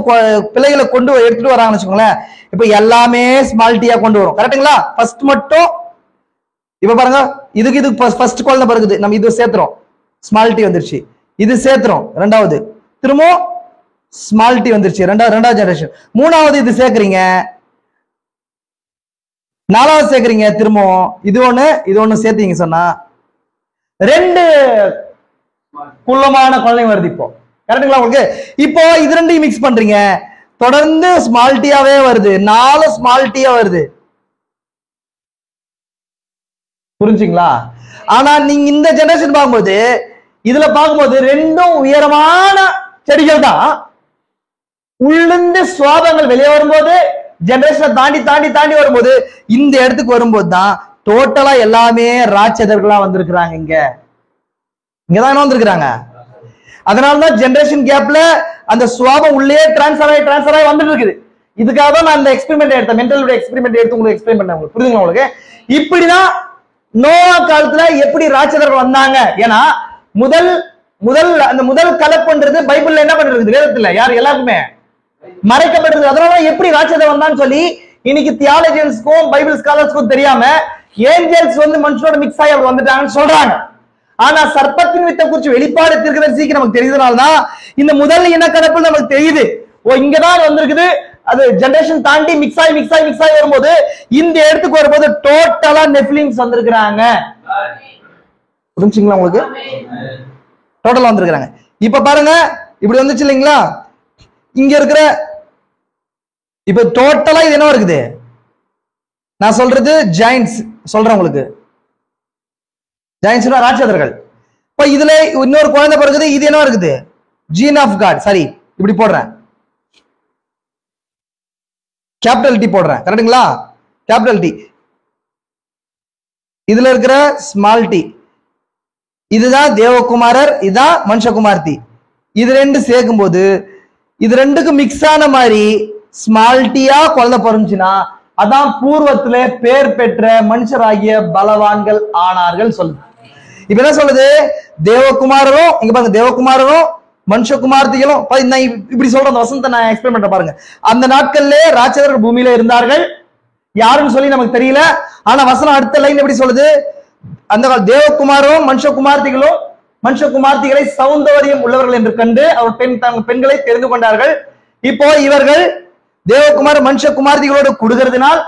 S1: பிள்ளைகளை எடுத்துட்டு வராங்கன்னு வச்சுக்கோங்களேன். இப்ப எல்லாமே ஸ்மால் டீயா கொண்டு வரும். கரெக்டுங்களா? ஃபர்ஸ்ட் மட்டும் இப்ப பாருங்க, இதுக்கு ஃபர்ஸ்ட் குழந்தை பிறகுது, நம்ம இது சேர்த்துறோம், ஸ்மால் டி வந்துருச்சு, இது சேர்த்துறோம், ரெண்டாவது திரும்ப ஸ்மால் டி வந்துருச்சு, ரெண்டாவது ஜெனரேஷன், மூணாவது இது சேர்க்கறீங்க, நாலாவது சேர்க்கறீங்க, திரும்ப இது ஒண்ணு சேர்த்தீங்க சொன்னா 2 குள்ளமான குழந்தைங்க வருது. இப்போ கரெக்டுங்களா உங்களுக்கு? இப்போ இது ரெண்டையும் மிக்ஸ் பண்றீங்க, தொடர்ந்து ஸ்மால் டீயாவே வருது, 4 ஸ்மால் டீயா வருது. புரிஞ்சுங்களா? ஆனா நீங்க இந்த ஜெனரேஷன் பார்க்கும்போது, இதுல பார்க்கும்போது 2ம் உயரமான செடிகள் தான். உள்ளிருந்து சுவாபங்கள் வெளியே வரும்போது, ஜெனரேஷனை தாண்டி வரும்போது, இந்த இடத்துக்கு வரும்போது தான் டோட்டலா எல்லாமே ராட்சதர்களா வந்திருக்கிறாங்க. இங்கதான் என்ன வந்திருக்கிறாங்க. அதனாலதான் ஜெனரேஷன் கேப்ல அந்த சுவாபம் உள்ளே டிரான்ஸ்ஃபர் ஆகி வந்துட்டு இருக்குது. இதுக்காக தான் நான் இந்த எக்ஸ்பெரிமெண்ட் எடுத்தேன், மென்டல் எக்ஸ்பெரிமெண்ட் எடுத்து உங்களுக்கு எக்ஸ்பிளைன் பண்ணேன். உங்களுக்கு புரியுதுங்களா? உங்களுக்கு இப்படிதான் நோவா காலத்துல எப்படி ராட்சதர்கள் வந்தாங்க. ஏன்னா முதல் கலப்புன்றது பைபிள்ல என்ன பண்றது, வேதத்துல யார் எல்லாருக்குமே மறைக்கப்பட்டிருக்கு. அதனால எப்படி ராட்சதன் வந்தான்னு சொல்லி இன்னைக்கு தியாலஜியன்ஸ்க்கும் பைபிள் ஸ்காலர்ஸ்க்கும் தெரியாம ஏஞ்சல்ஸ் வந்து மனுஷனோட மிக்ஸ் ஆகி அவர் வந்துட்டாங்கன்னு சொல்றாங்க. ஆனா சர்ப்பத்தின் வித்தை குறிச்சு வெளிப்பாடு தீர்க்கதரிசிக்கு நமக்கு தெரியுதுனால்தான் இந்த முதல் இனக்கலப்பு நமக்கு தெரியுது. ஓ இங்கதான் வந்திருக்குது. அது ஜெனரேஷன் தாண்டி மிக்ஸ் ஆகி வரும்போது இந்த இடத்துக்கு வரும்போது டோட்டலா நெஃபிலிம்ஸ் வந்திருக்கிறாங்க. புரிஞ்சுங்களா உங்களுக்கு? டோட்டலா வந்திருக்கிறாங்க. இப்ப பாருங்க இப்படி வந்துச்சு இல்லைங்களா? இங்க இருக்கிற இப்ப டோட்டலா இது என்ன இருக்குது? நான் சொல்றது ஜெயின்ஸ் சொல்றேன் உங்களுக்கு. ஜெயின்ஸ்னா ராட்சதர்கள். இப்ப இதுல இன்னொரு குழந்தை பிறகுது. இது என்ன இருக்குது? Gene of god. சரி இப்படி போடுறேன், கேபிட்டல் டி போடுறேன். கரெக்டுங்களா? Capital T. இதுல இருக்கிற ஸ்மால் டி. இதுதான் தேவகுமாரர், இதுதான் மனுஷகுமார்த்தி. இது ரெண்டு சேர்க்கும் போது இது ரெண்டுக்கும் மிக்ஸ் ஆன மாதிரி ஸ்மால் டீயா குழந்தை பிறந்துச்சுன்னா அதான் பூர்வத்துல பேர் பெற்ற மனுஷராகிய பலவான்கள் ஆனார்கள் சொல்லுது. இப்ப என்ன சொல்லுது? தேவகுமாரரும் இங்க பாருங்க, தேவகுமாரரும் மனுஷகுமார்த்திகளும் இப்படி சொல்ற அந்த வசனத்தை நான் எக்ஸ்பிளைன் பண்ற பாருங்க. அந்த நாட்கள்ல ராட்சதர்கள் பூமியில இருந்தார்கள். யாருன்னு சொல்லி நமக்கு தெரியல. ஆனா வசனம் அடுத்த லைன் எப்படி சொல்லுது? அந்த தேவகுமாரும் மனுஷகுமார்த்திகளும் மனுஷகுமார்த்திகளை சௌந்தரியம் உள்ளவர்கள் என்று கண்டு அவர் பெண்களை தெரிந்து கொண்டார்கள். இப்போ இவர்கள் தேவகுமார் மனுஷகுமார்த்திகளோடு கொடுக்கிறதுனால்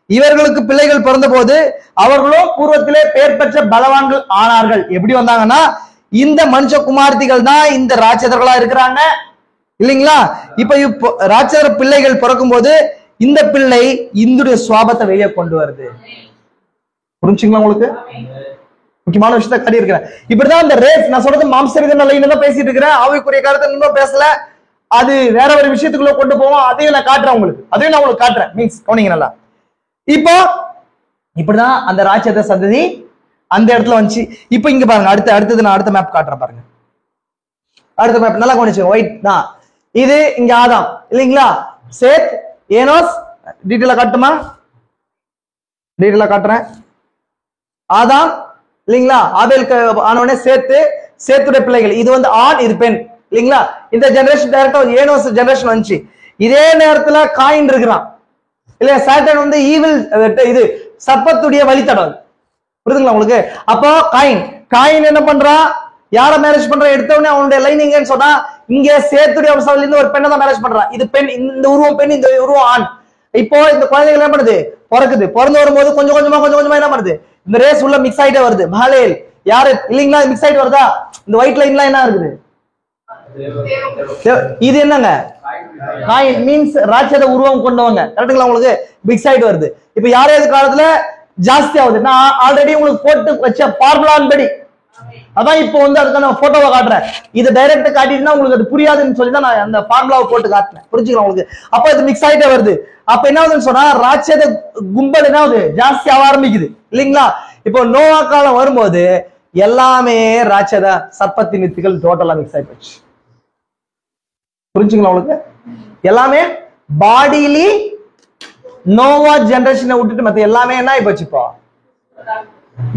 S1: இவர்களுக்கு பிள்ளைகள் பிறந்த போது அவர்களும் பூர்வத்திலே பெயர் பெற்ற பலவான்கள் ஆனார்கள். எப்படி வந்தாங்கன்னா இந்த மனுஷகுமார்த்திகள் தான் இந்த ராட்சதர்களா இருக்கிறாங்க இல்லைங்களா? இப்ப ராட்சதர் பிள்ளைகள் பிறக்கும் போது இந்த பிள்ளை இந்துடைய சுவாபத்தை வெளியே கொண்டு வருது. புரிஞ்சுங்களா உங்களுக்கு? முக்கியமான விஷயத்த காட்டி இருக்கிறேன். இப்படிதான் இந்த ரேஸ் நான் சொல்றது மாம்சரிதன் தான் பேசிட்டு இருக்கிறேன். ஆவிக்குரிய காரத்தை இன்னும் பேசல. அது வேற ஒரு விஷயத்துக்குள்ள கொண்டு போவோம். அதையும் நான் காட்டுறேன் உங்களுக்கு. அதையும் நான் உங்களுக்கு காட்டுறேன். மீன்ஸ் கவனிங்க நல்லா. இப்போ இப்படிதான் அந்த ராட்சத சந்ததி அந்த இடத்துல வந்துச்சு. இப்போ இங்க பாருங்க, அடுத்தது நான் அடுத்த மேப் காட்டுறேன் பாருங்க. அடுத்த மேப் நல்லா கவனிச்சுங்க. ஒயிட் தான் இது. இங்க ஆதாம் இல்லைங்களா? சேத், ஏனோஸ். டீட்டெயிலா காட்டுமா? டீட்டெயிலா காட்டுறேன். ஆதாம் இல்லைங்களா? ஆபேலுக்கு ஆனவனே சேத்துடைய பிள்ளைகள். இது வந்து ஆண், இது பெண் இல்லைங்களா? இந்த ஜெனரேஷன் டைரக்டா ஏனோஸ் ஜெனரேஷன் வந்துச்சு. இதே நேரத்துல காயின் இருக்கிறான் இல்லையா? சாட்டன் வந்து ஈவில், இது சர்ப்பத்துடைய வழித்தடம். புரியுதுங்களா உங்களுக்கு? அப்போ காயின் என்ன பண்றான்? யார மேரேஜ் பண்றான்? எடுத்தவனே அவனுடைய லைனிங்னு சொன்னா இங்க சேத்துடைய வம்சாவளில இருந்து ஒரு பெண்ணை தான் மேரேஜ் பண்றான். இது பெண், இந்த உருவம் பெண், இந்த உருவம் ஆண். இப்போ இந்த குழந்தைகள் என்ன பண்ணுது? பிறந்து வரும்போது கொஞ்சம் கொஞ்சமா என்ன பண்ணுது? இந்த ரேஸ் உள்ள மிக்ஸ் ஆயிட்டே வருது. மஹலேல் யாரு இல்லைங்களா? மிக்ஸ் ஆயிட்டு வருதா? இந்த ஒயிட் லைன்லாம் என்ன இருக்குது? இது என்னங்க? காயின் மீன்ஸ் ராட்சத உருவம் கொண்டவங்க. கரெக்டுங்களா உங்களுக்கு? மிக்ஸ் ஆயிட்டு வருது. இப்ப யாரையாவது காலத்துல ஜாஸ்தி ஆகுது. நான் ஆல்ரெடி உங்களுக்கு போட்டு வச்ச ஃபார்முலான் படி அதான் இப்போ வந்து அதுக்கான போட்டோவை காட்டுறேன். இதை டைரக்ட் காட்டிட்டுனா உங்களுக்கு அது புரியாதுன்னு சொல்லி தான் நான் அந்த ஃபார்முலாவை போட்டு காட்டுறேன். புரிஞ்சுக்கலாம் உங்களுக்கு? அப்ப இது மிக்ஸ் ஆயிட்டே வருது. அப்ப என்ன ஆகுதுன்னு சொன்னா ராட்சத கும்பல் என்ன ஆகுது? ஜாஸ்தி ஆக ஆரம்பிக்குது இல்லைங்களா? இப்போ நோவா காலம் வரும்போது எல்லாமே ராட்சத சர்ப்பத்தின் வித்துகள் டோட்டலா மிக்ஸ் ஆகி போச்சு. புரிஞ்சுங்களா உங்களுக்கு? எல்லாமே பாடியிலி நோவா ஜெனரேஷனை விட்டுட்டு மத்த எல்லாமே என்ன ஆகி போச்சு? இப்போ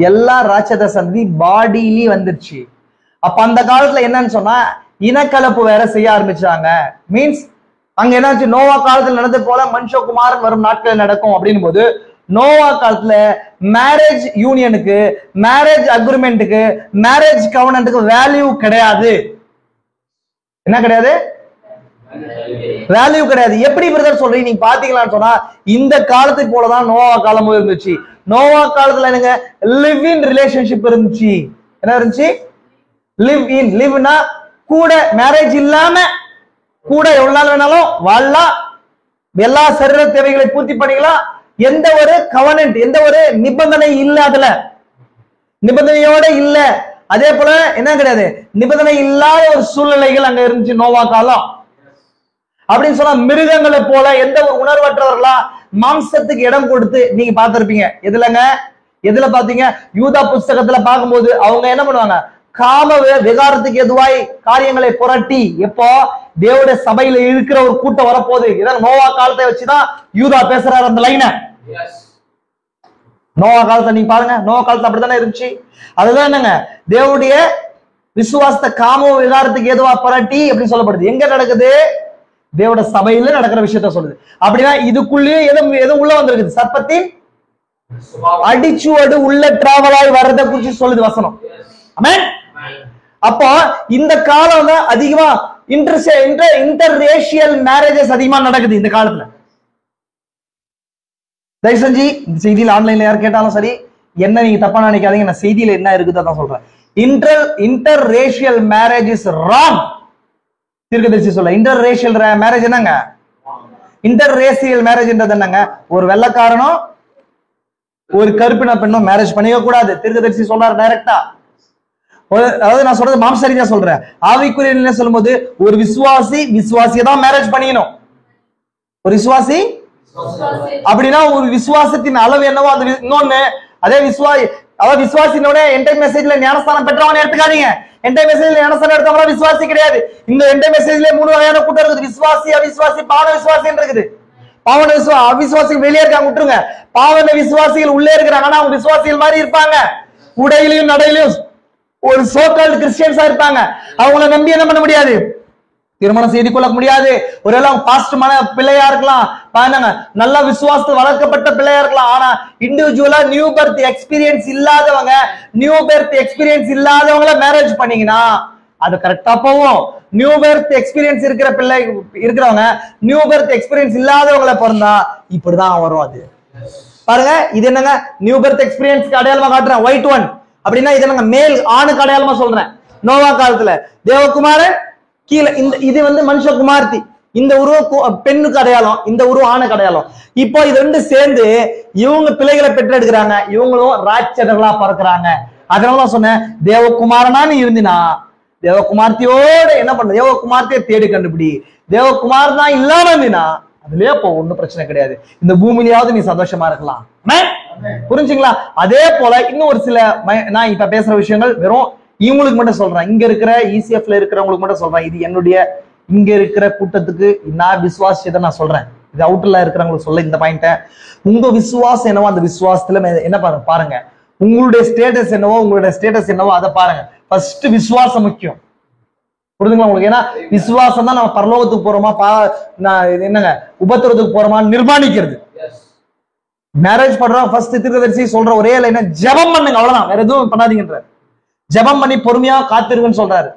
S1: எல்லா ராட்சத சந்தி பாடியிலி வந்துருச்சு. அப்ப அந்த காலத்துல என்னன்னு சொன்னா இனக்கலப்பு வேற செய்ய ஆரம்பிச்சாங்க. மீன்ஸ் அங்க என்னாச்சு? நோவா காலத்துல நடந்தது போல மனுஷகுமாரன் வரும் நாட்கள் நடக்கும் அப்படின் போது நோவா காலத்துல மேரேஜ் யூனியனுக்கு, மேரேஜ் அக்ரிமெண்ட்டுக்கு, மேரேஜ் கவர்னன்ட்டுக்கு வேல்யூ கிடையாது. என்ன கிடையாது? வேல்யூ கிடையாது. எப்படி பிரதர் சொல்றீங்க? நீங்க பாத்தீங்களான்னு சொன்னா இந்த காலத்துக்கு போலதான் நோவா காலமும் இருந்துச்சு. நோவா காலத்துல என்னங்க? லிவ் இன் ரிலேஷன்ஷிப் இருந்துச்சு. என்ன இருந்துச்சு? Live in. லிவ்னா கூட, மேரேஜ் இல்லாம கூட எவ்வளவு நாள் வேணாலும் வாழலாம், எல்லா சரீர தேவைகளை பூர்த்தி பண்ணிக்கலாம். எந்த ஒரு கவர்னன்ட், எந்த ஒரு நிபந்தனை இல்ல. அதுல நிபந்தனையோட இல்ல. அதே போல என்ன கிடையாது? நிபந்தனை இல்லாத ஒரு சூழ்நிலைகள் அங்க இருந்துச்சு நோவா காலம். அப்படின்னு சொன்னா மிருகங்களை போல எந்த ஒரு உணர்வற்றவர்களா மாம்சத்துக்கு இடம் கொடுத்து நீங்க பார்த்திருப்பீங்க. எதுல பாத்தீங்க? யூதா புஸ்தகத்துல பார்க்கும்போது அவங்க என்ன பண்ணுவாங்க? காம விகாரத்துக்கு எதுவாய் காரியங்களை புரட்டி எப்போ தேவனுடைய சபையில இருக்கிற ஒரு கூட்டம் வரப்போகுது. இதான் நோவா காலத்தை வச்சுதான் யூதா பேசுறாரு அந்த லைனை. நோவா காலத்தை நீங்க பாருங்க. நோவா காலத்தை அப்படித்தானே இருந்துச்சு. அதுதான் என்னங்க? தேவனுடைய விசுவாசத்தை காம விகாரத்துக்கு எதுவா புரட்டி அப்படின்னு சொல்லப்படுது. எங்க நடக்குது? தேவோட சபையில நடக்கிற விஷயத்த சொல்லுது. அப்படின்னா இதுக்குள்ளேயே எதுவும் உள்ள வந்திருக்குது, சர்ப்பத்தின் அடிச்சுவடு உள்ள டிராவலாய் வர்றதை குறிச்சு சொல்லுது வசனம். ஆமென். அப்போ இந்த காலம் தான் அதிகமா இன்டர் ரேஷியல் மேரேஜஸ் அதிகமா நடக்குது இந்த காலத்துல. தயவு செஞ்சு இந்த செய்தியில் ஆன்லைன்ல யார் கேட்டாலும் சரி, என்ன நீங்க தப்பா நினைக்காதீங்க, நான் செய்தியில என்ன இருக்குது தான் சொல்றேன். Inter racial marriage is wrong. தீர்க்கதரிசி சொல்ல இன்டர் ரேஷியல் மேரேஜ் என்னங்க? இன்டர் ரேஷியல் மேரேஜ்ன்றது என்னங்க? ஒரு வெள்ளைக்காரனும் ஒரு கருப்பின பெண்ணும் மேரேஜ் பண்ணிக்க கூடாது. தீர்க்கதரிசி சொல்றாரு டைரக்டா. அதாவது நான் சொல்றது மாம்சரியா சொல்றேன். ஆவிக்குரிய சொல்லும் போது ஒரு விசுவாசியை தான் மேரேஜ் பண்ணிக்கணும். ஒரு விசுவாசி அப்படின்னா ஒரு விசுவாசத்தின் அளவு என்னவோ அந்த இன்னொன்னு அதே விசுவாசினோட என்டை மெசேஜ்ல ஞானஸ்தானம் பெற்றவங்க எடுத்துக்காதீங்க. என்டை மெசேஜ்ல ஞானஸ்தானம் எடுத்தவங்க விசுவாசி கிடையாது. இந்த என்டை மெசேஜ்ல 3 வகையான கூட்டம் இருக்குது. விசுவாசி, அவிசுவாசி, பாவன விசுவாசி இருக்குது. பாவன அவிசுவாசிகள் வெளியே இருக்காங்க விட்டுருங்க. பாவன விசுவாசிகள் உள்ளே இருக்கிறாங்க. ஆனா அவங்க விசுவாசிகள் மாதிரி இருப்பாங்க. உடையிலையும் நடையிலையும் ஒரு சோகால்டு கிறிஸ்டியன்ஸா இருப்பாங்க. அவங்கள நம்பி என்ன பண்ண முடியாது, திருமணம் செய்து கொள்ள முடியாது. ஒரு பாஸ்ட் பிள்ளையா இருக்கலாம், நல்ல விசுவாசத்தில் வளர்க்கப்பட்ட பிள்ளையா இருக்கலாம். ஆனா இண்டிவிஜுவலா நியூ பர்த் எக்ஸ்பீரியன்ஸ் இல்லாதவங்கள மேரேஜ் பண்ணீங்கன்னா அது கரெக்டா போகும். நியூ பர்த் எக்ஸ்பீரியன்ஸ் இருக்கிறவங்க நியூ பர்த் எக்ஸ்பீரியன்ஸ் இல்லாதவங்களை பிறந்தா இப்படிதான் வரும். அது பாருங்க, இது என்னங்க நியூ பர்த் எக்ஸ்பீரியன்ஸ் அடையாளமா காட்டுறேன். ஒயிட் ஒன் அப்படின்னா இது என்னங்க? மேல் ஆணுக்கு அடையாளமா சொல்றேன். நோவா காலத்துல தேவகுமாரன் கீழே இது மனுஷகுமார்த்தி. இந்த உருவம் பெண்ணுக்கு அடையாளம், இந்த உருவம் ஆணுக்கு அடையாளம். இப்போ இது ரெண்டு சேர்ந்து இவங்க பிள்ளைகளை பெற்றெடுக்கிறாங்க. இவங்களும் ராட்சதர்களா பறக்குறாங்க. அதனாலதான் சொன்னேன், தேவகுமாரனான்னு இருந்தினா தேவகுமார்த்தியோட என்ன பண்ண, தேவகுமார்த்தியை தேடி கண்டுபிடி. தேவகுமார் தான் இல்லாம இருந்தினா அதுலயே போ, ஒன்னும் பிரச்சனை கிடையாது. இந்த பூமியிலாவது நீ சந்தோஷமா இருக்கலாம். புரிஞ்சுங்களா? அதே போல இன்னும் ஒரு சில நான் இப்ப பேசுற விஷயங்கள் வெறும் இவங்களுக்கு மட்டும் சொல்றேன். இங்க இருக்கிற இசிஎஃப்ல இருக்கிறவங்களுக்கு மட்டும் சொல்றேன். இது என்னுடைய இங்க இருக்கிற கூட்டத்துக்கு நான் விசுவாசத்தை நான் சொல்றேன். இது அவுட்டர்ல இருக்கிறவங்களுக்கு சொல்ல இந்த பாயிண்ட. உங்க விசுவாசம் என்னவோ அந்த விசுவாசத்துல என்ன பாருங்க. உங்களுடைய ஸ்டேட்டஸ் என்னவோ அதை பாருங்க. ஃபர்ஸ்ட் விசுவாசம் முக்கியம். புரிஞ்சுங்களா உங்களுக்கு? ஏன்னா விசுவாசம் தான் நம்ம பரலோகத்துக்கு போறோமா என்னங்க உபத்திரத்துக்கு போறோமான்னு நிர்மாணிக்கிறது. மேரேஜ் பண்றோம் ஃபர்ஸ்ட் தீர்க்கதரிசி சொல்ற ஒரே லைன் ஜெபம் பண்ணுங்க, அவ்வளவுதான். வேற எதுவும் பண்ணாதீங்கன்ற. ஜெபம் பண்ணி பொறுமையா காத்திருக்குன்னு சொல்றாரு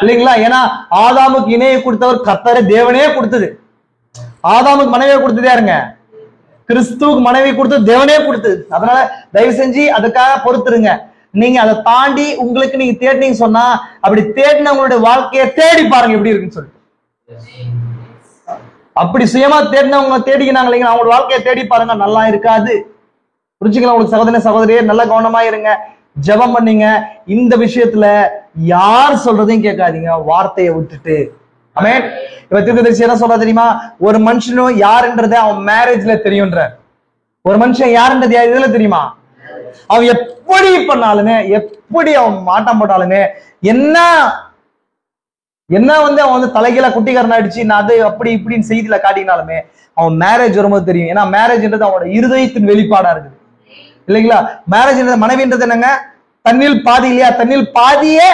S1: இல்லைங்களா? ஏன்னா ஆதாமுக்கு இணையை கொடுத்தவர் கர்த்தரே, தேவனே கொடுத்தது. ஆதாமுக்கு மனைவியை கொடுத்தது யாருங்க? கிறிஸ்துவுக்கு மனைவி கொடுத்தது தேவனே கொடுத்தது. அதனால தயவு செஞ்சு அதுக்காக பொறுத்துருங்க. நீங்க அதை தாண்டி உங்களுக்கு நீங்க தேடினீங்க சொன்னா, அப்படி தேடினவங்களுடைய வாழ்க்கையை தேடி பாருங்க எப்படி இருக்குன்னு சொல்லிட்டு. அப்படி சுயமா தேடினவங்க தேடிக்கினாங்க இல்லைங்களா, அவங்களோட வாழ்க்கையை தேடி பாருங்க, நல்லா இருக்காது. புரிஞ்சுக்கலாம் உங்களுக்கு? சகோதர சகோதரியே நல்லா கவனமா இருங்க. ஜெபம் பண்ணீங்க. இந்த விஷயத்துல யார் சொல்றதையும் கேட்காதீங்க, வார்த்தையை விட்டுட்டு. ஆமென். இப்ப தீர்க்கதரிசி என்ன சொல்ற தெரியுமா? ஒரு மனுஷனும் யாருன்றதை அவன் மேரேஜ்ல தெரியும்ன்ற. ஒரு மனுஷன் யாருன்றது இதுல தெரியுமா? அவன் எப்படி பண்ணாலுமே, எப்படி அவன் மாட்டம் போட்டாலுமே, என்ன அவன் தலைகீழ குட்டிக்காரன் அடிச்சு நான் அது அப்படி இப்படின்னு செய்தியில காட்டினாலுமே அவன் மேரேஜ் வரும்போது தெரியும். ஏன்னா மேரேஜ்ன்றது அவனோட இருதயத்தின் வெளிப்பாடா இருக்குது இல்லைங்களா? மேரேஜ்ன்றது மனைவின்றது என்னங்க? தன்னில் பாதி இல்லையா? தன்னில் பாதியே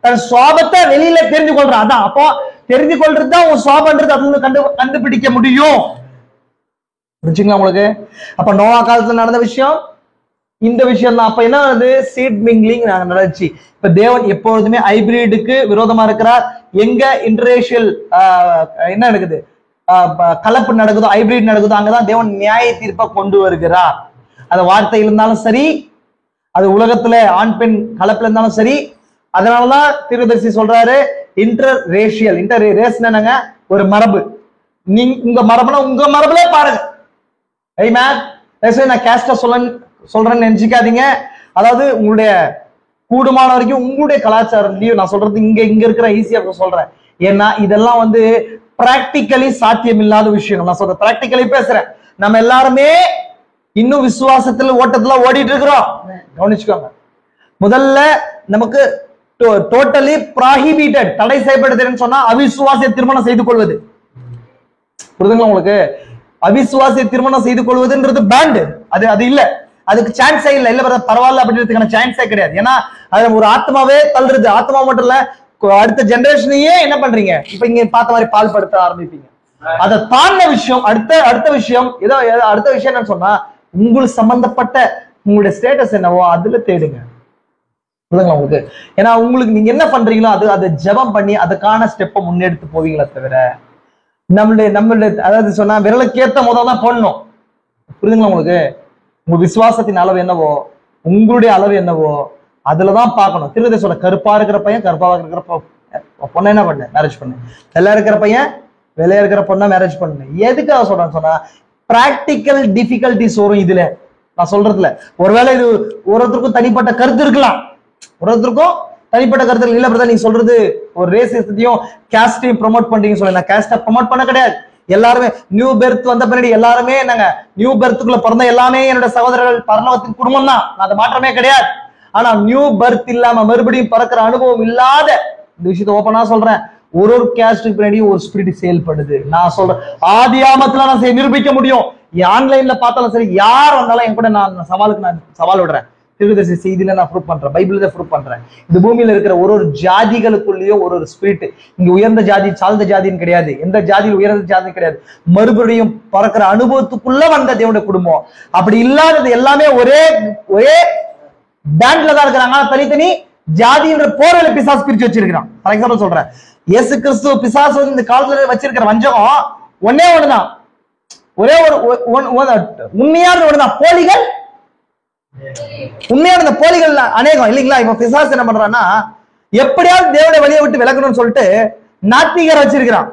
S1: தன் சுவாபத்தை வெளியில தெரிஞ்சு கொள்றான். அதான் அப்போ தெரிஞ்சு கொள்றதுதான் உன் சுவாபன்றது அது கண்டுபிடிக்க முடியும். புரிஞ்சுங்களா உங்களுக்கு? அப்ப நோவா காலத்துல நடந்த விஷயம் இந்த விஷயம் தான். அப்ப என்ன ஆகுது? சீட் மிங்லிங் நடந்துச்சு. இப்ப தேவன் எப்பொழுதுமே ஹைபிரிடுக்கு விரோதமா இருக்கிறார். எங்க இன்டர்ரேஷியல் என்ன நடக்குது, கலப்பு நடக்குதோ, ஹைபிரிட் நடக்குதோ, அங்கதான் தேவன் நியாய தீர்ப்பை கொண்டு வருகிறார். அது வார்த்தை இருந்தாலும் சரி, அது உலகத்துல ஆண் பெண் கலப்புல இருந்தாலும் சரி. அதனாலதான் தீர்க்கதரிசி சொல்றாரு இன்டர் ரேஸ் என்னங்க? ஒரு மரபு. உங்க மரபுனா உங்க மரபுல பாருங்க. நான் கேஸ்ட சொல்றேன்னு நினைச்சுக்காதீங்க. அதாவது உங்களுடைய கூடுமான வரைக்கும் உங்களுடைய கலாச்சாரத்தையும் நான் சொல்றது இங்க இருக்கிற ஈஸியா சொல்றேன். ஏன்னா இதெல்லாம் பிராக்டிக்கலி சாத்தியம் இல்லாத விஷயங்கள். நான் சொல்றேன் பிராக்டிக்கலி பேசுறேன். நம்ம எல்லாருமே இன்னும் விசுவாசத்துல ஓட்டத்துல ஓடிட்டு இருக்கிறோம். கவனிச்சுக்கோங்க. முதல்ல நமக்கு டோட்டலி ப்ராஹிபிட்டட், தடை செய்யப்பட்டதுன்னு சொன்னா அவிசுவாசிய திருமணம் செய்து கொள்வது. புரியுதுங்களா உங்களுக்கு? அவிசுவாசிய திருமணம் செய்து கொள்வதுன்றது பேண்ட். அது இல்ல, அதுக்கு சான்ஸே இல்ல. இல்ல பரவாயில்ல அப்படின்றதுக்கான சான்ஸே கிடையாது. ஏன்னா அது ஒரு ஆத்மாவே தள்ளுறது. ஆத்மா மட்டும் இல்ல, அடுத்த ஜெனரேஷனையே என்ன பண்றீங்க? இப்ப இங்க பார்த்த மாதிரி பால் படுத்த ஆரம்பிப்பீங்க. அதை தாண்ட விஷயம் அடுத்த விஷயம் ஏதோ அடுத்த விஷயம் என்னன்னு சொன்னா உங்களுக்கு சம்பந்தப்பட்ட உங்களுடைய ஸ்டேட்டஸ் என்னவோ அதுல தேடுங்க. புரியுதுங்களா உங்களுக்கு? ஏன்னா உங்களுக்கு நீங்க என்ன பண்றீங்களோ அதை ஜெபம் பண்ணி அதுக்கான ஸ்டெப்பை முன்னெடுத்து போவீங்களா தவிர நம்மளுடைய அதாவது சொன்னா விரலுக்கேத்த முதல் தான் போடணும். புரியுதுங்களா உங்களுக்கு? உங்க விசுவாசத்தின் அளவு என்னவோ உங்களுடைய அளவு என்னவோ அதுலதான் பார்க்கணும். திருவிதை சொல்ல கருப்பா இருக்கிற பையன் கருப்பா இருக்கிற பொண்ணை என்ன பண்ணு மேரேஜ் பண்ணு, வெள்ளையா இருக்கிற பையன் வெள்ளையா இருக்கிற பொண்ணா மேரேஜ் பண்ணு. எதுக்காக சொல்றேன்னு சொன்னா பிராக்டிக்கல் டிஃபிகல்டிஸ் வரும் இதுல. நான் சொல்றதுல ஒருவேளை இது ஒருத்தருக்கும் தனிப்பட்ட கருத்து இருக்கலாம், ஒருத்தருக்கும் தனிப்பட்ட கருத்து இல்ல. பிரதர் நீங்க சொல்றது ஒரு ரேசிசத்தையும் கேஸ்டையும் ப்ரொமோட் பண்றீங்கன்னு சொல்ல, நான் கேஸ்டை ப்ரொமோட் பண்ண கிடையாது. எல்லாருமே நியூ பெர்த் வந்த பின்னாடி எல்லாருமே என்னங்க நியூ பெர்த்துக்குள்ள பிறந்த எல்லாமே என்னோட சகோதரர்கள் பரலோகத்தின் குடும்பம் தான், அது மாற்றமே கிடையாது. ஆனா நியூ பெர்த் இல்லாம மறுபடியும் பறக்கிற அனுபவம் இல்லாத இந்த விஷயத்த ஓப்பனா சொல்றேன், ஒரு கேஸ்டுக்கு பின்னாடி ஒரு ஸ்பிரிட் செயல்படுது. நான் சொல்றேன் ஆதி ஆமத்துல நான் நிரூபிக்க முடியும். ஆன்லைன்ல பார்த்தாலும் சரி, யார் வந்தாலும் என் கூட நான் சவால் விடுறேன். திருதர்சி செய்தியில நான் ப்ரூவ் பண்றேன், பைபிள்ல ப்ரூவ் பண்றேன். இந்த பூமியில இருக்கிற ஒரு ஜாதிகளுக்குள்ளேயும் ஒரு ஸ்பிரிட், இங்க உயர்ந்த ஜாதி தாழ்ந்த ஜாதின்னு கிடையாது, எந்த ஜாதியில் உயர்ந்த ஜாதி கிடையாது, மறுபடியும் பறக்கிற அனுபவத்துக்குள்ள வந்த தேவனுடைய குடும்பம். அப்படி இல்லாதது எல்லாமே ஒரே பேண்ட்ல தான் இருக்கிறாங்க, தனித்தனி ஜாதின்ற போர்ல பிசாசு பிரிச்சு வச்சிருக்கிறான். ஃபார் எக்ஸாம்பிள் சொல்றேன், இயேசு கிறிஸ்து பிசாசு வந்து இந்த காலத்துல வச்சிருக்கிற வஞ்சகம் ஒன்னே ஒண்ணுதான், ஒரே ஒரு உண்மையான ஒண்ணுதான், போலிகள். உண்மையான இந்த போலிகள் அநேகம் இல்லைங்களா? இப்ப பிசாசு என்ன பண்றான்னா எப்படியாவது தேவனுடைய வழியை விட்டு விலகணும்னு சொல்லிட்டு நாத்திகர் வச்சிருக்கிறான்.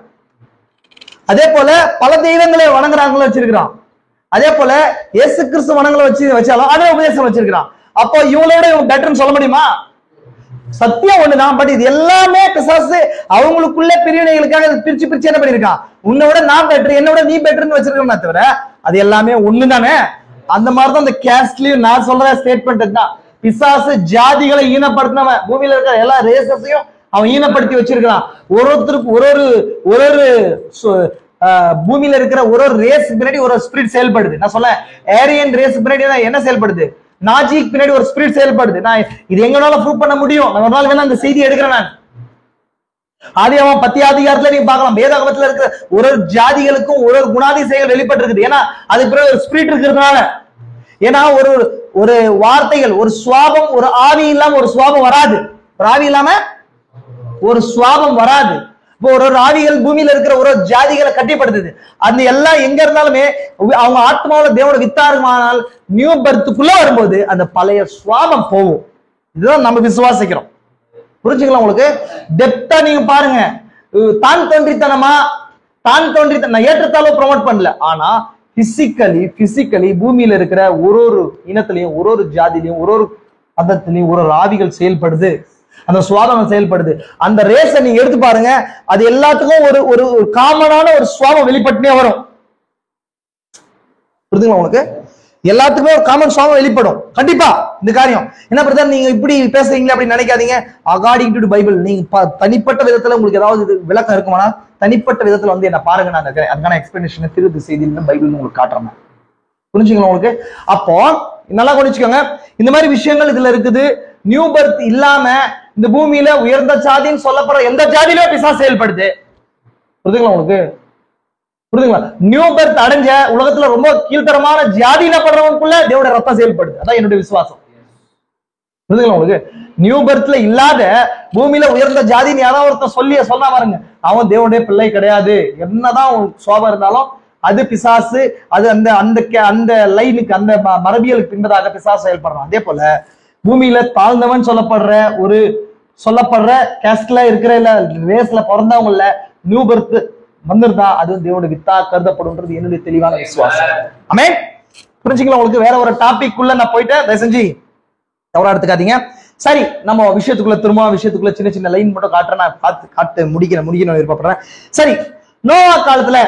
S1: அதே போல பல தெய்வங்களை வணங்குறாங்களும் வச்சிருக்கிறான். அதே போல இயேசு கிறிஸ்து வணங்களை வச்சாலும் அதே உபதேசம் வச்சிருக்கிறான். அப்போ இவங்களோட இவங்க பெட்டர்ன்னு சொல்ல முடியுமா? சத்தியம் ஒண்ணுதான். பட் இது எல்லாமே பிசாசு அவங்களுக்குள்ள பிரிவினைகளுக்காக பிரிச்சு என்ன பண்ணிருக்கான், உன்னோட நான் பெட்டர் என்னோட நீ பெட்டர்னு வச்சிருக்கோம்னா தவிர அது எல்லாமே ஒண்ணுதானே. அந்த மாதிரிதான் இந்த கேஸ்ட்லயும் நான் சொல்ற ஸ்டேட்மெண்ட் தான். பிசாசு ஜாதிகளை ஈனப்படுத்தினவன், பூமியில இருக்கிற எல்லா ரேசஸையும் அவன் ஈனப்படுத்தி வச்சிருக்கான். ஒருத்தருக்கு ஒரு பூமியில இருக்கிற ஒரு ரேஸ் பின்னாடி ஒரு ஸ்பிரிட் செயல்படுது. நான் சொல்ல ஏரியன் ரேஸ் பின்னாடி என்ன செயல்படுது, நாஜிக் பின்னாடி ஒரு ஸ்பிரிட் செயல்படுது. நான் இது எங்கனால ப்ரூவ் பண்ண முடியும். நான் ஒரு நாள் வேணா அந்த செய்தி எடுக்கிறேன். நான் ஆதியாகமம் 10 அதிகாரத்துல நீங்க பார்க்கலாம், வேதாகமத்துல இருக்கிற ஒரு ஜாதிகளுக்கும் ஒரு குணாதிசயங்கள் வெளிப்பட்டு இருக்குது. ஏன்னா அதுக்கு பிறகு ஒரு ஸ்பிரிட் இருக்கிறதுனால. ஏன்னா ஒரு வார்த்தைகள், ஒரு சுவாபம், ஒரு ஆவி இல்லாம ஒரு சுவாபம் வராது. ஒரு ஆவி இல்லாம ஒரு சுவாபம் வராது. இப்போ ஒரு ஆவிகள் பூமியில இருக்கிற ஒரு ஜாதிகளை கட்டிப்படுத்துது. அந்த எல்லாம் எங்க இருந்தாலுமே அவங்க ஆத்மாவோட தேவோட வித்தாருமானால் நியூ பர்த்துக்குள்ள வரும்போது அந்த பழைய சுவாபம் போகும். இதுதான் நம்ம விசுவாசிக்கிறோம். புரிஞ்சுக்கலாம் உங்களுக்கு? டெப்தா நீங்க பாருங்க. தான் தோன்றித்தனமா நான் ஏற்றத்தாலும் ப்ரொமோட் பண்ணல. ஆனா பிசிக்கலி பூமியில இருக்கிற ஒரு இனத்திலையும் ஒரு ஜாதிலையும் ஒரு மதத்திலையும் ஒரு ஆவிகள் செயல்படுது, அந்த சுவாபம் செயல்படுது. அந்த ரேஸை நீங்க எடுத்து பாருங்க, அது எல்லாத்துக்கும் ஒரு காமனான ஒரு சுவாபம் வெளிப்பட்டுனே வரும். புரியுதுங்களா உங்களுக்கு? எல்லாத்துக்குமே ஒரு காமன் சுவாபம் வெளிப்படும் கண்டிப்பா. இந்த காரியம் என்ன பிரதர் நீங்க இப்படி பேசுறீங்களா அப்படின்னு நினைக்காதீங்க. அகார்டிங் டு பைபிள் நீங்க தனிப்பட்ட விதத்துல உங்களுக்கு ஏதாவது விளக்கம் இருக்குமானா தனிப்பட்ட விதத்துல வந்து என்ன பாருங்க, நான் அதுக்கான எக்ஸ்பிளனேஷன் திருது செய்தியில பைபிள் உங்களுக்கு காட்டுறேன். புரிஞ்சுங்களா உங்களுக்கு? அப்போ நல்லா கவனிச்சுக்கோங்க, இந்த மாதிரி விஷயங்கள் இதுல இருக்குது. நியூ பர்த் இல்லாம இந்த பூமியில உயர்ந்த ஜாதின்னு சொல்லப்படுற எந்த ஜாதியிலும் பிசாசு செயல்படுது. புரியுதுங்களா உங்களுக்கு? புரியுதுங்களா? நியூ பர்த் அடைஞ்ச உலகத்துல ரொம்ப கீழ்த்தரமான ஜாதியினப்படுறவனுக்குள்ள தேவனுடைய ரத்தம் செயல்படுது. அதான் என்னுடைய விசுவாசம். புரியுதுங்களா உங்களுக்கு? நியூ பர்த்ல இல்லாத பூமியில உயர்ந்த ஜாதின்னு யாராவது ஒருத்தர் சொன்னா பாருங்க, அவன் தேவனுடைய பிள்ளை கிடையாது. என்னதான் சோபம் இருந்தாலும் அது பிசாசு. அது அந்த லைனுக்கு அந்த மரபியலுக்கு பின்பதாக பிசாசு செயல்படுறான். அதே போல பூமியில தாழ்ந்தவன் சொல்லப்படுற கேஸ்ட்ல இருக்கிற இல்ல ரேஸ்ல பிறந்தவங்கள நியூ பர்த் வந்துருந்தா அது தேவனுடைய வித்தா கருதப்படும்ன்றது என்னுடைய தெளிவான விசுவாசம். ஆமென். புரிஞ்சுங்களா உங்களுக்கு? வேற ஒரு டாபிக் உள்ள நான் போயிட்டேன், தயவு செஞ்சு தவறா எடுத்துக்காதீங்க. சரி, நம்ம விஷயத்துக்குள்ள சின்ன சின்ன லைன் மட்டும் காட்டுறேன். நான் காட்டு முடிக்கணும் விருப்பப்படுறேன். சரி, நோவா காலத்துல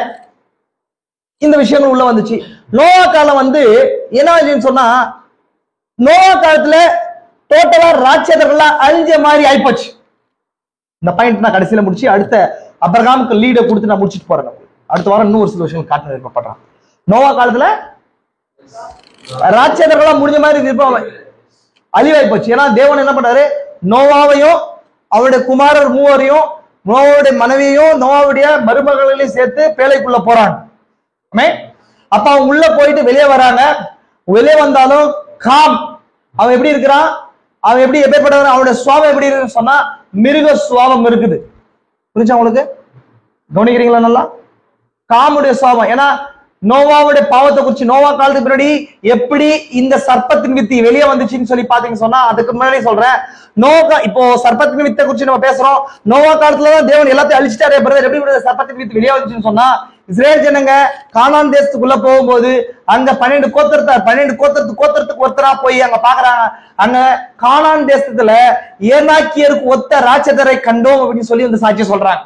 S1: இந்த விஷயங்கள் உள்ள வந்துச்சு. நோவா காலம் வந்து என்ன ஆச்சுன்னு சொன்னா, நோவா காலத்துல டோட்டலா ராட்சதர்கள்லாம் அழிஞ்ச மாதிரி ஆயிப்போச்சு. இந்த பாயிண்ட் நான் கடைசியில முடிச்சு அடுத்த அப்ரகாமுக்கு லீடை கொடுத்து நான் முடிச்சுட்டு போறேன். அடுத்த வாரம் இன்னும் ஒரு சில விஷயங்கள் காட்ட விருப்பப்படுறேன். நோவா காலத்துல ராட்சதர்கள்லாம் முடிஞ்ச மாதிரி விருப்பம் அழிவாய் போச்சு. ஏன்னா தேவன் என்ன பண்ணாரு, நோவாவையும் அவருடைய குமாரர் மூவரையும் நோவாவுடைய மனைவியையும் நோவாவுடைய மருமகளையும் சேர்த்து பேழைக்குள்ள போறான். அப்ப அவன் உள்ள போயிட்டு வெளியே வராங்க. வெளியே வந்தாலும் காம் அவன் எப்படி இருக்கிறான், அவன் எப்படி எப்படிப்பட்டவன், அவனுடைய சுவாபம் எப்படி இருக்குன்னு சொன்னா மிருக சுவாபம் இருக்குது. புரிஞ்சா உங்களுக்கு? கவனிக்கிறீங்களா நல்லா? காமுடைய சுவாபம். ஏன்னா நோவாவுடைய பாவத்தை குறிச்சு நோவா காலத்துக்கு முன்னாடி எப்படி இந்த சர்ப்பத்தின் வித்தி வெளியே வந்துச்சுன்னு சொல்லி பாத்தீங்கன்னு சொன்னா, அதுக்கு முன்னாடி சொல்றேன். இப்போ சர்ப்பத்தின் வித்தை குறிச்சு நம்ம பேசுறோம். நோவா காலத்துலதான் தேவன் எல்லாத்தையும் அழிச்சிட்டாரே, பிரதர் எப்படி சர்ப்பத்தின் வித்து வெளியே வந்துச்சுன்னு சொன்னா, இஸ்ரேல் ஜனங்க கானான் தேசத்துக்குள்ள போகும்போது அங்க 12 கோத்திரத்துக்கு ஒருத்தரா போய் அங்க பாக்குறாங்க. அங்க கானான் தேசத்துல ஏனாக்கியருக்கு ஒத்த ராட்சதரை கண்டோம் அப்படின்னு சொல்லி வந்து சாட்சி சொல்றாங்க.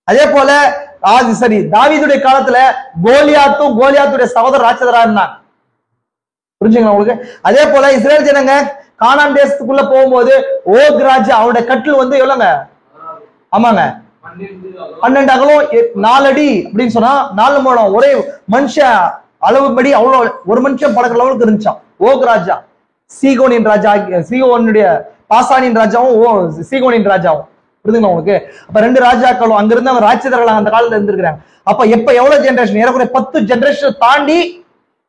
S1: அதே போல சரி, தாவீதுடைய காலத்துல கோலியாத்துடைய சகோதர ராட்சதரா இருந்தாங்க. புரிஞ்சுங்களா உங்களுக்கு? அதே போல இஸ்ரேல் ஜனங்க கானான் தேசத்துக்குள்ள போகும்போது ஓக் ராஜா அவனுடைய கட்டில் வந்து எவ்வளவுங்க? ஆமாங்க 12 அகலம் 4 அடி அப்படின்னு சொன்னா 4 மூலம் ஒரே மனுஷன் அளவுபடி அவ்வளவு ஒரு மனுஷன் படக்கிற அளவுக்கு இருந்துச்சான். ஓக் ராஜா சீகோனின் ராஜா, சீகோனுடைய பாசானின் ராஜாவும் சீகோனின் ராஜாவும். புரியுதுங்களா உங்களுக்கு? அப்ப 2 ராஜாக்களும் அங்க இருந்து அவங்க ராட்சதர்கள் அந்த காலத்துல இருந்திருக்கிறாங்க. அப்ப எப்ப எவ்வளவு ஜெனரேஷன், ஏறக்குறைய 10 ஜெனரேஷன் தாண்டி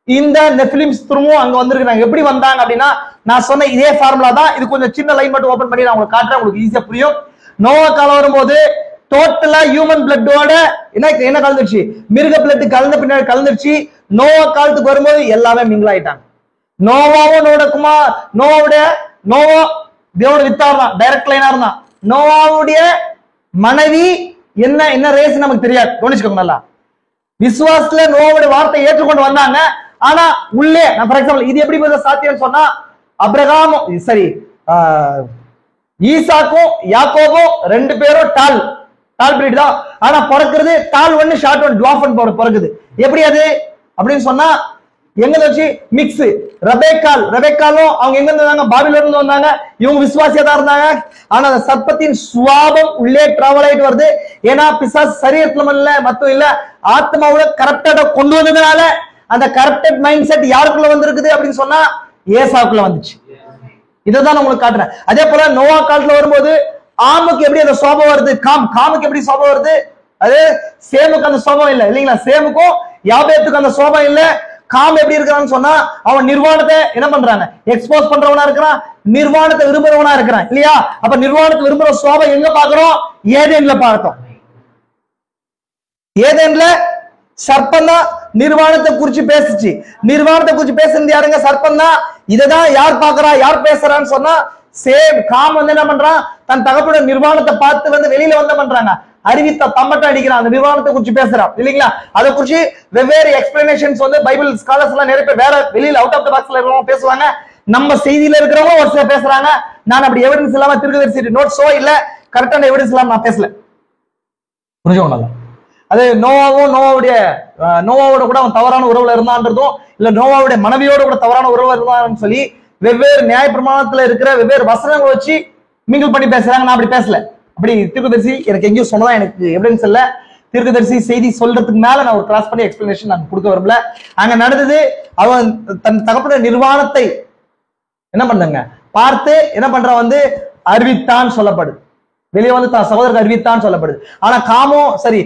S1: இந்த நெஃபிலிம்ஸ் திரும்பவும் அங்க வந்திருக்காங்க. எப்படி வந்தாங்க அப்படின்னா, நான் சொன்ன இதே ஃபார்முலா தான். இது கொஞ்சம் சின்ன லைன் மட்டும் ஓபன் பண்ணி நான் உங்களுக்கு காட்டுறேன், உங்களுக்கு ஈஸியா புரியும். நோவா காலம் வரும்போது டோட்டலா ஹியூமன் பிளட்டோட என்ன கலந்துருச்சு, மிருக பிளட் கலந்த பின்னாடி கலந்துருச்சு. நோவா காலத்துக்கு வரும்போது எல்லாமே மிங்கிள் ஆயிட்டாங்க. நோவாவும் நோவா தேவோட வித்தா இருந்தான், டைரக்ட் லைனா இருந்தான். நோவாவுடைய மனைவி என்ன ரேஸ் நமக்கு தெரியாது. கவனிச்சுக்கோங்க நல்லா. விசுவாசத்துல நோவாவுடைய வார்த்தை ஏற்றுக்கொண்டு வந்தாங்க. ஆனா உள்ளே ஃபார் எக்ஸாம்பிள் இது எப்படி சாத்தியம் சொன்னா, அப்ரகாம் சரி ஈசாக்கும் யாக்கோபும் 2 பேரும் டால் பிரீட் தான். ஆனா பிறக்கிறது டால் 1 ஷார்ட் 1 டுவார்ஃப் 1 பிறகுது. எப்படி அது அப்படின்னு சொன்னா, எங்க வச்சு மிக்ஸ். ரெபேக்காலும் அவங்க எங்க இருந்தாங்க? பாபிலோன்ல இருந்து வந்தாங்க. இவங்க விசுவாசியா தான் இருந்தாங்க. ஆனா அந்த சர்ப்பத்தின் சுவாபம் உள்ளே டிராவல் ஆயிட்டு வருது. ஏன்னா பிசாசு சரீரத்துல இல்ல மத்தம் இல்ல ஆத்மாவோட கரப்டட கொண்டு வந்ததுனால அந்த கரப்டட் மைண்ட் செட் யாருக்குள்ள வந்திருக்குது அப்படின்னு சொன்னா ஏசாவுக்குள்ள வந்துச்சு. இதைதான் உங்களுக்கு காட்டுறேன். அதே போல நோவா காலத்துல வரும்போது ஆமுக்கு எப்படி அந்த சோபம் வருது, காமுக்கு எப்படி சோபம் வருது, அது சேமுக்கு அந்த சோபம் இல்ல இல்லைங்களா? சேமுக்கும் யாபேத்துக்கு அந்த சோபம் இல்ல. காம் எப்படி இருக்கிறான்னு சொன்னா, அவன் நிர்வாணத்தை என்ன பண்றாங்க, எக்ஸ்போஸ் பண்றவனா இருக்கிறான், நிர்வாணத்தை விரும்புறவனா இருக்கிறான் இல்லையா? அப்ப நிர்வாணத்தை விரும்புற சோபம் எங்க பாக்குறோம்? ஏதேன்ல பார்த்தோம். ஏதேன்ல சர்ப்பம் தான் நிர்வாணத்தை குறிச்சு பேசுச்சு. நிர்வாணத்தை குறிச்சு பேசுறது யாருங்க? சர்ப்பம் தான். இததான் யார் பாக்குறா, யார் பேசுறான்னு சொன்னா சேம் காம் வந்து என்ன பண்றான், தன் தகப்போட நிர்வாணத்தை பார்த்து வந்து வெளியில வந்து பண்றாங்க, அறிவித்த தம்பட்டம் அடிக்கிறான், அந்த நிர்வாணத்தை குறிச்சு பேசுறான் இல்லைங்களா? அதை குறிச்சு வெவ்வேறு எக்ஸ்பிளனேஷன்ஸ் வந்து பைபிள் ஸ்காலர்ஸ் எல்லாம் நிறைய பேர் வேற வெளியில அவுட் ஆஃப் த பாக்ஸ்ல இருக்கிறவங்க பேசுவாங்க. நம்ம செய்தியில இருக்கிறவங்க ஒரு சில பேசுறாங்க. நான் அப்படி எவிடன்ஸ் இல்லாம தீர்க்கதரிசி நோட்ஸோ இல்ல கரெக்டான எவிடன்ஸ் இல்லாம நான் பேசல. புரிஞ்சுக்கோங்க. அது நோவாவோட கூட அவன் தவறான உறவுல இருந்தான்றதும் இல்ல நோவாவுடைய மனைவியோட கூட தவறான உறவுல இருந்தான்னு சொல்லி வெவ்வேறு நியாய பிரமாணத்துல இருக்கிற வெவ்வேறு வசனங்களை வச்சு மிங்கிள் பண்ணி பேசுறாங்க. நான் அப்படி பேசல. அப்படி தீர்க்கதரிசி எனக்கு எங்கேயும் சொன்னதா எனக்கு எவிடன்ஸ் இல்ல. தீர்க்கதரிசி செய்தி சொல்றதுக்கு மேல நான் ஒரு கிராஸ் பண்ணி எக்ஸ்பிளனேஷன் நான் கொடுக்க விரும்பல. அங்க நடந்தது, அவன் தன் தகப்பன நிர்வாணத்தை என்ன பண்ணாங்க பார்த்து என்ன பண்றான் வந்து அறிவித்தான் சொல்லப்படுது. வெளியே வந்து தான் சகோதரருக்கு அறிவித்தான் சொல்லப்படுது. ஆனா காமும் சரி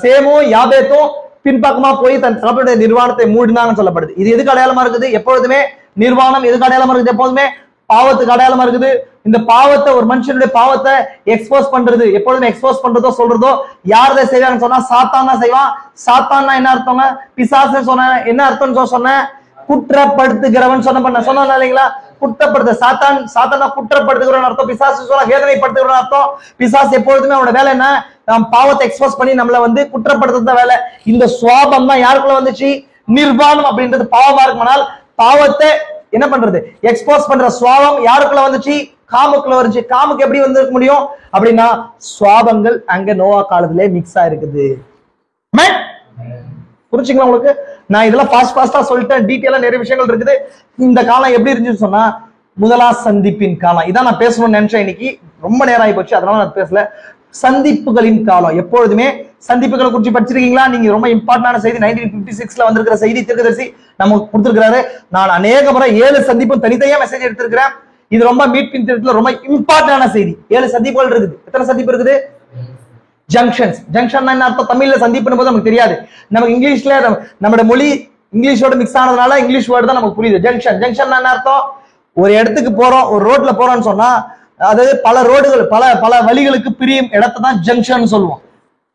S1: சேமும் யாபேத்தும் பின்பக்கமா போய் தன் தகப்பனுடைய நிர்வாணத்தை மூடினாங்கன்னு சொல்லப்படுது. இது எதுக்கு அடையாளமா இருக்குது? எப்பொழுதுமே நிர்வாணம் எதுக்கு அடையாளமா இருக்குது? எப்போதுமே பாவத்துக்கு அடையாளமா இருக்குது. இந்த பாவத்தை, ஒரு மனுஷனுடைய பாவத்தை எக்ஸ்போஸ் பண்றது, எப்பொழுதுமே எக்ஸ்போஸ் பண்றதோ சொல்றதோ யாரதை செய்வாங்கன்னு சொன்னா சாத்தான் தான் செய்வான். சாத்தான்னா என்ன அர்த்தங்க? பிசாசு சொன்ன என்ன அர்த்தம்னு சொன்னேன், குற்றப்படுத்துகிறவன் சொன்ன இல்லைங்களா? குற்றப்படுத்த சாத்தான குற்றப்படுத்துகிறவன் அர்த்தம். பிசாசு சொன்னா வேதனைப்படுத்துகிறவன் அர்த்தம். பிசாசு எப்பொழுதுமே அவனோட வேலை என்ன? நாம் பாவத்தை எக்ஸ்போஸ் பண்ணி நம்மள வந்து குற்றப்படுத்துறத வேலை. இந்த சுவாபம் தான் யாருக்குள்ள வந்துச்சு? நிர்வாணம் அப்படின்றது பாவமா இருக்குமானால் பாவத்தை என்ன பண்றது, எக்ஸ்போஸ் பண்ற சுவாபம் யாருக்குள்ள வந்துச்சு? காமுக்குள்ள வந்துச்சு. காமுக்கு எப்படி வந்திருக்க முடியும் அப்படின்னா சுவாபங்கள் அங்க நோவா காலத்திலே மிக்ஸ் ஆயிருக்குது. புரிச்சுங்களா உங்களுக்கு? நான் இதெல்லாம் ஃபாஸ்டா சொல்லிட்டேன். டீட்டெயிலா நிறைய விஷயங்கள் இருக்குது. இந்த காலம் எப்படி இருந்துச்சுன்னு சொன்னா முதலா சந்திப்பின் காலம். இதான் நான் பேசணும்னு நினைச்சேன். இன்னைக்கு ரொம்ப நேரம் ஆகி போச்சு, அதனால நான் பேசல. சந்திப்புகளின் காலம். எப்பொழுதுமே சந்திப்புகளை குறித்து படிச்சிருக்கீங்களா? நீங்க ரொம்ப இம்பார்ட்டன்டான செய்தி 1956ல வந்திருக்கிற செய்தி தீர்க்கதரிசி நமக்கு கொடுத்திருக்கிறாரு. நான் அநேக முறை 7 சந்திப்பும் தனித்தனியா மெசேஜ் எடுத்திருக்கிறேன். இது ரொம்ப மீட்பின் திட்டத்துல ரொம்ப இம்பார்ட்டன்டான செய்தி. 7 சந்திப்புகள் இருக்குது. எத்தனை சந்திப்பு இருக்குது? ஜங்ஷன்ஸ். ஜங்ஷன் என்ன அர்த்தம்? தமிழ்ல சந்திப்புன்னு போது நமக்கு தெரியாது. நமக்கு இங்கிலீஷ்ல நம்மளோட மொழி இங்கிலீஷோட மிக்ஸ் ஆனதுனால இங்கிலீஷ் வேர்டு தான் நமக்கு புரியுது. ஜங்ஷன். ஜங்ஷன் என்ன அர்த்தம்? ஒரு இடத்துக்கு போறோம், ஒரு ரோட்ல போறோம்னு சொன்னா அது பல ரோடுகள் பல வழிகளுக்கு பிரியும் இடத்தை தான் ஜங்ஷன் சொல்லுவோம்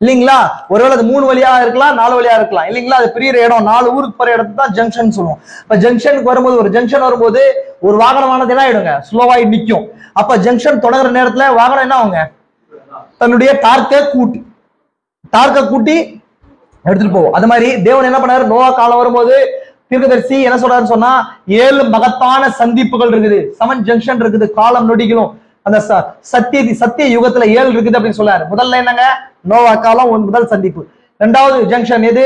S1: இல்லைங்களா? ஒருவேளை அது 3 வழியா இருக்கலாம், 4 வழியா இருக்கலாம் இல்லைங்களா? அது பிரியிற இடம், 4 ஊருக்கு போற இடத்தை தான் ஜங்ஷன் சொல்லுவோம். இப்ப ஜங்ஷனுக்கு வரும்போது, ஒரு ஜங்ஷன் வரும்போது ஒரு வாகனமானது என்ன ஆயிடுங்க? ஸ்லோவாகி நிற்கும். அப்ப ஜங்ஷன் தொடங்குற நேரத்துல வாகனம் என்ன ஆகுங்க? தன்னுடைய டார்க்க கூட்டி எடுத்துட்டு போவோம். அது மாதிரி தேவன் என்ன பண்ணாரு? நோவா காலம் வரும்போது தீர்க்கதரிசி என்ன சொல்றாருன்னு சொன்னா 7 மகத்தான சந்திப்புகள் இருக்குது, 7 ஜங்ஷன் இருக்குது, காலம் நொடிகளும் அந்த சத்திய யுகத்துல 7 இருக்குது அப்படின்னு சொல்றாரு. முதல்ல என்னங்க? நோவா காலம் முதல் சந்திப்பு. 2வது ஜங்ஷன் எது?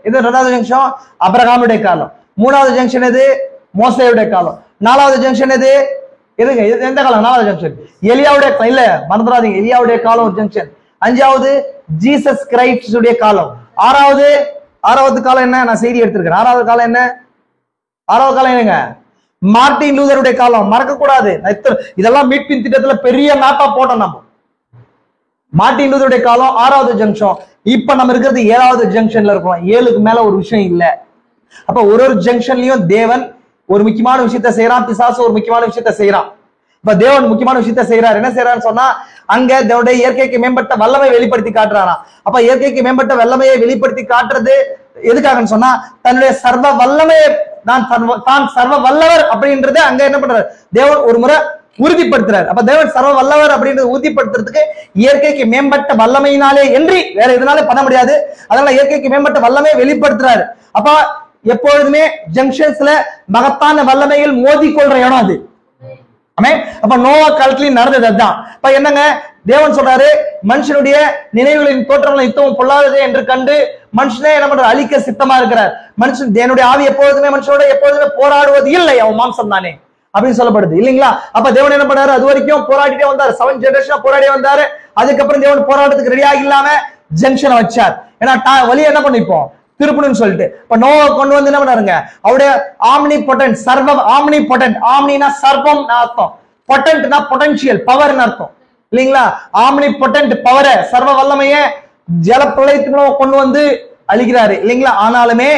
S1: 2வது ஜங்ஷன் அபிரகாமுடைய காலம். 3வது ஜங்ஷன் எது? மோசேயுடைய காலம். 4வது ஜங்ஷன் எது? எதுங்க? எந்த காலம்? 4வது ஜங்ஷன் எலியாவுடைய, இல்ல மறந்துடாதீங்க, எலியாவுடைய காலம் ஒரு ஜங்ஷன். 5வது ஜீசஸ் கிரைஸ்ட் உடைய காலம். 6வது காலம் என்ன? நான் செய்தி எடுத்திருக்கேன். 6வது காலம் என்ன? 6வது காலம் என்னங்க? மார்ட்டின் லூதருடைய காலம். மறக்க கூடாது. இதெல்லாம் மீட்பின் திட்டத்துல பெரிய மேப்பா போட்டோம் நம்ம. மார்ட்டின் லூதருடைய காலம் 6வது ஜங்ஷன். இப்ப நம்ம இருக்கிறது 7வது ஜங்ஷன்ல இருக்கோம். 7க்கு மேல ஒரு விஷயம் இல்ல. அப்ப ஒரு ஜங்ஷன்லயும் தேவன் ஒரு முக்கியமான விஷயத்த செய்யறான், பிசாசு ஒரு முக்கியமான விஷயத்த செய்யறான். இப்ப தேவன் முக்கியமான விஷயத்த செய்யறாரு. என்ன செய்யறாருன்னு சொன்னா அங்க தேவனுடைய இயற்கைக்கு மேம்பட்ட வல்லமை வெளிப்படுத்தி காட்டுறாரா. அப்ப இயற்கைக்கு மேம்பட்ட வல்லமையை வெளிப்படுத்தி காட்டுறது எதுக்காகன்னு சொன்னா தன்னுடைய சர்வ வல்லமையை தான் சர்வ வல்லவர் அப்படின்றத அங்க என்ன பண்றாரு? தேவன் ஒரு முறை உறுதிப்படுத்துறாரு. அப்ப தேவன் சர்வ வல்லவர் அப்படின்றது உறுதிப்படுத்துறதுக்கு இயற்கைக்கு மேம்பட்ட வல்லமையினாலே என்று வேற எதனால பண்ண முடியாது. அதனால இயற்கைக்கு மேம்பட்ட வல்லமையை வெளிப்படுத்துறாரு. அப்ப எப்பொழுதுமே ஜங்ஷன்ஸ்ல மகத்தான வல்லமைகள் மோதி கொள்ற இடம் அது. அப்ப நோவா காலத்திலையும் நடந்தது அதுதான். இப்ப என்னங்க தேவன் சொல்றாரு? மனுஷனுடைய நினைவுகளின் தோற்றங்களை யுத்தமும் பொல்லாதது என்று கண்டு மனுஷனே என்ன பண்ற? அழிக்க சித்தமா இருக்கிறார். மனுஷன் என்னுடைய ஆவி எப்பொழுதுமே மனுஷனோட எப்பொழுதுமே போராடுவது இல்லை, அவன் மாம்சம் தானே அப்படின்னு சொல்லப்படுது இல்லைங்களா? அப்ப தேவன் என்ன பண்ணாரு? அது வரைக்கும் போராடிட்டே வந்தாரு. 7 ஜெனரேஷனா போராடியே வந்தாரு. அதுக்கப்புறம் தேவன் போராட்டத்துக்கு ரெடி ஆகி இல்லாம ஜங்ஷனை வச்சார். ஏன்னா வழி என்ன பண்ணிப்போம்? திருப்பணும்னு சொல்லிட்டு. இப்ப நோவா கொண்டு வந்து என்ன பண்ணாருங்க? அவருடைய ஆம்னி பொட்டன்ட், சர்வம் ஆம்னி பொட்டன்ட். ஆம்னினா சர்வம் அர்த்தம், பொட்டன்ட்னா பொட்டன்ஷியல் பவர் அர்த்தம் இல்லைங்களா? ஆம்னி பொட்டன்ட் பவரை, சர்வ வல்லமைய ஜல பிரளயத்துக்கு கொண்டு வந்து அழிக்கிறாரு இல்லைங்களா? ஆனாலுமே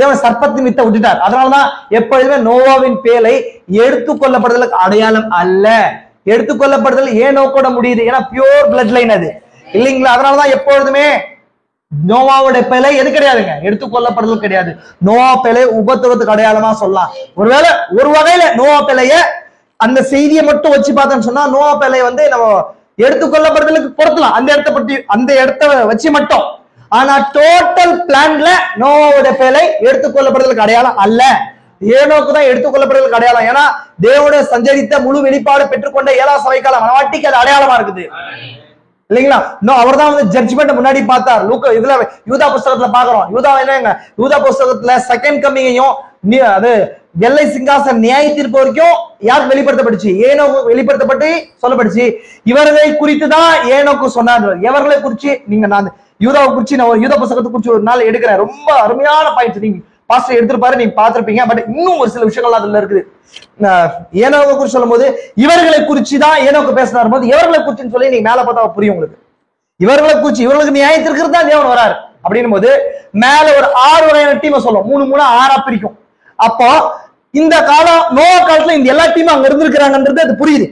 S1: தேவன் சர்ப்பத்தின் வித்தை விட்டுட்டார். அதனாலதான் எப்பொழுதுமே நோவாவின் பேலை எடுத்துக்கொள்ளப்படுதலுக்கு அடையாளம் அல்ல. எடுத்துக்கொள்ளப்படுதல் ஏனோக்கோட முடியுது, ஏன்னா பியூர் பிளட் லைன் அது இல்லைங்களா? அதனாலதான் எப்பொழுதுமே நோவாவுடைய பேலை எது கிடையாதுங்க? எடுத்துக்கொள்ளப்படுதல் கிடையாது. நோவா பேலை உபத்திரத்துக்கு அடையாளமா சொல்லலாம். ஒருவேளை ஒரு வகையில நோவா பேலைய அந்த செய்தியை மட்டும் வச்சு பார்த்தோம்னு சொன்னா நோவா பேலை வந்து நம்ம எடுத்துக்கொள்ளப்படுதலுக்கு பொறுத்தலாம், அந்த இடத்த வச்சு மட்டும். ஆனா டோட்டல் பிளான்ல நோவாவுடைய பேலை எடுத்துக்கொள்ளப்படுதலுக்கு அடையாளம் அல்ல. ஏனோக்கு தான் எடுத்துக்கொள்ளப்படுதலுக்கு அடையாளம். ஏன்னா தேவனுடைய சஞ்சரித்த முழு வெளிப்பாடு பெற்றுக்கொண்ட 7ஆம் சபைக்கால மனவாட்டிக்கு அது அடையாளமா இருக்குது இல்லைங்களா? அவர் தான் வந்து ஜட்ஜ்மெண்ட் முன்னாடி பார்த்தார். இதுல யூதா புஸ்தகத்துல பாக்குறோம். யூதா புஸ்தகத்துல செகண்ட் கம்மிங்கையும் அது வெள்ளை சிங்காசன நியாய தீர்ப்பு வரைக்கும் யாருக்கு வெளிப்படுத்தப்பட்டுச்சு? ஏனோக்கு வெளிப்படுத்தப்பட்டு சொல்லப்பட்டுச்சு. இவர்களை குறித்து தான் ஏனோக்கு சொன்னார். எவர்களை குறிச்சு நான் யூதாவை குறிச்சு நான் யூதா புஸ்தகத்தை குறிச்சு ஒரு நாள் எடுக்கிறேன். ரொம்ப அருமையான பாயிண்ட்ஸ் நீங்க பாஸ்டர் எடுத்திருப்பாரு, நீங்க பார்த்திருப்பீங்க. பட் இன்னும் ஒரு சில விஷயங்கள் அதுல இருக்குது. ஏனோவை குறிச்சு சொல்லும் போது இவர்களை குறிச்சுதான் ஏனோக்கு பேசினார் போது எவர்களை குறிச்சுன்னு சொல்லி நீங்க மேல பார்த்தா புரியும் உங்களுக்கு. இவர்களை குறிச்சு இவர்களுக்கு நியாயத்திற்கு தான் தேவன் வராரு அப்படின்னும் போது மேல ஒரு 6 வகையான டீமை சொல்லும். 3 6 பிரிக்கும். அப்போ இந்த காலம் நோவா காலத்துல இந்த எல்லா டீமும் அங்க இருந்திருக்கிறாங்கன்றது அது புரியுது.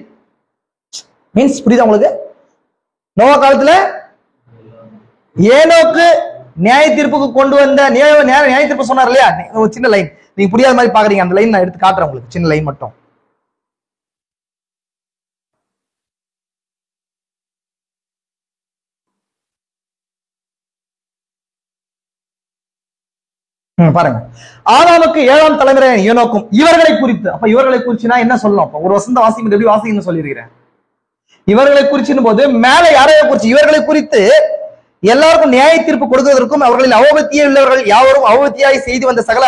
S1: மீன்ஸ் புரியுதா உங்களுக்கு? நோவா காலத்துல ஏனோக்கு நியாய தீர்ப்புக்கு கொண்டு வந்த நியாய தீர்ப்பு சொன்னார் இல்லையா? ஒரு சின்ன லைன் நீங்க புரியாத மாதிரி பாக்குறீங்க. அந்த லைன் நான் எடுத்து காட்டுறேன் உங்களுக்கு, சின்ன லைன் மட்டும். பாருங்க. ஆதாமுக்கு 7ஆம் தலைமுறை ஏனோக்கும் இவர்களை குறித்து. அப்ப இவர்களை குறிச்சுனா என்ன சொல்லணும்? ஒரு வசந்த வாசிக்கும் எப்படி வாசிக்கணும்னு சொல்லியிருக்கிறேன். இவர்களை குறிச்சின் போது மேல யாரைய குறிச்சு? இவர்களை குறித்து எல்லாருக்கும் நியாய தீர்ப்பு கொடுப்பதற்கும் அவர்களில் அவபக்தியே உள்ளவர்கள் யாவரும் அவபக்தியாய் செய்து வந்த சகல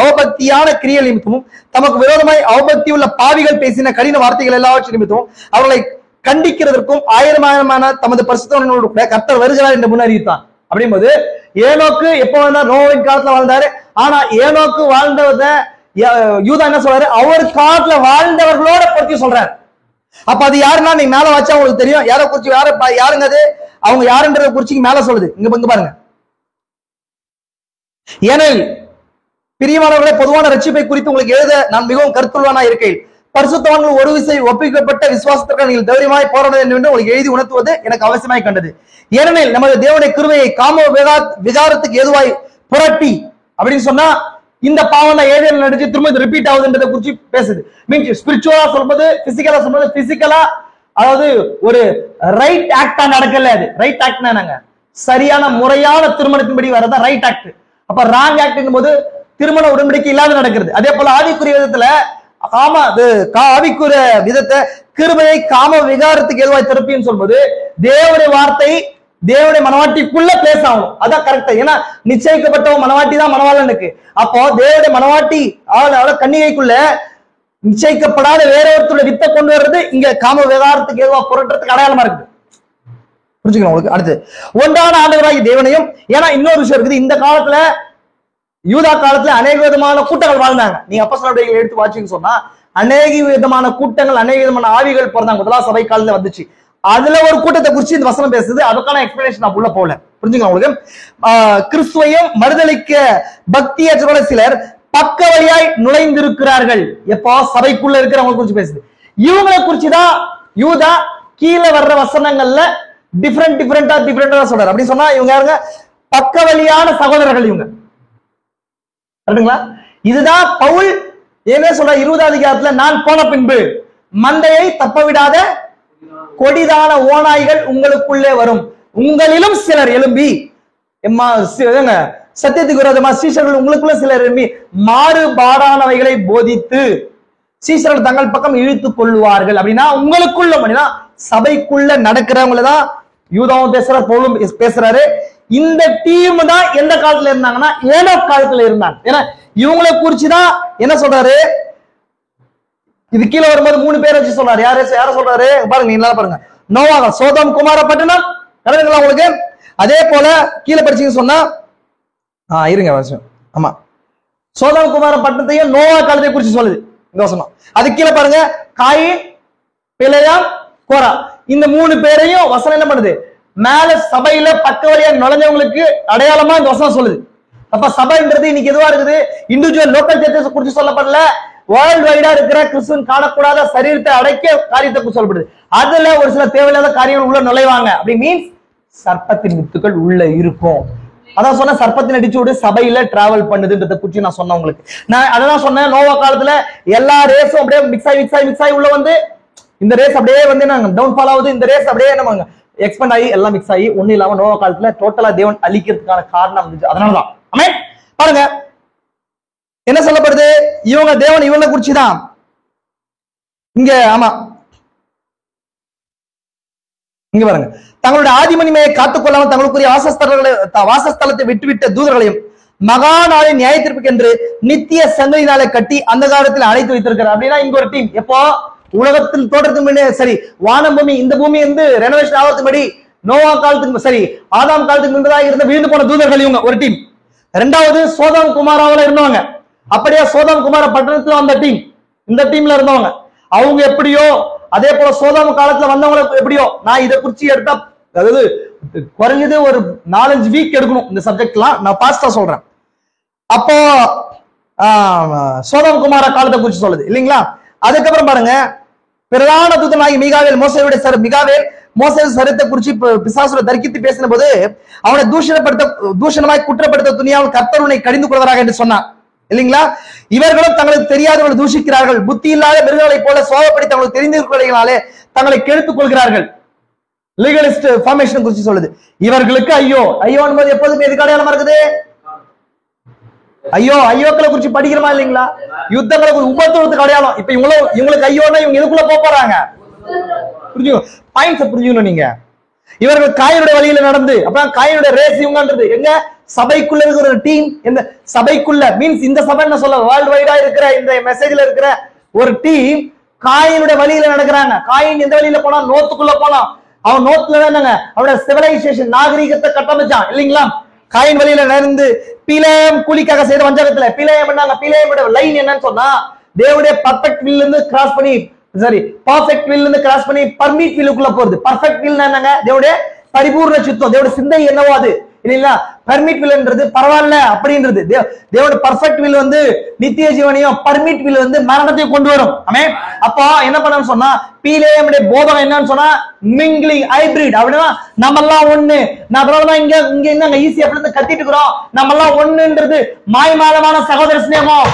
S1: அவபக்தியான கிரியல் நிமித்தமும் தமக்கு விரோதமாய் அவபக்தி உள்ள பாவிகள் பேசின கடின வார்த்தைகள் எல்லாவற்றின் நிமித்தமும் அவர்களை கண்டிக்கிறதற்கும் ஆயிரமான தமது பரிசுத்தவனோடு கூட கர்த்தர் வருகிறார் என்று முன்னறிவித்தான். அப்படிங்கும்போது ஏனோக்கு எப்போ வந்தா நோவின் காலத்துல வாழ்ந்தாரு. ஆனா ஏனோக்கு வாழ்ந்தத யூதா என்ன சொல்றாரு, அவர் காலத்துல வாழ்ந்தவர்களோட பொறுத்து சொல்றாரு. அப்ப அது யாருன்னா நீங்க மேல வச்சா உங்களுக்கு தெரியும் யாரை குறிச்சு, யாருங்க அது, அவங்க யாருன்றத குறிச்சு மேல சொல்லுது. இங்க பாருங்க, ஏனெனில் பிரியமானவர்களே, பொதுவான ரட்சிப்பை குறித்து உங்களுக்கு எழுத நான் மிகவும் கருத்துள்ளவனா இருக்கையில் பரிசுத்தவான்கள் ஒரு விசை ஒப்பிக்கப்பட்ட விசுவாசத்திற்கு நீங்கள் தைரியமாய் போராட வேண்டும் என்று உங்களுக்கு எழுதி உணர்த்துவது எனக்கு அவசியமாய் கண்டது. ஏனெனில் நமது தேவனுடைய கிருபையை காம விகாரத்துக்கு எதுவாய் புரட்டி அப்படின்னு சொன்னா இந்த பாவம் தான் ஏதேல் நடிச்சு திரும்ப ரிப்பீட் ஆகுதுன்றதை குறிச்சு பேசுது. மீன்ஸ் ஸ்பிரிச்சுவலா சொல்றது, பிசிக்கலா சொல்றது, பிசிக்கலா அதாவது ஒரு ரைட் ஆக்டா நடக்கல. அது ரைட் ஆக்ட்னா என்னங்க, சரியான முறையான திருமணத்தின்படி வரதான் ரைட் ஆக்ட். அப்ப ராங் ஆக்ட் போது திருமண உடன்படிக்கை இல்லாத நடக்கிறது. அதே போல ஆவிக்குரிய விதத்துல ஆவிக்குரிய விதத்தை கிருபையை காம விகாரத்துக்கு எதுவாய் திறப்பின்னு சொல்வது தேவனுடைய வார்த்தை தேவனுடைய மனவாட்டிக்குள்ள பிளேஸ் ஆகணும். அதான் கரெக்ட். ஏன்னா நிச்சயிக்கப்பட்ட மனவாட்டி தான் மனவாளனுக்கு. அப்போ தேவனுடைய மனவாட்டி கன்னிகைக்குள்ள நிச்சயிக்கப்படாத வேற ஒருத்தருடைய வித்தை கொண்டு வர்றது இங்க காம விகாரத்துக்கு எதுவா புரட்டுறதுக்கு அடையாளமா இருக்குது. புரிஞ்சுக்கணும் உங்களுக்கு. அடுத்து ஒன்றான ஆண்டவராகி தேவனையும், ஏன்னா இன்னொரு விஷயம் இருக்குது, இந்த காலத்துல யூதா காலத்துல அநேக விதமான கூட்டங்கள் வாழ்ந்தாங்க. நீங்க அப்போஸ்தலர்கள் எடுத்து வாட்சின்னு சொன்னா அநேக விதமான கூட்டங்கள், அநேக விதமான ஆவிகள் பிறந்தாங்க. முதலாம் சபை காலத்துல வந்துச்சு. அதுல ஒரு கூட்டத்தை குறிச்சு இந்த வசனம் பேசுது. அதுக்கான எக்ஸ்பிளனேஷன் நான் உள்ள போகல. புரிஞ்சுங்க உங்களுக்கு. கிறிஸ்துவையும் மறுதலிக்க பக்தியற்றோட சிலர் பக்க வழியாய் நுழைந்திருக்கிறார்கள். எப்போ சபைக்குள்ள இருக்கிறவங்க குறிச்சு பேசுது. இவங்களை குறிச்சுதான் யூதா கீழே வர்ற வசனங்கள்ல டிஃபரெண்டா சொல்றாரு. அப்படி சொன்னா இவங்க யாருங்க, பக்க வழியான சகோதரர்கள் இவங்க. இதுதான் பவுல் என்ன சொல்ற 20வது அதிகாரத்துல, நான் போன பின்பு மந்தையை தப்ப விடாத கொடிதான ஓநாய்கள் உங்களுக்குள்ளே வரும், உங்களிலும் சிலர் எழும்பி சத்தியத்துக்கு விரோதமா சீஷர்கள் உங்களுக்குள்ள சிலர் எழும்பி மாறுபாடானவைகளை போதித்து சீஷர்கள் தங்கள் பக்கம் இழுத்துக் கொள்வார்கள். அப்படின்னா உங்களுக்குள்ள அப்படின்னா சபைக்குள்ள நடக்கிறவங்களதான் யூதாவும் பேசுறாரு, பவுலும் பேசுறாரு. இந்த டீம் தான் எந்த காலத்துல இருந்தாங்கன்னா ஏனோக் காலத்துல இருந்தாங்க. ஏன்னா இவங்களை குறிச்சுதான் என்ன சொல்றாரு, இது கீழே வரும்போது 3 பேரை வச்சு சொல்றாரு. யார சொல்றாரு பாருங்க, நீங்க பாருங்க. நோவா, சோதம் குமார பட்டணம் கரெக்டுங்களா உங்களுக்கு. அதே போல கீழே படிச்சீங்கன்னு சொன்னா இருங்க வருஷம், ஆமா, சோதம் குமார பட்டணத்தையும் நோவா காலத்தை குறிச்சு சொல்லுது இந்த வசனம். அது கீழே பாருங்க, காயின், பிலேயாம், கோரா, இந்த 3 பேரையும் வசனம் என்ன பண்ணுது, மேல சபையில பக்க வழியா நுழைஞ்சவங்களுக்கு அடையாளமா இந்த வசனம் சொல்லுது. அப்ப சபைன்றது இன்னைக்கு எதுவா இருக்குது, இண்டிவிஜுவல் லோக்கல் சர்ச்சஸ் குறிச்சு சொல்லப்படல, வேர்ல்டு வைடா இருக்கிற கிறிஸ்துவன் காணக்கூடாத சரீரத்தை அடைக்க காரியத்தை குறிச்சு சொல்லப்படுது. அதுல ஒரு சில தேவையில்லாத காரியங்கள் உள்ள நுழைவாங்க. அப்படி மீன்ஸ் சர்ப்பத்தின் வித்துக்கள் உள்ள இருக்கும். அதான் சொன்ன சர்ப்பத்தின் அடிச்சோடு சபையில டிராவல் பண்ணுதுன்றதை குறிச்சு நான் சொன்னேன் உங்களுக்கு. நான் அதான் சொன்னேன், நோவா காலத்துல எல்லா ரேஸும் அப்படியே மிக்ஸ் ஆகி உள்ள வந்து இந்த ரேஸ் அப்படியே வந்து நாங்க டவுன் ஃபால் ஆகுது. இந்த ரேஸ் அப்படியே நம்ம எக்ஸ்பெண்ட் ஆகி எல்லாம் மிக்ஸ் ஆகி ஒண்ணு இல்லாம நோவா காலத்துல டோட்டலா தேவன் அழிக்கிறதுக்கான காரணம் இருந்துச்சு. அதனாலதான் ஆமென். பாருங்க என்ன சொல்லப்படுது, இவங்க தேவன் இவங்களை குறிச்சுதான் இங்க, ஆமா இங்க பாருங்க, தங்களுடைய ஆதிமணிமையை காத்துக்கொள்ளாமல் தங்களுக்குரிய வாசஸ்தலத்தை விட்டுவிட்ட தூதர்களையும் மகா நாளின் நியாய தீர்ப்புக்கு என்று நித்திய சங்கிலினாலே கட்டி அந்த காலத்தில் அழைத்து வைத்திருக்கிறார். அப்படின்னா இங்க ஒரு டீம் எப்போ உலகத்தில் தோற்றத்துக்கு முன்னே சரி, வானம் பூமி இந்த பூமி வந்து ரெனோவேஷன் ஆகிறதுபடி நோவா காலத்துக்கு சரி ஆதாம் காலத்துக்கு முன்பதாக இருந்த வீழ்ந்து போன தூதர்கள் இவங்க ஒரு டீம். ரெண்டாவது சோதம் குமாராவில் இருந்தவங்க, அப்படியே சோதம் குமார பட்டணத்துல அந்த டீம், இந்த டீம்ல இருந்தவங்க அவங்க எப்படியோ அதே போல சோதம் காலத்துல வந்தவங்களுக்கு எப்படியோ. நான் இதை குறிச்சு எடுத்தா அதாவது குறைஞ்சது ஒரு 4-5 வீக் எடுக்கணும் இந்த சப்ஜெக்ட்லாம், நான் பாஸ்டா சொல்றேன். அப்போ சோதம் குமார காலத்தை குறிச்சு சொல்லுது இல்லைங்களா. அதுக்கப்புறம் பாருங்க, பிரதான தூதனாகி மிகாவேல் மோசேயுடைய சரித்தை குறிச்சு பிசாசுரை தரிக்கித்து பேசின போது அவனை தூஷணமாய் குற்றப்படுத்த துணியாமல் கர்த்தர் உன்னை கடிந்து கொள்வதாக என்று சொன்னான் இல்லைங்களா. இவர்களும் தங்களுக்கு தெரியாதவர்கள் தூஷிக்கிறார்கள், புத்தி இல்லாத மிருகங்களை போல சோகப்படி தங்களுக்கு தெரிந்திருக்கிறவர்களாலே தங்களை கெடுத்துக் கொள்கிறார்கள். லீகலிஸ்ட் ஃபார்மேஷன் குறிச்சு சொல்லுது. இவர்களுக்கு ஐயோ ஐயோ என்பது எப்போதுமே எதுக்கு அடையாளமா இருக்குது, ஐயோக்களை குறிச்சு படிக்கிறமா இல்லைங்களா, யுத்தங்களை உபத்திரத்துக்கு அடையாளம். இப்ப இவங்களுக்கு ஐயோன்னா இவங்க எதுக்குள்ள போறாங்க, புரிஞ்சுக்கணும், பாயிண்ட்ஸ் புரிஞ்சுக்கணும் நீங்க. இவர்கள் காயினுடைய வழியில நடந்து அப்புறம் காயினுடைய ரேஸ் இவங்கன்றது எங்க சபைக்குள்ள இருக்கிற ஒரு டீம். இந்த சபைக்குள்ள மீன்ஸ் இந்த சபை என்ன சொல்ல வேர்ல்டு வைடா இருக்கிற இந்த மெசேஜ்ல இருக்கிற ஒரு டீம் காயினுடைய வழியில நடக்கிறாங்க. காயின் எந்த வழியில போனா, நோத்துக்குள்ள போனா. அவன் நோத்துல என்னங்க அவனோட சிவிலைசேஷன் நாகரீகத்தை கட்டமைச்சான் இல்லைங்களா. காயின் வழியில நடந்து பிலேயம் கூலிக்காக செய்த வஞ்சகத்துல பிலேயம் என்னங்க, பிலேயோட லைன் என்னன்னு சொன்னா தேவனுடைய பர்ஃபெக்ட் வில் இருந்து கிராஸ் பண்ணி, சாரி பர்ஃபெக்ட் வில் இருந்து கிராஸ் பண்ணி பர்மிட் வில்லுக்குள்ள போறது. பர்ஃபெக்ட் வில் என்னங்க, தேவனுடைய பரிபூர்ண சித்தம், தேவனுடைய சிந்தை என்னவோ அது இல்லைங்களா. பர்மிட் வில்ன்றது பரவாயில்ல அப்படின்றது. தேவனுடைய பர்ஃபெக்ட் வில் வந்து நித்திய ஜீவனையும், பர்மிட் வில் வந்து மரணத்தையும் கொண்டு வரும். ஆமென். அப்போ என்ன பண்ணணும்னு சொன்னா பிலேயோட போதகம் என்னன்னு சொன்னா மிங்கிலிங், ஹைபிரிட். அப்படின்னா நம்ம எல்லாம் ஒண்ணு, நான் இங்க இங்க என்னங்க ஈஸியா இருந்து கத்திட்டு இருக்கிறோம், நம்ம எல்லாம் ஒண்ணுன்றது மாயமாலமான சகோதர சிநேகம்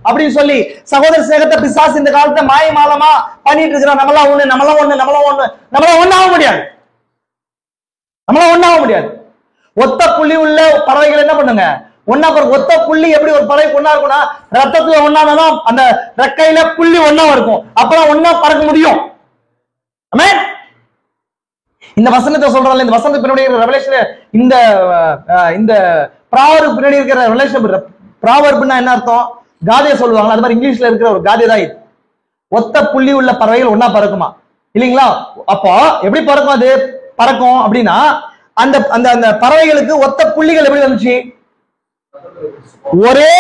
S1: அப்படின்னு சொல்லி சகோதர சிநேகத்தை பிசாசு இந்த காலத்தை மாயமாலமா பண்ணிட்டு இருக்கிறோம். நம்மளாம் ஒண்ணு, நம்மளாம் ஒண்ணு, நம்மளாம் ஒண்ணு, நம்மளாம் ஒண்ணாக முடியாது, நம்மளாம் ஒண்ணாக முடியாது. ஒத்த புள்ளி உள்ள பறவைகள் என்ன பண்ணுங்க, ஒன்னா ஒத்த புள்ளி எப்படி ஒரு பறவை ஒன்னா இருக்கும்னா ரத்தத்துல ஒன்னாதான் அந்த ரெக்கையில புள்ளி ஒன்னா இருக்கும், அப்பதான் ஒன்னா பறக்க முடியும். இந்த வசனத்தை சொல்றாங்க, இந்த வசனத்துக்கு பின்னாடி இருக்கிற ரெவலேஷன், இந்த இந்த ப்ராவர்புக்கு பின்னாடி இருக்கிற ரெவலேஷன். ப்ராவர்ப்னா என்ன அர்த்தம், காதையை சொல்லுவாங்க, அது மாதிரி இங்கிலீஷ்ல இருக்கிற ஒரு காதை தான் இது. ஒத்த புள்ளி உள்ள பறவைகள் ஒன்னா பறக்குமா இல்லைங்களா. அப்போ எப்படி பறக்கும், அது பறக்கும் அப்படின்னா அந்த அந்த அந்த பறவைகளுக்கு ஒத்த புள்ளிகள் எப்படி வந்துச்சு, ஒரே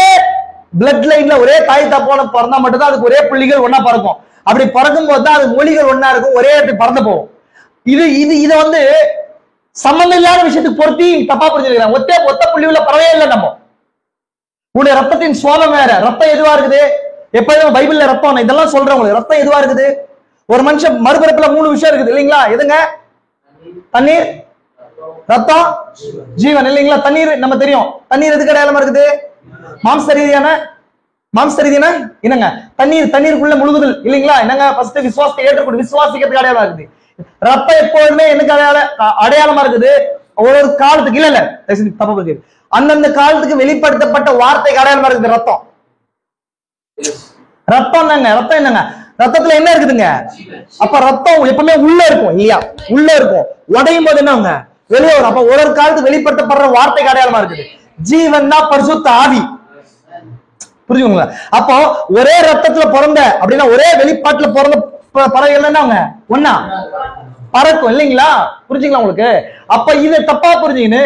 S1: பிளட் லைன்ல ஒரே தாய் தப்போன பிறந்தா மட்டும்தான் அதுக்கு ஒரே புள்ளிகள் ஒன்னா பறக்கும். அப்படி பறக்கும் போது தான் அது மொழிகள் ஒன்னா இருக்கும், ஒரே இடத்துக்கு பறந்து போகும். இது இது இதை வந்து சம்பந்தம் இல்லாத விஷயத்துக்கு பொருத்தி தப்பா புரிஞ்சுக்கிறாங்க. ஒத்த புள்ளி உள்ள பறவையே இல்லை. நம்ம உடைய ரத்தத்தின் சுவாபம் வேற. ரத்தம் எதுவா இருக்குது, எப்போதும் பைபிள்ல ரத்தம் இதெல்லாம் சொல்றவங்களுக்கு ரத்தம் எதுவா இருக்குது. ஒரு மனுஷன் மறுபிறப்புல 3 விஷயம் இருக்குது இல்லைங்களா. எதுங்க, தண்ணீர், ரத்தம், ஜீவன் இல்லைங்களா. தண்ணீர் நம்ம தெரியும், தண்ணீர் எதுக்கு அடையாளமா இருக்குது, மாம்ச ரீதியான என்னங்க தண்ணீர், தண்ணீருக்குள்ள முழுகுதல் இல்லைங்களா. என்னங்க ஃபர்ஸ்ட் விசுவாசத்தை ஏற்றுக்கொண்டு விசுவாசிக்கிறதுக்கு அடையாளமா இருக்குது. ரத்தம் எப்போதுமே எனக்கு அடையாளமா இருக்குது. ஒரு காலத்துக்கு இல்ல தப்பா புரியுது, அந்தந்த காலத்துக்கு வெளிப்படுத்தப்பட்ட வார்த்தைக்கு அடையாளமா இருக்குது ரத்தம். ரத்தம் என்னங்க, ரத்தம் என்னங்க, ரத்தத்துல என்ன இருக்குதுங்க. அப்ப ரத்தம் எப்பவுமே உள்ள இருக்கும் இல்லையா, உள்ள இருக்கும். உடையும் போது என்னங்க வெளியே வரும். அப்ப ஒரு காலத்துக்கு வெளிப்படுத்தப்படுற வார்த்தைக்கு அடையாளமா இருக்குது. ஜீவன் தான் பரிசுத்த ஆவி, புரிஞ்சுங்களா. அப்போ ஒரே ரத்தத்துல பிறந்த அப்படின்னா ஒரே வெளிப்பாட்டுல பிறந்த பறவைகள் என்னங்க ஒன்னா பறக்கும் இல்லைங்களா. புரிஞ்சுங்களா உங்களுக்கு. அப்ப இதை தப்பா புரிஞ்சுக்கின்னு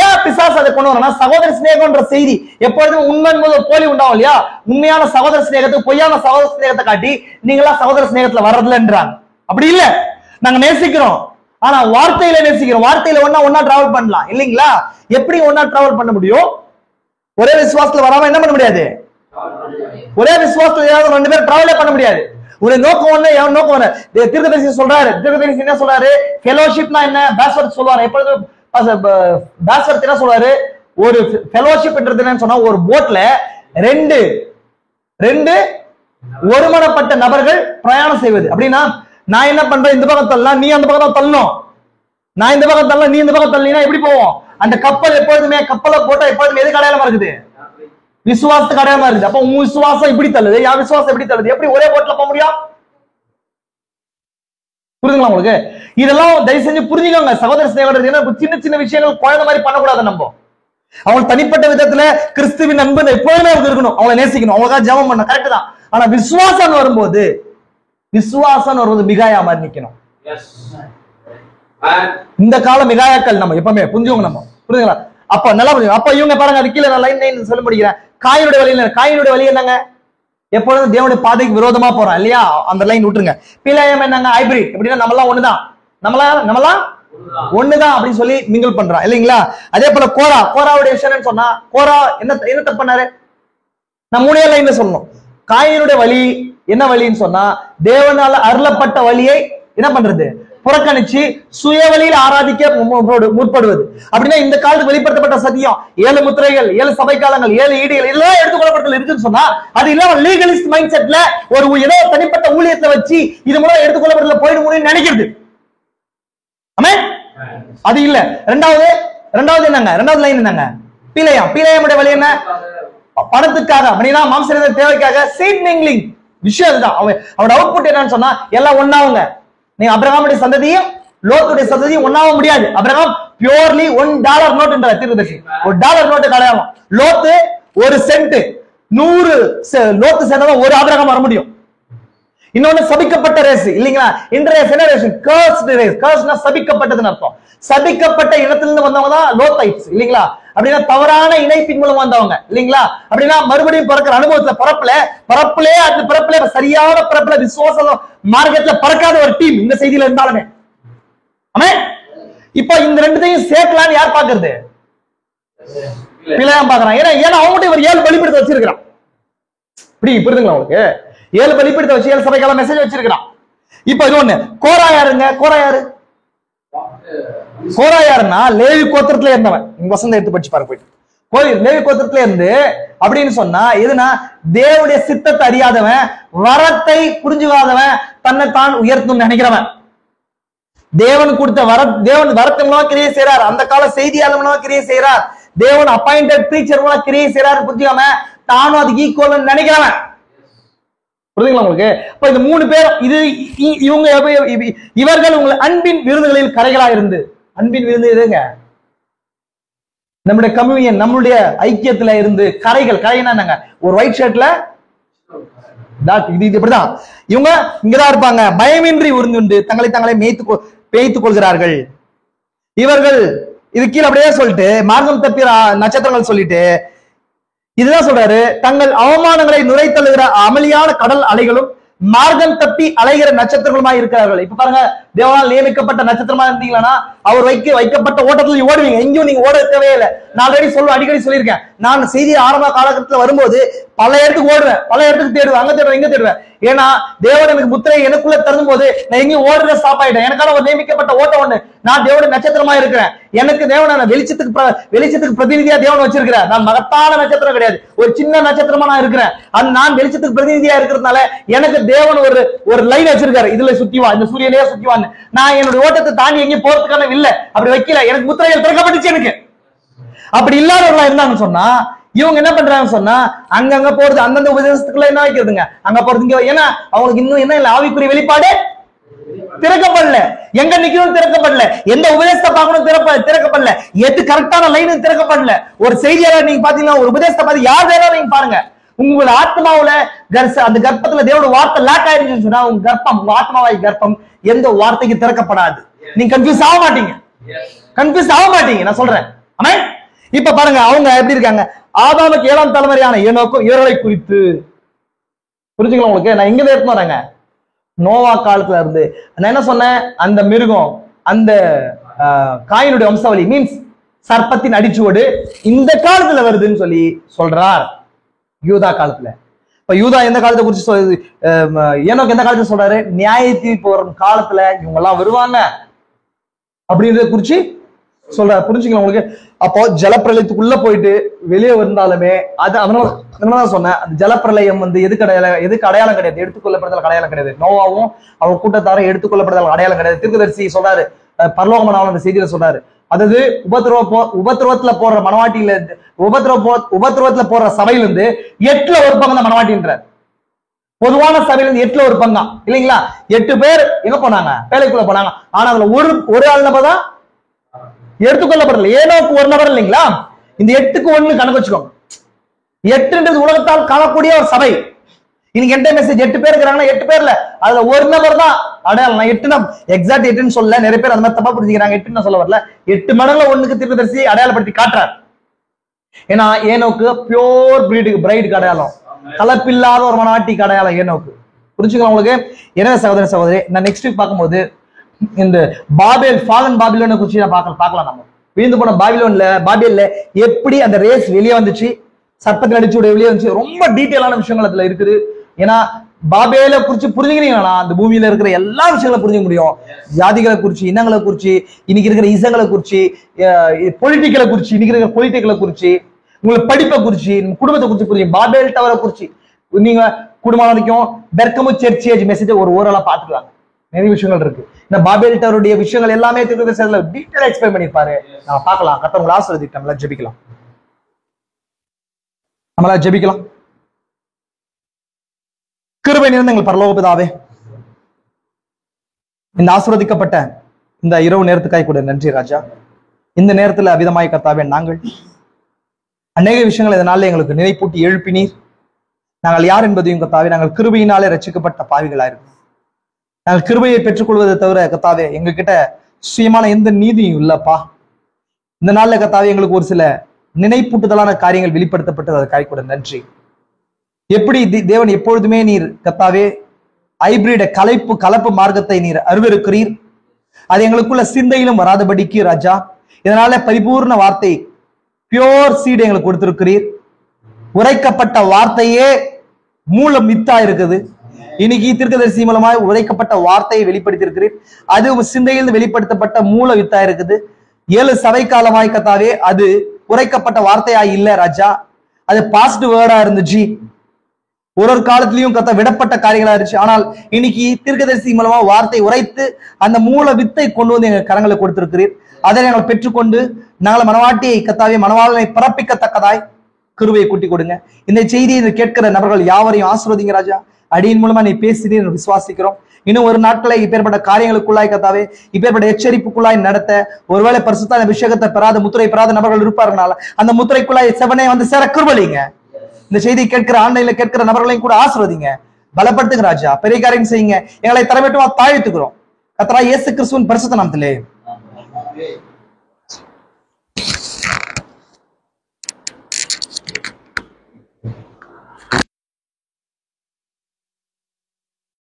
S1: ஏன் பிசாசு அதை கொண்டு வரனா, சகோதர சிநேகம்ன்ற செய்தி எப்பொழுதுமே உண்மை என்பது ஒரு போலி உண்டாகும் இல்லையா. உண்மையான சகோதர சிநேகத்துக்கு பொய்யான சகோதர சிநேகத்தை காட்டி நீங்களா சகோதர சிநேகத்துல வர்றதுலன்றாங்க. அப்படி இல்ல, நாங்க நேசிக்கிறோம், ஆனா வார்த்தையில நேசிக்கிறோம். வார்த்தையில ஒன்னா டிராவல் பண்ணலாம் இல்லைங்களா. எப்படி ஒன்னா டிராவல் பண்ண முடியும், ஒரே விசுவாசத்துல வராம என்ன பண்ண முடியாது, ஒரே விசுவாசத்துல ஏதாவது 2 பேர் டிராவலே பண்ண முடியாது. ஒரு நோக்கம் ஒண்ணு, எவன் நோக்கம் ஒண்ணு. தீர்க்கதரிசி சொல்றாரு, தீர்க்கதரிசி என்ன சொல்றாரு, ஃபெலோஷிப்னா என்ன, பேஸ்வர்த் சொல்லுவாரு. எப்பொழுது பேஸ்வர்த் என்ன சொல்றாரு, ஒரு ஃபெலோஷிப் என்னன்னு சொன்னா ஒரு போட்ல ரெண்டு ஒருமனப்பட்ட நபர்கள் பிரயாணம் செய்வது. அப்படின்னா நான் என்ன பண்றேன், இந்த பக்கம் தள்ளலாம், நீ அந்த பக்கம் தள்ளணும். நான் இந்த பக்கம் தள்ளலாம், நீ இந்த பக்கம் தள்ளினா எப்படி போவோம். அந்த கப்பல் எப்பொழுதுமே, கப்பலை போட்டா எப்பொழுதுமே எதுக்கு அடையாளமா இருக்குது, விசுவாசத்துக்கு அடையாளமா இருக்குது. அப்ப உன் விசுவாசம் இப்படி தள்ளுது, என் விசுவாசம் எப்படி தள்ளுது, எப்படி ஒரே போட்ல போக முடியும். புரியுதுங்களா உங்களுக்கு. இதெல்லாம் தயவு செஞ்சு புரிஞ்சுக்கோங்க. சகோதர சிநேகம் சின்ன சின்ன விஷயங்கள் குழந்தை மாதிரி பண்ணக்கூடாது. நம்ம அவங்க தனிப்பட்ட விதத்துல கிறிஸ்துவின் அன்பு எப்போதுமே இருக்கணும், அவங்களை நேசிக்கணும், அவங்களுக்காக ஜெபம் பண்ணணும், கரெக்ட் தான். ஆனா விசுவாசம் வரும்போது, விசுவாசம் வருவது மிகாயா மாதிரி நிக்கணும். இந்த கால மிகாயாக்கள் நம்ம எப்பவுமே புரிஞ்சுக்கோங்க. நம்ம புரியுதுங்களா. அப்ப நல்லா புரியும். அப்ப இவங்க பாருங்க, அது கீழே நான் லைன் சொல்ல முடிக்கிறேன். காயினுடைய வழி, காயினுடைய வழி என்னங்க, எப்பொழுதும் தேவனுடைய பாதைக்கு விரோதமா போறோம் இல்லையா. அந்த லைன் விட்டுருங்க. பிலேயம் என்னங்க, ஹைபிரிட். எப்படின்னா நம்மளாம் ஒண்ணுதான், நம்மளாம் ஒண்ணுதான் அப்படின்னு சொல்லி மிங்கிள் பண்றான் இல்லைங்களா. அதே போல கோராவுடைய விஷயம் சொன்னா, கோரா என்ன தப்பு பண்ணாரு, நான் 3 லைன்ல சொல்லணும். காயினுடைய வழி என்ன வழின்னு சொன்னா, தேவனால அருளப்பட்ட வழியை என்ன பண்றது, புறக்கணிச்சு சுய வழியில் ஆராதிக்க முற்படுவது. அப்படின்னா இந்த காலத்துக்கு வெளிப்படுத்தப்பட்ட சத்தியம் 7 முத்திரைகள், 7 சபை காலங்கள், 7 ஈடுகள் எல்லாம் எடுத்துக்கொள்ளப்பட்டது இருக்குன்னு சொன்னா, அது இல்லாம லீகலிஸ்ட் மைண்ட் செட்ல ஒரு ஏதோ தனிப்பட்ட ஊழியத்தை வச்சு இது மூலம் எடுத்துக்கொள்ளப்பட்டதுல போயிட முடியும்னு நினைக்கிறது. அது இல்ல. ரெண்டாவது என்னங்க, ரெண்டாவது லைன் என்னங்க, பிலேயமுடைய வழி என்ன, பணத்துக்காக அப்படின்னா மாம்ச தேவைக்காக சீட் மிங்கிலிங் விஷயம். அதுதான் அவனோட அவுட்புட் என்னன்னு சொன்னா எல்லாம் ஒன்னாவுங்க. நீங்க அப்ரஹாமுடைய சந்ததியும் லோத்துடைய சந்ததியும் ஒன்னாக முடியாது. அப்ரஹாம் பியூர்லி $1 நோட் என்ற தீர்க்கதரிசி, $1 நோட்டு அடையாளம். லோத்து 1 சென்ட், 100 லோத்து சேர்ந்தா ஒரு ஆபிரகாம் வர முடியும். இன்னொன்னு சபிக்கப்பட்ட ரேஸ் இல்லீங்களா? Inter generation cursed race. கர்ஸ்னா சபிக்கப்பட்டதுன்னு அர்த்தம். சபிக்கப்பட்ட இடத்திலிருந்து வந்தவங்க தான் லோத்தைட்ஸ் இல்லீங்களா? அப்படின்னா தவறான இணைப்பின் மூலம் வந்தவங்க இல்லீங்களா? அப்படின்னா மறுபடியும் பிறக்கிற அனுபவத்துல பரப்புலே அந்த பிறப்புல சரியான பிறப்புல விசுவாச மார்க்கத்துல பறக்காத ஒரு டீம் இந்த செய்தியில இருந்தாலுமே. ஆமென். இப்ப இந்த ரெண்டுத்தையும் சேர்க்கலான்னு யார் பாக்குறது? பிள்ளையாம் பாக்குறான். ஏன்னா அவங்ககிட்ட ஒரு 7 பலிபீடத்தை வச்சிருக்கிறான். இப்படி புரியுதுங்களா உங்களுக்கு? 7 பலிபீடத்தை வச்சு 7 சபைக்கால மெசேஜ் வச்சிருக்கிறான். இப்ப இது ஒண்ணு. கோரா யாருங்க? கோரா யாருன்னா லேவி கோத்திரத்துல இருந்தவன். வசந்த எடுத்து படிச்சு பாருங்க போயிட்டு. லேவி கோத்திரத்துல இருந்து அப்படின்னு சொன்னா எதுனா தேவனுடைய சித்தத்தை அறியாதவன், வரத்தை புரிஞ்சுக்காதவன், தன்னை தான் உயர்த்தணும்னு நினைக்கிறவன். தேவன் கொடுத்த தேவன் வரத்து மூலமா கிரியை செய்யறார். அந்த கால செய்தியாளர் மூலமா கிரியை செய்யறார். தேவன் அப்பாயிண்டட் பிரீச்சர் மூலமா கிரியை செய்யறாரு புரிஞ்சுக்காம தானும் அதுக்கு ஈக்குவல் நினைக்கிறவன். புரியுதுங்களா உங்களுக்கு? இப்ப இந்த 3 பேர் இவர்கள் உங்கள் அன்பின் விருதுகளில் கரைகளா இருந்து. அன்பின் விருந்து எதுங்க? நம்முடைய கம்யூனியன், நம்மளுடைய ஐக்கியத்துல இருந்து கரைகள். கரைனா என்னங்க? ஒரு ஒயிட் ஷர்ட்ல இது இப்படிதான் இவங்க இங்கதான் இருப்பாங்க. பயமின்றி உருந்து தங்களை மேய்த்துக் கொள்கிறார்கள். இவர்கள் இது கீழே அப்படியே சொல்லிட்டு மார்க்கம் தப்பி நட்சத்திரங்கள் சொல்லிட்டு இதுதான் சொல்றாரு. தங்கள் அவமானங்களை நுரைத்தழுகிற அமளியான கடல் அலைகளும் மார்க்கம் தப்பி அலைகிற நட்சத்திரங்களுமாய் இருக்கிறார்கள். இப்ப பாருங்க, தேவனால் நியமிக்கப்பட்ட நட்சத்திரமா இருந்தீங்களா அவர் வைக்கப்பட்ட ஓட்டத்துல நீங்க ஓடுவீங்க. எங்கேயும் நீங்க ஓட தேவையில்லை. நான் அடிக்கடி சொல்லியிருக்கேன். நான் செய்தி ஆரம்ப காலகட்டத்தில் வரும்போது பல இடத்துக்கு ஓடுவேன், பல இடத்துக்கு தேடுவேன், அங்க தேடுவேன், இங்க தேடுவேன். ஏன்னா தேவன் எனக்கு முத்திரை எனக்குள்ள தரும் போது நான் எங்கேயும் ஓடுற ஸ்டாப் ஆயிட்டேன். எனக்கான ஒரு நியமிக்கப்பட்ட ஓட்டம் ஒண்ணு. நான் தேவனுடைய நட்சத்திரமா இருக்கிறேன். எனக்கு தேவனான வெளிச்சத்துக்கு பிரதிநிதியா தேவன் வச்சிருக்கிறேன். நான் மகத்தான நட்சத்திரம் கிடையாது, ஒரு சின்ன நட்சத்திரமா நான் இருக்கிறேன். நான் வெளிச்சத்துக்கு பிரதிநிதியா இருக்கிறதுனால எனக்கு தேவன் ஒரு லைன் வச்சிருக்காரு. இதுல சுத்திவா, இந்த சூரியனே சுத்திவான்னு. நான் என்னுடைய ஓட்டத்தை தாண்டி எங்கேயும் போறதுக்கான இல்ல, அப்படி வைக்கல. எனக்கு முத்திரைகள் திறக்கப்பட்டுச்சு. எனக்கு அப்படி இல்லாதவர்களா இருந்தாங்கன்னு சொன்னா இவங்க என்ன பண்றாங்க சொன்னா அங்கங்க போறது, அந்தந்த உபதேசத்துக்குள்ள என்ன வைக்கிறதுங்க, அங்க போறது இங்க. ஏன்னா அவங்களுக்கு இன்னும் என்ன இல்ல, ஆவிக்குரிய வெளிப்பாடு திறக்கப்படல. எங்க நிக்கணும் திறக்கப்படல, எந்த உபதேசத்தை பார்க்கணும் திறக்கப்படல, எது கரெக்டான லைன் திறக்கப்படல. ஒரு செய்தியாளர் நீங்க பாத்தீங்கன்னா ஒரு உபதேசத்தை பார்த்து யார் வேணாலும் நீங்க பாருங்க, உங்களோட ஆத்மாவுல அந்த கர்ப்பத்துல தேவோட வார்த்தை லாக் ஆயிருச்சுன்னு சொன்னா உங்க கர்ப்பம், உங்க ஆத்மாவாய் கர்ப்பம் எந்த வார்த்தைக்கு திறக்கப்படாது. நீங்க கன்ஃபியூஸ் ஆக மாட்டீங்க. நான் சொல்றேன். ஆமென். இப்ப பாருங்க அவங்க எப்படி இருக்காங்க. ஆதாமுக்கு 7ஆம் தலைமுறையான ஏனோக்கும் இவர்களை குறித்து புரிஞ்சுக்கலாம் உங்களுக்கு. நான் எங்க எடுத்து வரேங்க, நோவா காலத்துல இருந்து. நான் என்ன சொன்னேன், அந்த மிருகம், அந்த காயினுடைய வம்சாவளி மீன்ஸ் சர்ப்பத்தின் அடிச்சுவோடு இந்த காலத்துல வருதுன்னு சொல்றார். யூதா காலத்துல. இப்ப யூதா எந்த காலத்தை குறிச்சு ஏனோக்கு எந்த காலத்துல சொல்றாரு, நியாய தீர்ப்பு வரும் காலத்துல இவங்க எல்லாம் வருவாங்க அப்படின்றத குறிச்சு சொல்றாரு. புரிஞ்சுக்கலாம் உங்களுக்கு. அப்போ ஜலப்பிரளயத்துக்குள்ள போயிட்டு வெளியே வந்தாலுமே அது அதனால சொன்னேன், அந்த ஜலப்பிரளயம் எதுக்கு அடையாளம் கிடையாது, எடுத்துக்கொள்ளப்படுதல் அடையாளம் கிடையாது. நோவாவும் அவங்க கூட்டத்தார எடுத்துக்கொள்ளப்படுதல் அடையாளம் கிடையாது. தீர்க்கதரிசி சொல்றாரு, பரலோகமனான அந்த செய்தியில சொல்றாரு. அதாவது உபத்திரவத்துல போற மனவாட்டியில உபத்திரவத்துல போற சபையில இருந்து 8ல் 1 பங்கு தான் மனவாட்டின்றார். பொதுவான சபையில இருந்து 8ல் 1 பங்கா இல்லைங்களா? 8 பேர் எங்க போனாங்க, வேலைக்குள்ள போனாங்க. ஆனா அதுல ஒரு ஆள் நபர் தான் எடுத்துக்கொள்ளப்படல. ஏனோக்கு ஒரு நபர் இல்லைங்களா? இந்த 8க்கு 1 கணக்கு வச்சுக்கோங்க. 8ன்றது உலகத்தால் காணக்கூடிய ஒரு சபை. இன்னைக்கு என்கிட்ட மெசேஜ் 8 பேர் இருக்கிறாங்கன்னா 8 பேர்ல அதுல ஒரு நபர் தான் அடையாளம். நான் 8 எக்ஸாக்ட் 8ன்னு சொல்ல, நிறைய பேர் அந்த மாதிரி தப்பா புரிஞ்சுக்கிறாங்க. 8ன்னு சொல்ல வரல, 8 மடங்குல 1க்கு தீர்க்கதரிசி அடையாளப்படுத்தி காட்டுறார். ஏன்னா ஏனோக்கு பியோர் பிரைடுக்கு அடையாளம், கலப்பில்லாத ஒரு மனவாட்டிக்கு அடையாளம் ஏனோக்கு. புரிஞ்சுக்கலாம் உங்களுக்கு. எனவே சகோதர சகோதரி, நான் நெக்ஸ்ட் வீக் பார்க்கும்போது இந்த ஃபாலன் பாபிலோனை குறிச்சு பார்க்கலாம். நம்ம வீழ்ந்து போன பாபிலோன்ல எப்படி அந்த ரேஸ் வெளியே வந்துச்சு, சர்ப்பத்தில் அடிச்சு வெளியே வந்துச்சு, ரொம்ப டீட்டெயிலான விஷயங்கள் அதுல இருக்குது. ஏன்னா பாபேல குறிச்சு புரிஞ்சுக்கிறீங்களா, அந்த பூமியில இருக்கிற எல்லா விஷயங்களும் புரிஞ்சுக்க முடியும். ஜாதிகளை குறிச்சு, இனங்களை குறிச்சு, இன்னைக்கு இருக்கிற இசங்களை குறிச்சு, பொலிட்டிக்கலை குறிச்சு, இன்னைக்கு இருக்கிற பொலிட்டிக்கலை குறிச்சு, உங்களுக்கு படிப்பை குறிச்சு, குடும்பத்தை குறிச்சு புரியும். பாபேல் டவரை குறிச்சு நீங்க குடும்பம் வரைக்கும் பெர்கமு சர்ச் மெசேஜ் ஓரளவு பார்த்துக்கலாம். நிறைய விஷயங்கள் இருக்கு. இந்த பாபேல் டவருடைய விஷயங்கள் எல்லாமே டீட்டெயிலா எக்ஸ்பிளைன் பண்ணிருப்பாரு. நான் பார்க்கலாம். கர்த்தர் ஆசீர்வதிக்கட்டும். நம்மளா ஜெபிக்கலாம். கிருபை நிறைந்த எங்கள் பரலோக பிதாவே, இந்த ஆசீர்வதிக்கப்பட்ட இந்த இரவு நேரத்துக்காய் கூட நன்றி ராஜா. இந்த நேரத்துல அவிதமாய் கர்த்தாவே, நாங்கள் அநேக விஷயங்கள் இதனால எங்களுக்கு நினைப்பூட்டி எழுப்பினீர். நாங்கள் யார் என்பதையும் கத்தாவே நாங்கள் கிருபையினாலே ரட்சிக்கப்பட்ட பாவிகளாயிருக்கோம். நாங்கள் கிருபையை பெற்றுக்கொள்வதை தவிர கத்தாவே எங்க கிட்ட சுயமான எந்த நீதியும் இல்லப்பா. இந்த நாள்ல கத்தாவே எங்களுக்கு ஒரு சில நினைப்பூட்டுதலான காரியங்கள் வெளிப்படுத்தப்பட்டது, அதுக்காக கூட நன்றி. எப்படி தேவன் எப்பொழுதுமே நீர் கத்தாவே ஹைபிரிட கலப்பு மார்க்கத்தை நீர் அருவருக்கிறீர், அது எங்களுக்குள்ள சிந்தையிலும் வராதபடிக்கு ராஜா, இதனால பரிபூர்ண வார்த்தை பியோர் சீடு எங்களுக்கு கொடுத்திருக்கிறீர். உரைக்கப்பட்ட வார்த்தையே மூல மித்தா இருக்குது. இன்னைக்கு தீர்க்கதரிசி மூலமாய் உரைக்கப்பட்ட வார்த்தையை வெளிப்படுத்தி இருக்கிறீர். அது சிந்தையில் வெளிப்படுத்தப்பட்ட மூல வித்தா இருக்குது. 7 சபை காலமாய் கத்தாவே அது உரைக்கப்பட்ட வார்த்தையா இல்ல ராஜா, அது பாஸ்ட் வேர்டா இருந்துச்சு. ஒரு காலத்திலையும் கத்த விடப்பட்ட காரியங்களா இருந்துச்சு. ஆனால் இன்னைக்கு தீர்க்கதரிசி மூலமா வார்த்தை உரைத்து அந்த மூல வித்தை கொண்டு வந்து எங்க கரங்களை கொடுத்திருக்கிறீர். அதை நாங்கள் பெற்றுக்கொண்டு நாங்கள் மனவாட்டியை கத்தாவே மனவாளனை பிறப்பிக்கத்தக்கதாய் கிருபையை கூட்டி கொடுங்க. இந்த செய்தியை கேட்கிற நபர்கள் யாவரையும் ஆசீர்வதிங்க ராஜா. அடியின் மூலமா நீ பேசினீர் விசுவாசிக்கிறோம். இன்னும் ஒரு நாட்களை இப்பேற்பட்ட காரியங்களுக்குள்ளாய் கத்தாவே இப்பேற்பட்ட எச்சரிப்புக்குள்ளாய் நடத்த, ஒருவேளை பரிசுத்த அபிஷேகத்தை பெறாத முத்திரை பெறாத நபர்கள் இருப்பார்களால அந்த முத்திரைக்குள்ளாய் செவனே வந்து சேர கிருபைங்க. இந்த செய்தி கேட்கிற ஆன்லைன்ல கேட்கிற நபர்களையும் கூட ஆசீர்வதிங்க, பலப்படுத்துங்க ராஜா. பெரிய காரியம் செய்யுங்க. எங்களை தரவேட்டுமா தாழ்த்துக்கிறோம் கர்த்தராகிய இயேசு கிறிஸ்துவின் பரிசுத்த நாமத்திலே.